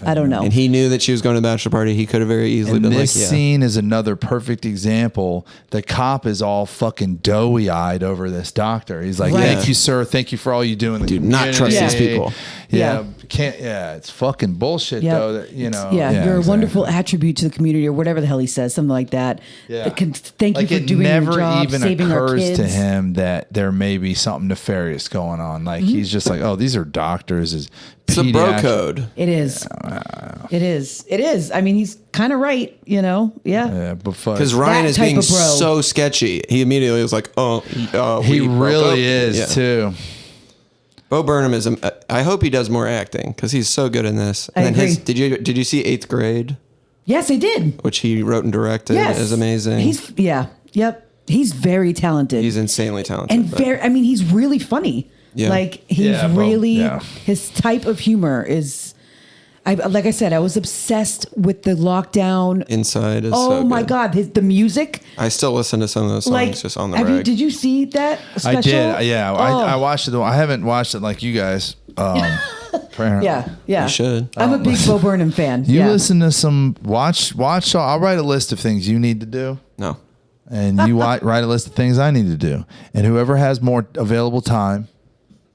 I don't know. And he knew that she was going to the bachelor party. He could have very easily and been this like, yeah. scene is another perfect example. The cop is all fucking doughy eyed over this doctor. He's like, Right. "Thank you, sir. Thank you for all you do in the Do not trust community." these people. Yeah, can't. Yeah, it's fucking bullshit Yep. though. That, you know. Yeah, you're a exactly. wonderful attribute to the community, or whatever the hell he says, something like that. Yeah. Thank Like you for it doing never your job, even saving our occurs kids. to him that there may be something nefarious going on. Like he's just like, oh, these are doctors. It's a bro code. It is. It is. It is. I mean, he's kind of right, you know? Yeah. Yeah, but fuck. Because Ryan That is type being of bro. so sketchy. He immediately was like, he we broke up. really is Yeah. too. Bo Burnham is. I hope he does more acting because he's so good in this. I And then agree. did you see 8th Grade, Yes, I did. which he wrote and directed? Yes. Is amazing. Yep. He's very talented. He's insanely talented. and I mean, he's really funny. Yeah. Like he's Yeah, well, really yeah. his type of humor is. Like I said, I was obsessed with the lockdown. Inside is Oh so my good. God, the music. I still listen to some of those songs Like, just on the reg. did you see that special? I did. Yeah, Oh. I watched it. I haven't watched it like you guys. Apparently. Yeah. You should. I'm a big Bo Burnham fan. You yeah. listen to some watch. I'll write a list of things you need to do, No. and you write a list of things I need to do, and whoever has more available time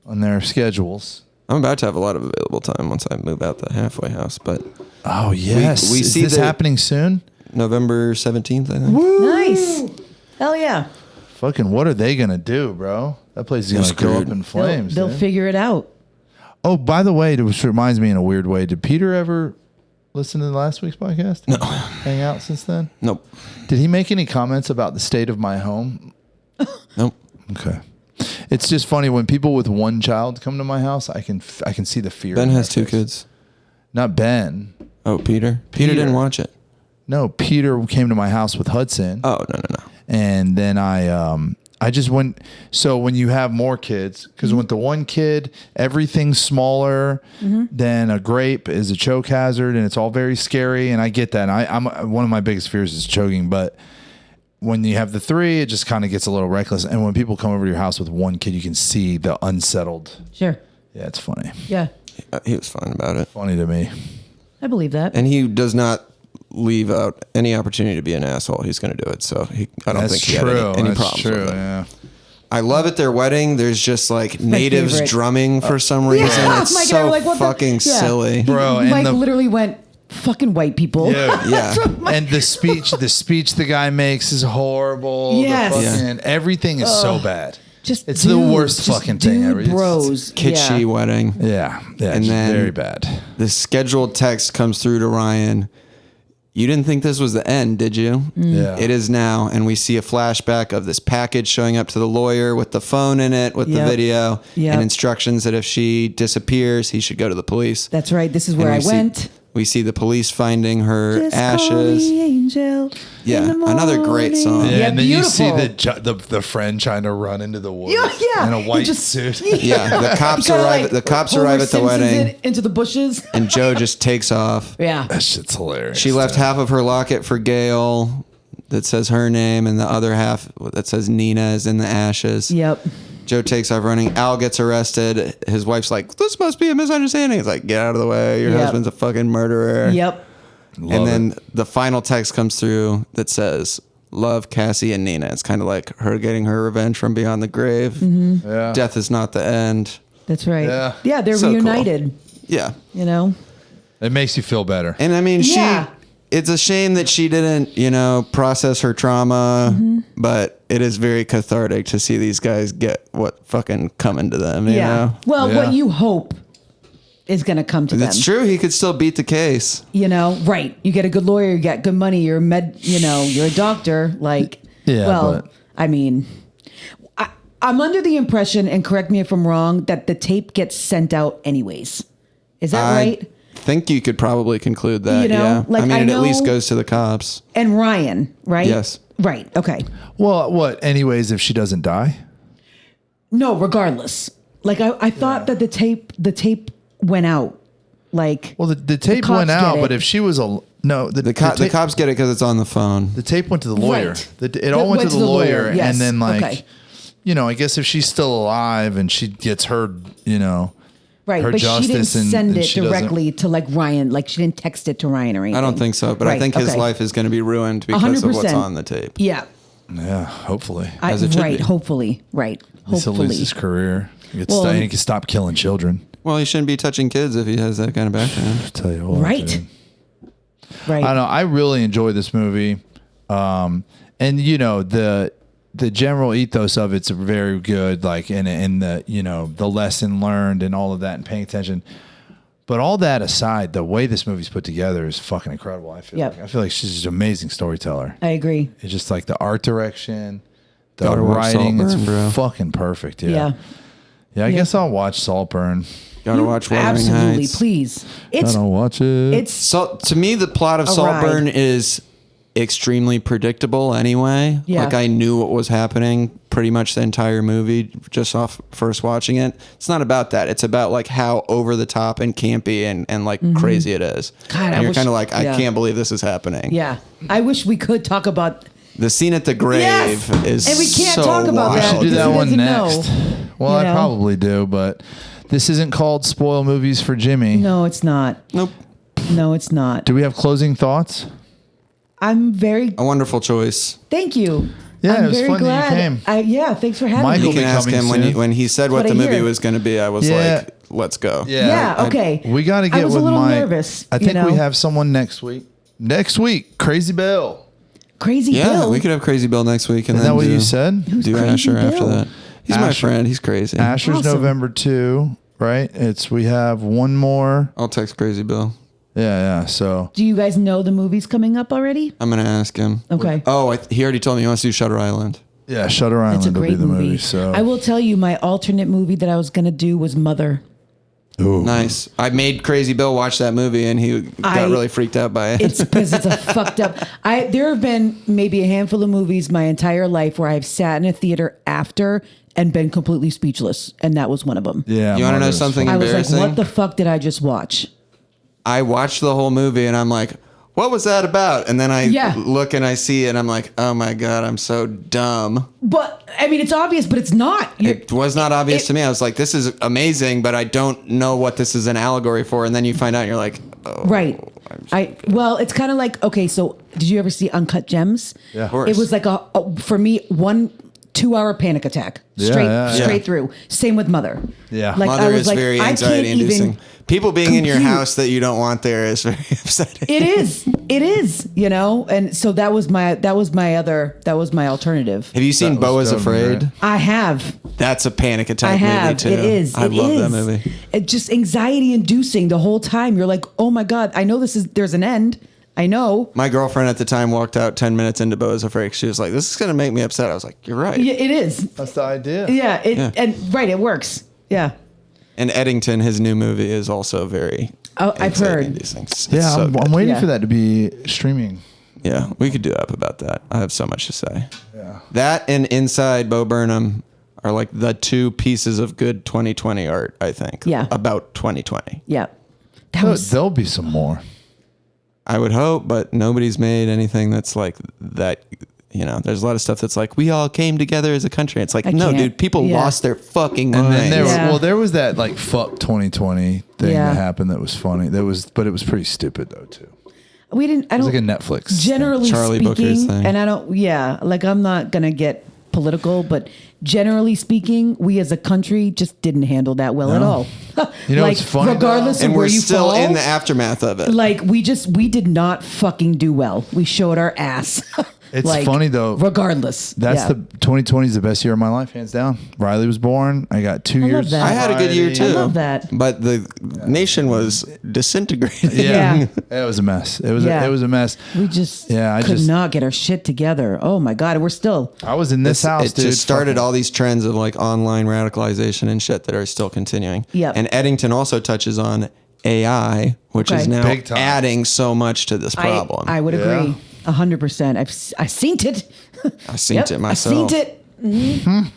on their schedules. I'm about to have a lot of available time once I move out the halfway house, but Oh yes, we is see this the- happening soon? November 17th, I think. Nice. Hell yeah. Fucking, what are they gonna do, bro? That place is gonna go up screwed. in flames. They'll dude. figure it out. Oh, by the way, which reminds me in a weird way, did Peter ever listen to last week's podcast? No. Hang out since then? Nope. Did he make any comments about the state of my home? Nope. Okay. It's just funny when people with one child come to my house, I can see the fear. Ben in has their 2 face. kids. Not Ben. Oh, Peter? Peter didn't watch it. No, Peter came to my house with Hudson. Oh, no. And then I just went. So when you have more kids, because with the one kid, everything's smaller than a grape is a choke hazard, and it's all very scary. And I get that. And I'm one of my biggest fears is choking, but when you have the three, it just kind of gets a little reckless. And when people come over to your house with one kid, you can see the unsettled. Sure. Yeah, it's funny. Yeah. He was fine about it. Funny to me. I believe that. And he does not leave out any opportunity to be an asshole. He's going to do it. So I don't think he had any problems with it. Yeah. I love at their wedding. There's just like natives favorite. drumming for some reason. It's Mike and I so were like, what the- fucking Yeah. silly. Bro, and Mike the- literally went, fucking white people. Yeah. Yeah. And the speech the guy makes is horrible. Yes. The fucking, everything is so bad. Just It's the dudes, worst just fucking thing dude ever. It's- Bros. Kitschy wedding. Yeah. Yeah. And It's then- very bad. The scheduled text comes through to Ryan. You didn't think this was the end, did you? Yeah. It is now. And we see a flashback of this package showing up to the lawyer with the phone in it, with the Yep. video, Yep. and instructions that if she disappears, he should go to the police. That's right. This is where And I went. We see the police finding her Just call ashes. me angel Yeah, in the another great morning. song. Yeah, Yeah, and then beautiful. you see the friend trying to run into the woods Yeah. in a He white just- suit. Yeah, the cops Kinda arrive. like The cops Homer arrive at the Simpson's wedding, it into the bushes. and Joe just takes off. Yeah. That shit's hilarious. She left half of her locket for Gail that says her name, and the other half that says Nina is in the ashes. Yep. Joe takes off running. Al gets arrested. His wife's like, "This must be a misunderstanding." He's like, "Get out of the way. Your Yep. husband's a fucking murderer." Yep. And then the final text comes through that says, "Love, Cassie and Nina." It's kind of like her getting her revenge from beyond the grave. Mm-hmm. Yeah. Death is not the end. That's right. Yeah. Yeah, they're So cool. reunited. Yeah. You know? It makes you feel better. And I mean, Yeah. it's a shame that she didn't, process her trauma, Mm-hmm. but it is very cathartic to see these guys get what fucking coming to them, you Yeah. know? Well, Yeah. what you hope is going to come to them. It's true. He could still beat the case. You know, right. You get a good lawyer, you get good money, you're you're a doctor. Like, Yeah, well, but- I mean, I'm under the impression, and correct me if I'm wrong, that the tape gets sent out anyways. Is that right? I think you could probably conclude that, You know, yeah. like, I mean, I it at least know- goes to the cops. And Ryan, right? Yes. Right. Okay. Well, what? Anyways, if she doesn't die, No, regardless. Like I thought that the tape went out. Like, well, the tape cops went out. get it. But if she was The cops get it because it's on the phone. the tape went to the lawyer. Right. It all went to the lawyer, yes. and then Okay. I guess if she's still alive and she gets her, right, her but she didn't justice and send it she doesn't- directly to like Ryan. Like she didn't text it to Ryan or anything. I don't think so, but I Right, think his okay. life is going to be ruined because of what's 100%. on the tape. Yeah. Yeah, hopefully. As it should right. be. Hopefully. Right. At least he'll lose Hopefully. his career. Well, He can stop killing children. Well, he shouldn't be touching kids if he has that kind of background. I tell you what, Right. dude. Right. I don't know. I really enjoy this movie, and the general ethos of it's very good. Like in the the lesson learned and all of that and paying attention. But all that aside, the way this movie's put together is fucking incredible. I feel Yep. like she's just an amazing storyteller. I agree. It's just like the art direction, the Gotta watch writing. It's Saltburn, bro. fucking perfect. Yeah. Yeah. Yeah. I guess I'll watch Saltburn. Gotta watch Wuthering Absolutely. Heights. Please. I It's don't watch it. it's So to me, the plot of A Saltburn ride. is extremely predictable anyway. Yeah. Like I knew what was happening pretty much the entire movie just off first watching it. It's not about that. It's about like how over the top and campy and like crazy it is. God, I and you're wish- kind of like, I yeah. can't believe this is happening. yeah. I wish we could talk about The scene at the grave Yes! is And we can't so talk about We that. should do because that he one doesn't know. next. Well, You I know? probably do, but this isn't called Spoil Movies for Jimmy. No, it's not. Nope. No, it's not. Do we have closing thoughts? I'm very A wonderful choice. thank you. Yeah, I'm it was very fun that you glad. came. Yeah, thanks for having Michael You me. will can be ask coming him soon. when he said what What the I movie hear. was going to be. I was Yeah. like, let's go. Yeah, okay. We got to I get was with a little Mike. nervous. I think you know? we have someone next week. Next week, Crazy Bill. Crazy Yeah, Bill. we could have Crazy Bill next week. And Is then that what do, you said? Do Crazy Asher after Bill? that. He's my Asher. friend. He's crazy. Asher's Awesome. November 2, right? We have one more. I'll text Crazy Bill. Yeah. So Do you guys know the movie's coming up already? I'm going to ask him. Okay. Oh, he already told me he wants to do Shutter Island. yeah, Shutter Island It's a will be great the movie. movie. So I will tell you, my alternate movie that I was gonna do was Mother. Ooh. Nice. I made Crazy Bill watch that movie, and he got really freaked out by it. It's because it's a fucked up. There have been maybe a handful of movies my entire life where I've sat in a theater after and been completely speechless, and that was one of them. Yeah. You wanna know Mother's something? fun. I was like, Embarrassing. "What the fuck did I just watch?" I watched the whole movie, and I'm like, what was that about? And then I Yeah. look and I see it and I'm like, oh my God, I'm so dumb. But I mean, it's obvious, but it's not. It was not obvious to me. I was like, this is amazing, but I don't know what this is an allegory for. And then you find out and you're like, oh. Right. Well, it's kind of like, okay, so did you ever see Uncut Gems? Yeah. Of course. It was like for me, 1-2 hour panic attack. Straight through. Same with Mother. Yeah. Like, Mother I was is like, very I can't anxiety inducing. even People being in your compute. house that you don't want there is very upsetting. It is, and so that was my alternative. Have you seen That Beau was is totally Afraid? right. I have. That's a panic attack I have. movie too. It is. I love that movie. It just anxiety inducing the whole time. You're like, oh my God, I know there's an end. I know. My girlfriend at the time walked out 10 minutes into Beau is Afraid. She was like, this is going to make me upset. I was like, you're right. Yeah, it is. That's the idea. Yeah. And right, it works. Yeah. And Eddington, his new movie, is also very. Oh, I've heard. Inducing. It's Yeah, so I'm good. waiting Yeah. for that to be streaming. Yeah, we could do up about that. I have so much to say. Yeah. That and Inside Bo Burnham are like the two pieces of good 2020 art, I think. Yeah. About 2020. Yeah. That was There'll be some more. I would hope, but nobody's made anything that's like that. You know, there's a lot of stuff that's like, we all came together as a country. It's like, I no, can't. dude, people Yeah. lost their fucking And minds. then Yeah. there was that like fuck 2020 thing Yeah. that happened that was funny. But it was pretty stupid though too. we didn't. I It was don't. like a Netflix. Generally Charlie Booker's speaking, thing. and I don't. Yeah, like I'm not gonna get political, but generally speaking, we as a country just didn't handle that well at all. You know like, what's funny, regardless though? and of where we're you still fall, in the aftermath of it. like we did not fucking do well. We showed our ass. It's Like, funny, though. Regardless, That's yeah. the 2020 is the best year of my life, hands down. Riley was born. I got 2 love years. that. I had a good year too. I love that. But the nation was disintegrating. Yeah. It was a mess. It was Yeah. it was a mess. We just I could not get our shit together. Oh my God, we're still. I was in this house, It dude. just started fucking- all these trends of like online radicalization and shit that are still continuing. Yep. And Eddington also touches on AI, which Okay. is now Big time. adding so much to this problem. I would Yeah. agree 100%. I've seen it. I've seen it myself. I've seen it. Mhm.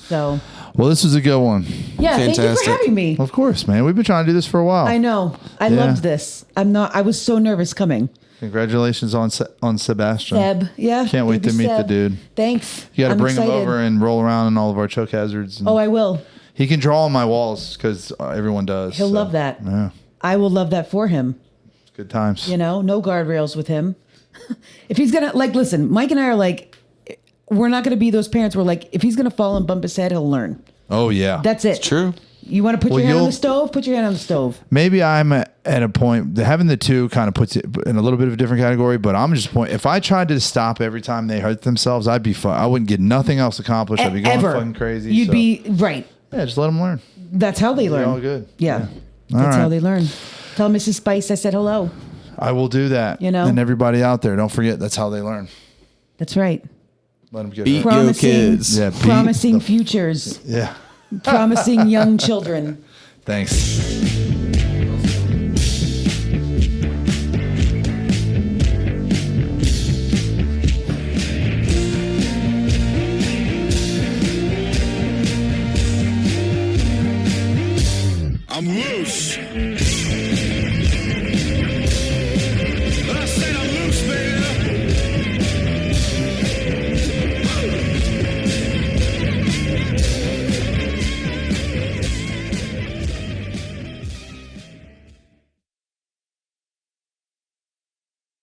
So Well, this was a good one. yeah, thank you Fantastic. for having me. Of course, man. We've been trying to do this for a while. I know. I Yeah. loved this. I was so nervous coming. Congratulations on Sebastian. Seb, yeah. Can't wait baby to meet the Seb. dude. Thanks. You got to I'm bring him excited. over and roll around in all of our choke hazards. And Oh, I will. he can draw on my walls because everyone does. He'll so, love that. Yeah, I will love that for him. it's good times. You know, no guardrails with him. If he's gonna listen, Mike and I are like, we're not gonna be those parents where like, if he's gonna fall and bump his head, he'll learn. Oh yeah, That's it. True. You want to put Well, your hand on you'll- the stove? Put your hand on the stove. Maybe I'm at a point. Having the two kind of puts it in a little bit of a different category. But I'm just point. If I tried to stop every time they hurt themselves, I'd be fun. I wouldn't get nothing else accomplished. I'd be going Ever. fucking crazy. You'd so- be right. Yeah, just let them learn. That's how they learn. all good. Yeah. All That's how right. they learn. Tell Mrs. Spice I said hello. I will do that. You know? And everybody out there, don't forget that's how they learn. That's right. Let them get Beat hurt. you Promising, kids. Yeah, beat promising the- futures, Yeah. promising young children. Thanks.